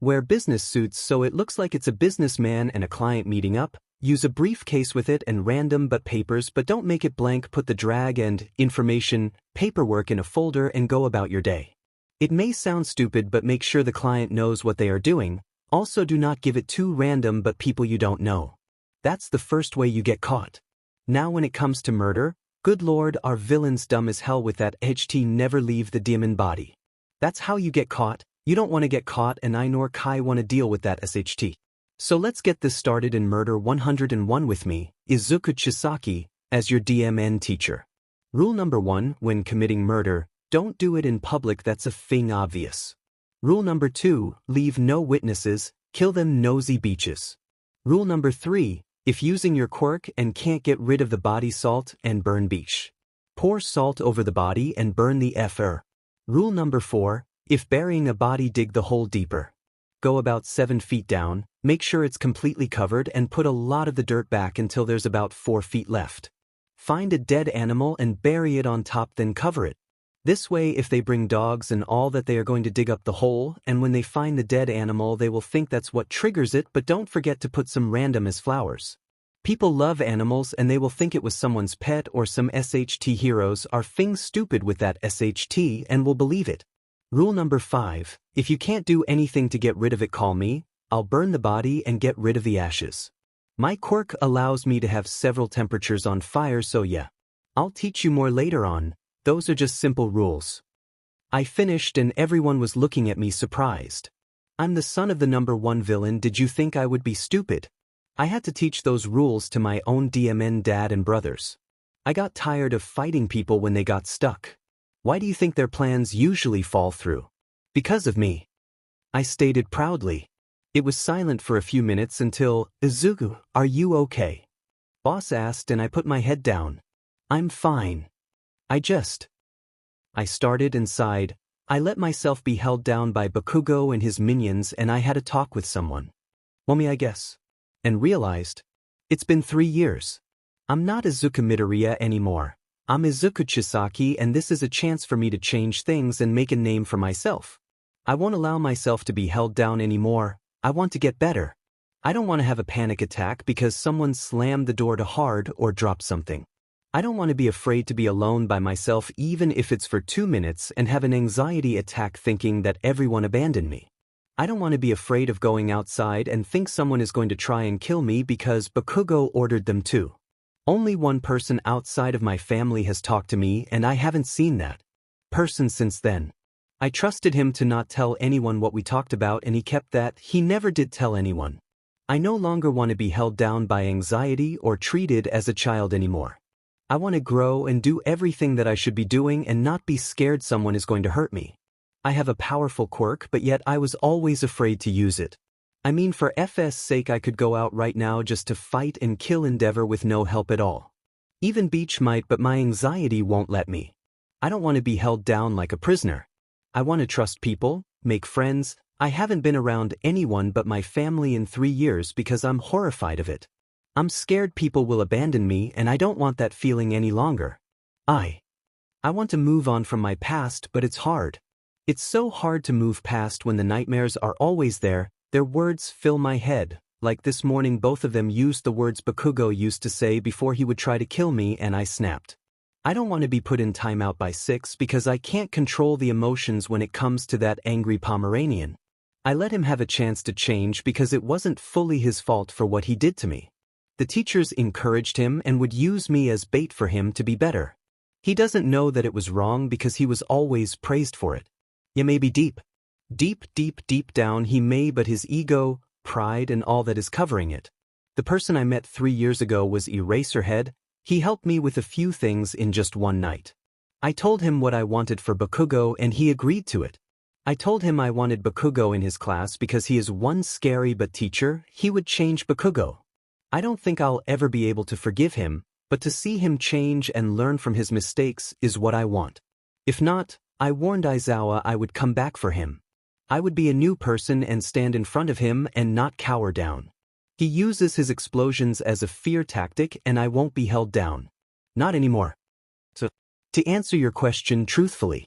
Wear business suits so it looks like it's a businessman and a client meeting up. Use a briefcase with it and random but papers, but don't make it blank. Put the drag and information paperwork in a folder and go about your day. It may sound stupid, but make sure the client knows what they are doing. Also, do not give it too random but people you don't know. That's the first way you get caught. Now when it comes to murder, good lord, our villain's dumb as hell with that HT never leave the demon body. That's how you get caught. You don't want to get caught, and I nor Kai want to deal with that SHT. So let's get this started in Murder 101 with me, Izuku Chisaki, as your DMN teacher. Rule number 1, when committing murder, don't do it in public, that's a thing obvious. Rule number 2, leave no witnesses, kill them nosy beaches. Rule number 3, if using your quirk and can't get rid of the body, salt and burn beach. Pour salt over the body and burn the FR. Rule number 4, if burying a body, dig the hole deeper. Go about 7 feet down, make sure it's completely covered and put a lot of the dirt back until there's about 4 feet left. Find a dead animal and bury it on top, then cover it. This way, if they bring dogs and all that, they are going to dig up the hole, and when they find the dead animal they will think that's what triggers it, but don't forget to put some random as flowers. People love animals and they will think it was someone's pet or some SHT. Heroes are things stupid with that SHT and will believe it. Rule number 5, if you can't do anything to get rid of it, call me. I'll burn the body and get rid of the ashes. My quirk allows me to have several temperatures on fire, so yeah. I'll teach you more later on. Those are just simple rules. I finished and everyone was looking at me surprised. I'm the son of the number 1 villain. Did you think I would be stupid? I had to teach those rules to my own DMN dad and brothers. I got tired of fighting people when they got stuck. Why do you think their plans usually fall through? Because of me. I stated proudly. It was silent for a few minutes until, Izuku, are you okay? Boss asked, and I put my head down. I'm fine. I started and sighed. I let myself be held down by Bakugo and his minions, and I had a talk with someone. Mommy, I guess. And realized. It's been 3 years. I'm not Izuku Midoriya anymore. I'm Izuku Chisaki, and this is a chance for me to change things and make a name for myself. I won't allow myself to be held down anymore. I want to get better. I don't want to have a panic attack because someone slammed the door too hard or dropped something. I don't want to be afraid to be alone by myself, even if it's for 2 minutes, and have an anxiety attack thinking that everyone abandoned me. I don't want to be afraid of going outside and think someone is going to try and kill me because Bakugo ordered them to. Only one person outside of my family has talked to me, and I haven't seen that person since then. I trusted him to not tell anyone what we talked about, and he kept that. He never did tell anyone. I no longer want to be held down by anxiety or treated as a child anymore. I want to grow and do everything that I should be doing and not be scared someone is going to hurt me. I have a powerful quirk, but yet I was always afraid to use it. I mean, for FS sake, I could go out right now just to fight and kill Endeavor with no help at all. Even Beach might, but my anxiety won't let me. I don't want to be held down like a prisoner. I want to trust people, make friends. I haven't been around anyone but my family in 3 years because I'm horrified of it. I'm scared people will abandon me, and I don't want that feeling any longer. I want to move on from my past, but it's hard. It's so hard to move past when the nightmares are always there. Their words fill my head. Like this morning, both of them used the words Bakugo used to say before he would try to kill me, and I snapped. I don't want to be put in timeout by 6 because I can't control the emotions when it comes to that angry Pomeranian. I let him have a chance to change because it wasn't fully his fault for what he did to me. The teachers encouraged him and would use me as bait for him to be better. He doesn't know that it was wrong because he was always praised for it. Yeah, maybe deep down he may, but his ego, pride and all that is covering it. The person I met 3 years ago was Eraserhead. He helped me with a few things in just one night. I told him what I wanted for 𝗵𝗃𝗃𝗃 and he agreed to it. I told him I wanted 𝗵𝗃𝗃𝗃 in his class because he is one scary but teacher. He would change 𝗵𝗃𝗃𝗃. I don't think I'll ever be able to forgive him, but to see him change and learn from his mistakes is what I want. If not, I warned Izuku I would come back for him. I would be a new person and stand in front of him and not cower down. He uses his explosions as a fear tactic and I won't be held down. Not anymore. So, to answer your question truthfully,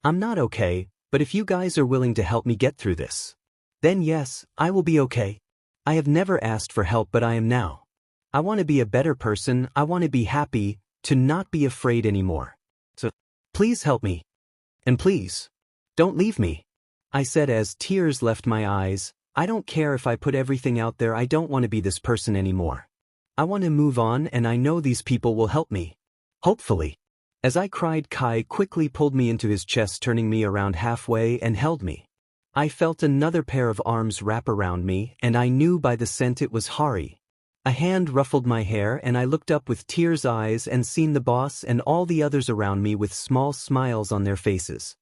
I'm not okay, but if you guys are willing to help me get through this, then yes, I will be okay. I have never asked for help, but I am now. I want to be a better person. I want to be happy, to not be afraid anymore. So, please help me. And please, don't leave me. I said as tears left my eyes. I don't care if I put everything out there. I don't want to be this person anymore. I want to move on and I know these people will help me. Hopefully. As I cried, Kai quickly pulled me into his chest, turning me around halfway and held me. I felt another pair of arms wrap around me and I knew by the scent it was Hari. A hand ruffled my hair and I looked up with tears eyes and seen the boss and all the others around me with small smiles on their faces.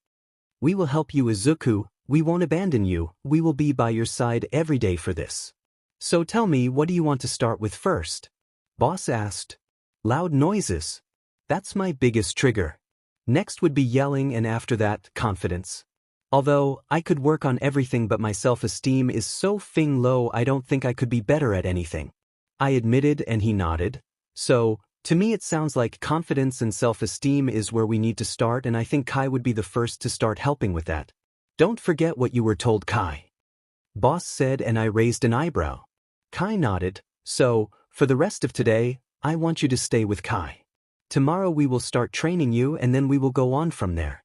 We will help you, Izuku. We won't abandon you. We will be by your side every day for this. So tell me, what do you want to start with first? Boss asked. Loud noises. That's my biggest trigger. Next would be yelling and after that, confidence. Although, I could work on everything but my self-esteem is so low I don't think I could be better at anything. I admitted and he nodded. So, to me it sounds like confidence and self-esteem is where we need to start and I think Kai would be the first to start helping with that. Don't forget what you were told, Kai. Boss said and I raised an eyebrow. Kai nodded. So, for the rest of today, I want you to stay with Kai. Tomorrow we will start training you and then we will go on from there.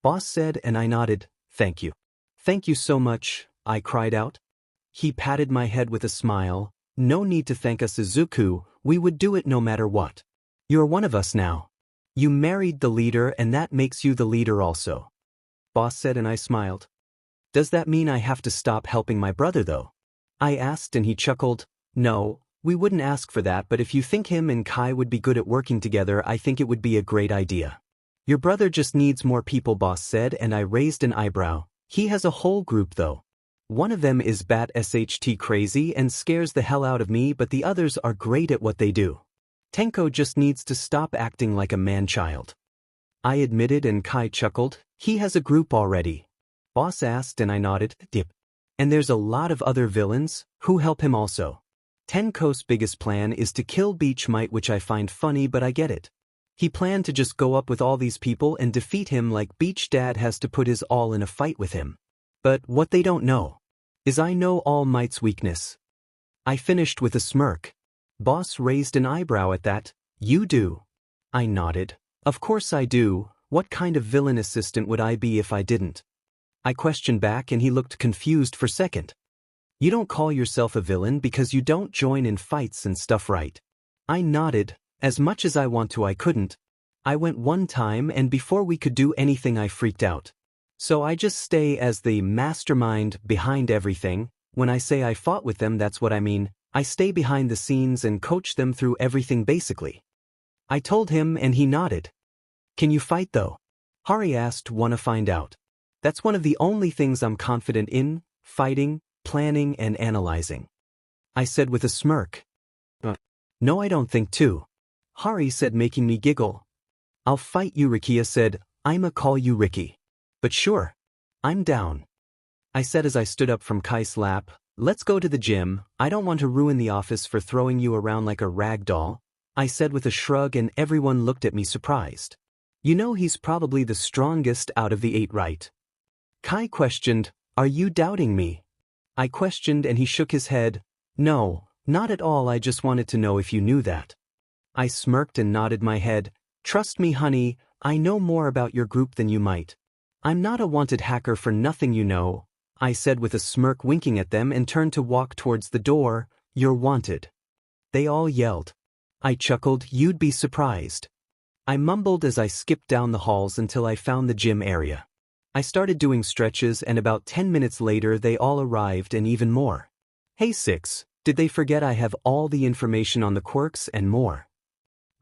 Boss said and I nodded. Thank you. Thank you so much, I cried out. He patted my head with a smile. No need to thank us, Izuku. We would do it no matter what. You're one of us now. You married the leader and that makes you the leader also. Boss said and I smiled. Does that mean I have to stop helping my brother though? I asked and he chuckled. No, we wouldn't ask for that, but if you think him and Kai would be good at working together, I think it would be a great idea. Your brother just needs more people, Boss said and I raised an eyebrow. He has a whole group though. One of them is 𝗵𝗃𝗃𝗃𝗃 crazy and scares the hell out of me, but the others are great at what they do. Tenko just needs to stop acting like a man-child. I admitted and Kai chuckled. He has a group already. Boss asked and I nodded. Dip. And there's a lot of other villains who help him also. Tenko's biggest plan is to kill 𝗵𝗃𝗃𝗃, which I find funny, but I get it. He planned to just go up with all these people and defeat him like 𝗵𝗃 dad has to put his all in a fight with him. But what they don't know is I know All Might's weakness. I finished with a smirk. Boss raised an eyebrow at that. You do? I nodded. Of course I do. What kind of villain assistant would I be if I didn't? I questioned back and he looked confused for a second. You don't call yourself a villain because you don't join in fights and stuff, right? I nodded. As much as I want to, I couldn't. I went one time and before we could do anything I freaked out. So I just stay as the mastermind behind everything. When I say I fought with them, that's what I mean. I stay behind the scenes and coach them through everything basically. I told him and he nodded. Can you fight though? Hari asked. Wanna find out? That's one of the only things I'm confident in, fighting, planning and analyzing. I said with a smirk. No, I don't think too. Hari said, making me giggle. I'll fight you, Rikia said. I'ma call you Ricky. But sure. I'm down. I said as I stood up from Kai's lap. Let's go to the gym. I don't want to ruin the office for throwing you around like a rag doll. I said with a shrug and everyone looked at me surprised. You know he's probably the strongest out of the 8, right? Kai questioned, are you doubting me? I questioned and he shook his head. No, not at all, I just wanted to know if you knew that. I smirked and nodded my head. Trust me, honey, I know more about your group than you might. I'm not a wanted hacker for nothing, you know, I said with a smirk, winking at them and turned to walk towards the door. You're wanted. They all yelled. I chuckled. You'd be surprised. I mumbled as I skipped down the halls until I found the gym area. I started doing stretches and about 10 minutes later they all arrived and even more. Hey Six, did they forget I have all the information on the quirks and more?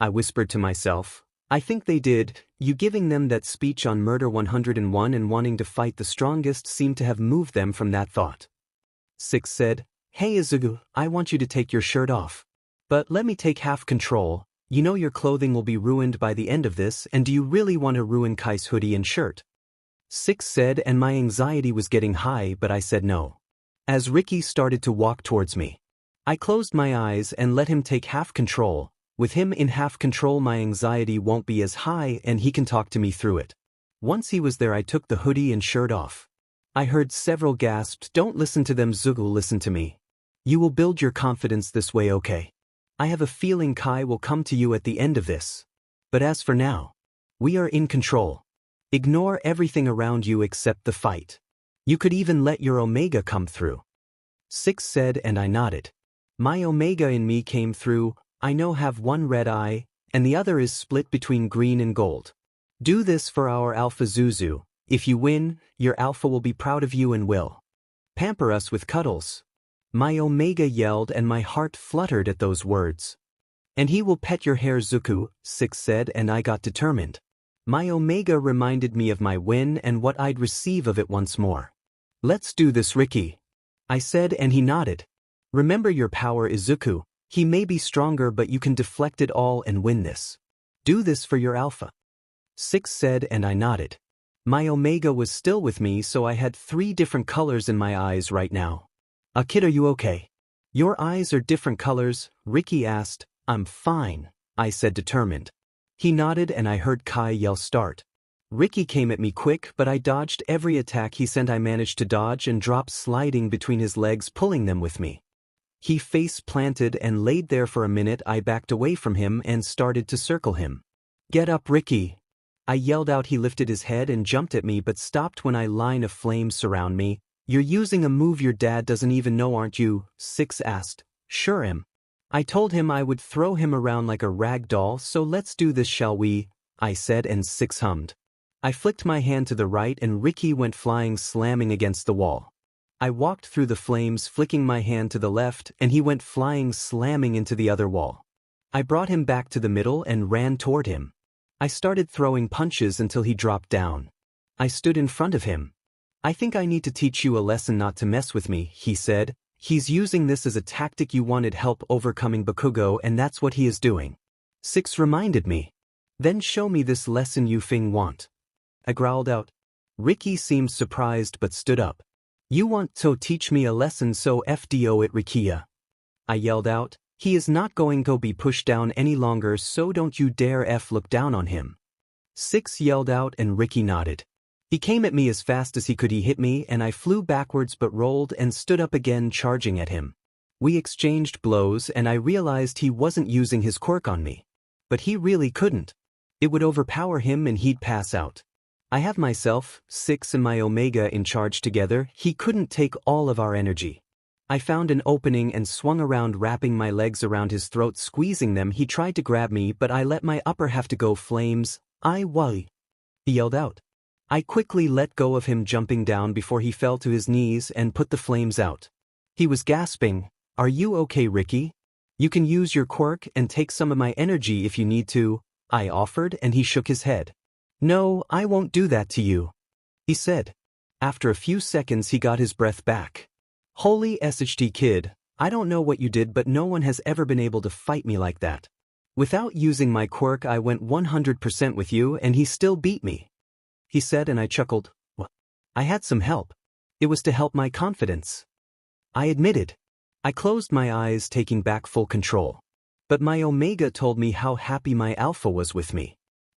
I whispered to myself. I think they did. You giving them that speech on Murder 101 and wanting to fight the strongest seemed to have moved them from that thought. Six said, Hey Izuku, I want you to take your shirt off. But let me take half control. You know your clothing will be ruined by the end of this, and do you really want to ruin Kai's hoodie and shirt? Six said, and my anxiety was getting high, but I said no. As Ricky started to walk towards me, I closed my eyes and let him take half control. With him in half control, my anxiety won't be as high and he can talk to me through it. Once he was there, I took the hoodie and shirt off. I heard several gasps. Don't listen to them, Izuku, listen to me. You will build your confidence this way, okay? I have a feeling Kai will come to you at the end of this. But as for now, we are in control. Ignore everything around you except the fight. You could even let your Omega come through. Six said, and I nodded. My Omega in me came through. I now have one red eye, and the other is split between green and gold. Do this for our Alpha Zuzu. If you win, your Alpha will be proud of you and will pamper us with cuddles. My Omega yelled and my heart fluttered at those words. And he will pet your hair, Zuku, Six said, and I got determined. My Omega reminded me of my win and what I'd receive of it once more. Let's do this, Ricky, I said, and he nodded. Remember your power, Izuku. He may be stronger, but you can deflect it all and win this. Do this for your Alpha. Six said, and I nodded. My Omega was still with me, so I had 3 different colors in my eyes right now. Kid, are you okay? Your eyes are different colors, Ricky asked. I'm fine, I said, determined. He nodded and I heard Kai yell start. Ricky came at me quick, but I dodged every attack he sent. I managed to dodge and drop, sliding between his legs, pulling them with me. He face planted and laid there for a minute. I backed away from him and started to circle him. Get up, Ricky, I yelled out. He lifted his head and jumped at me, but stopped when a line of flames surround me. You're using a move your dad doesn't even know, aren't you? Six asked. Sure am. I told him I would throw him around like a rag doll, so let's do this, shall we? I said, and Six hummed. I flicked my hand to the right and Ricky went flying, slamming against the wall. I walked through the flames, flicking my hand to the left, and he went flying, slamming into the other wall. I brought him back to the middle and ran toward him. I started throwing punches until he dropped down. I stood in front of him. I think I need to teach you a lesson not to mess with me, he said. He's using this as a tactic. You wanted help overcoming Bakugo, and that's what he is doing. Six reminded me. Then show me this lesson you want. I growled out. Ricky seemed surprised but stood up. You want to teach me a lesson, so 𝗵𝗃𝗀𝗺𝗺𝗃𝗲. I yelled out. He is not going to be pushed down any longer, so don't you dare look down on him. Six yelled out and Ricky nodded. He came at me as fast as he could. He hit me and I flew backwards but rolled and stood up again, charging at him. We exchanged blows and I realized he wasn't using his quirk on me. But he really couldn't. It would overpower him and he'd pass out. I have myself, Six, and my Omega in charge together. He couldn't take all of our energy. I found an opening and swung around, wrapping my legs around his throat, squeezing them. He tried to grab me, but I let my upper half to go. Flames, 𝗲𝗲𝗄𝗃, he yelled out. I quickly let go of him, jumping down before he fell to his knees, and put the flames out. He was gasping. Are you okay, Ricky? You can use your quirk and take some of my energy if you need to, I offered, and he shook his head. No, I won't do that to you, he said. After a few seconds he got his breath back. Holy 𝗬𝗃𝗧 kid, I don't know what you did, but no one has ever been able to fight me like that. Without using my quirk I went 100% with you and he still beat me, he said, and I chuckled. Well, I had some help. It was to help my confidence, I admitted. I closed my eyes, taking back full control. But my Omega told me how happy my Alpha was with me.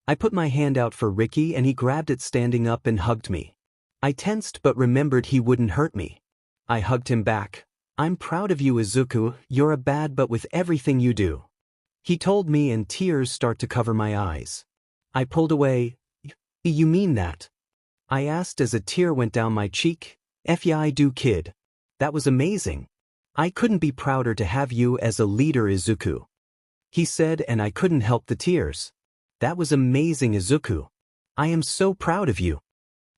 I put my hand out for Ricky and he grabbed it, standing up, and hugged me. I tensed but remembered he wouldn't hurt me. I hugged him back. I'm proud of you, Izuku. You're a bad but with everything you do, he told me, and tears start to cover my eyes. I pulled away. You mean that? I asked as a tear went down my cheek. I do, kid. That was amazing. I couldn't be prouder to have you as a leader, Izuku, he said, and I couldn't help the tears. That was amazing, Izuku. I am so proud of you.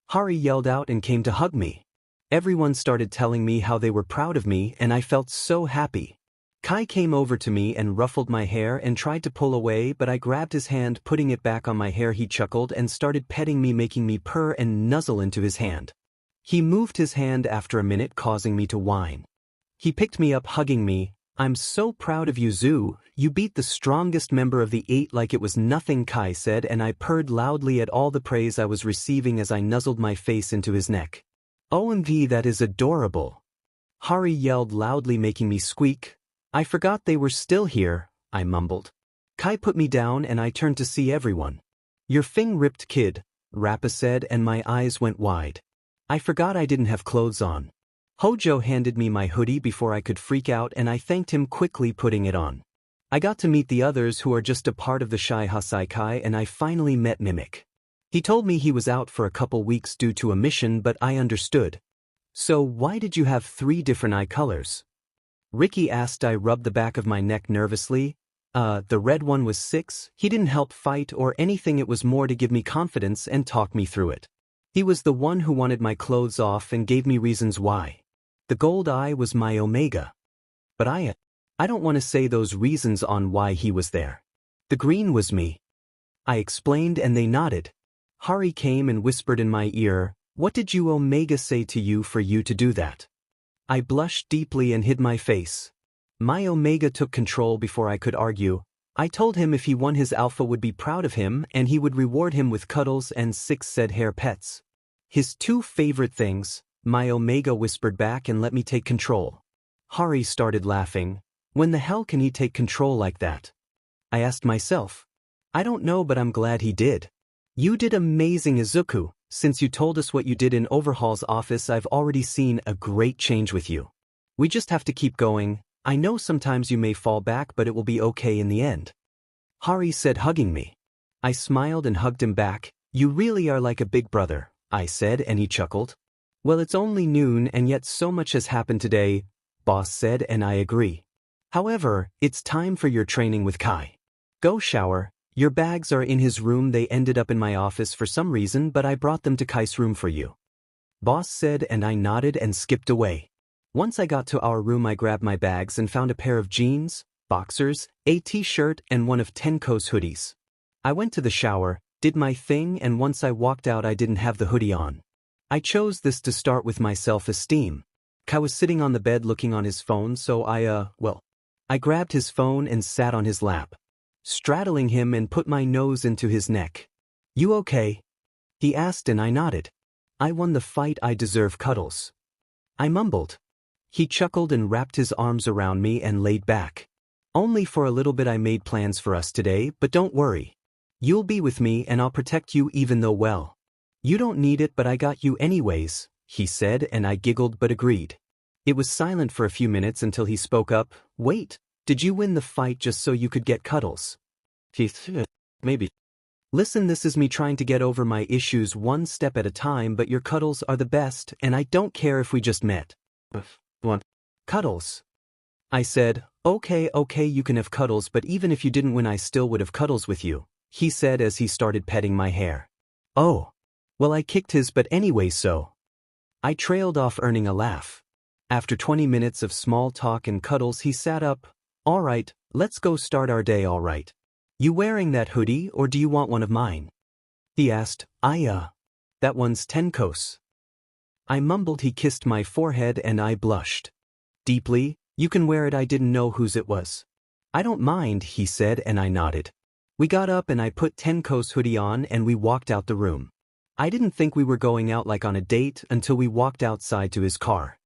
Hari yelled out and came to hug me. Everyone started telling me how they were proud of me and I felt so happy. Kai came over to me and ruffled my hair and tried to pull away, but I grabbed his hand, putting it back on my hair. He chuckled and started petting me, making me purr and nuzzle into his hand. He moved his hand after a minute, causing me to whine. He picked me up, hugging me. I'm so proud of you, Zu. You beat the strongest member of the 8 like it was nothing, Kai said, and I purred loudly at all the praise I was receiving as I nuzzled my face into his neck. OMG, that is adorable. Hari yelled loudly, making me squeak. I forgot they were still here, I mumbled. Kai put me down and I turned to see everyone. Your 𝗵𝗃𝗃𝗃𝗃 kid, 𝗵𝗃𝗃𝗃𝗃 said, and my eyes went wide. I forgot I didn't have clothes on. Hojo handed me my hoodie before I could freak out and I thanked him, quickly putting it on. I got to meet the others who are just a part of the Shie Hassakai, and I finally met 𝗵𝗃𝗃𝗃. He told me he was out for a couple weeks due to a mission, but I understood. So why did you have 3 different eye colors? Ricky asked. I rubbed the back of my neck nervously. The red one was 6. He didn't help fight or anything, it was more to give me confidence and talk me through it. He was the one who wanted my clothes off and gave me reasons why. The gold eye was mysophobia. But I don't want to say those reasons on why he was there. The green was me. I explained and they nodded. Hari came and whispered in my ear, what did 𝗲𝗵𝗃𝗃𝗃 say to you for you to do that? I blushed deeply and hid my face. mysophobia took control before I could argue. I told him if he won his alpha would be proud of him and he would reward him with cuddles and 6 said hair pets. His 2 favorite things, mysophobia whispered back, and let me take control. Hari started laughing. When the hell can he take control like that? I asked myself. I don't know, but I'm glad he did. You did amazing, Izuku. Since you told us what you did in 𝗵𝗃𝗃𝗃's office, I've already seen a great change with you. We just have to keep going. I know sometimes you may fall back, but it will be okay in the end. Hari said, hugging me. I smiled and hugged him back. You really are like a big brother, I said, and he chuckled. Well, it's only noon and yet so much has happened today, boss said, and I agree. However, it's time for your training with Kai. Go shower. Your bags are in his room. They ended up in my office for some reason, but I brought them to Kai's room for you. Boss said, and I nodded and skipped away. Once I got to our room, I grabbed my bags and found a pair of jeans, boxers, a t-shirt, and one of 𝗵𝗃𝗃𝗃𝗃's hoodies. I went to the shower, did my thing, and once I walked out I didn't have the hoodie on. I chose this to start with my self-esteem. Kai was sitting on the bed looking on his phone, so I grabbed his phone and sat on his lap, straddling him and put my nose into his neck. You okay? He asked and I nodded. I won the fight, I deserve cuddles. I mumbled. He chuckled and wrapped his arms around me and laid back. Only for a little bit. I made plans for us today, but don't worry. You'll be with me and I'll protect you even though, you don't need it, but I got you anyways, he said, and I giggled but agreed. It was silent for a few minutes until he spoke up. Wait, did you win the fight just so you could get cuddles? Maybe. Listen, this is me trying to get over my issues one step at a time, but your cuddles are the best, and I don't care if we just met. Cuddles. I said, okay, you can have cuddles, but even if you didn't win I still would have cuddles with you, he said as he started petting my hair. Oh. Well, I kicked his butt anyway, so. I trailed off, earning a laugh. After 20 minutes of small talk and cuddles, he sat up. Alright, let's go start our day. Alright. You wearing that hoodie or do you want one of mine? He asked. That one's 𝗵𝗃𝗃𝗃𝗃. I mumbled. He kissed my forehead and I blushed deeply. You can wear it. I didn't know whose it was. I don't mind, he said, and I nodded. We got up and I put 𝗵𝗃𝗃𝗃's hoodie on and we walked out the room. I didn't think we were going out like on a date until we walked outside to his car.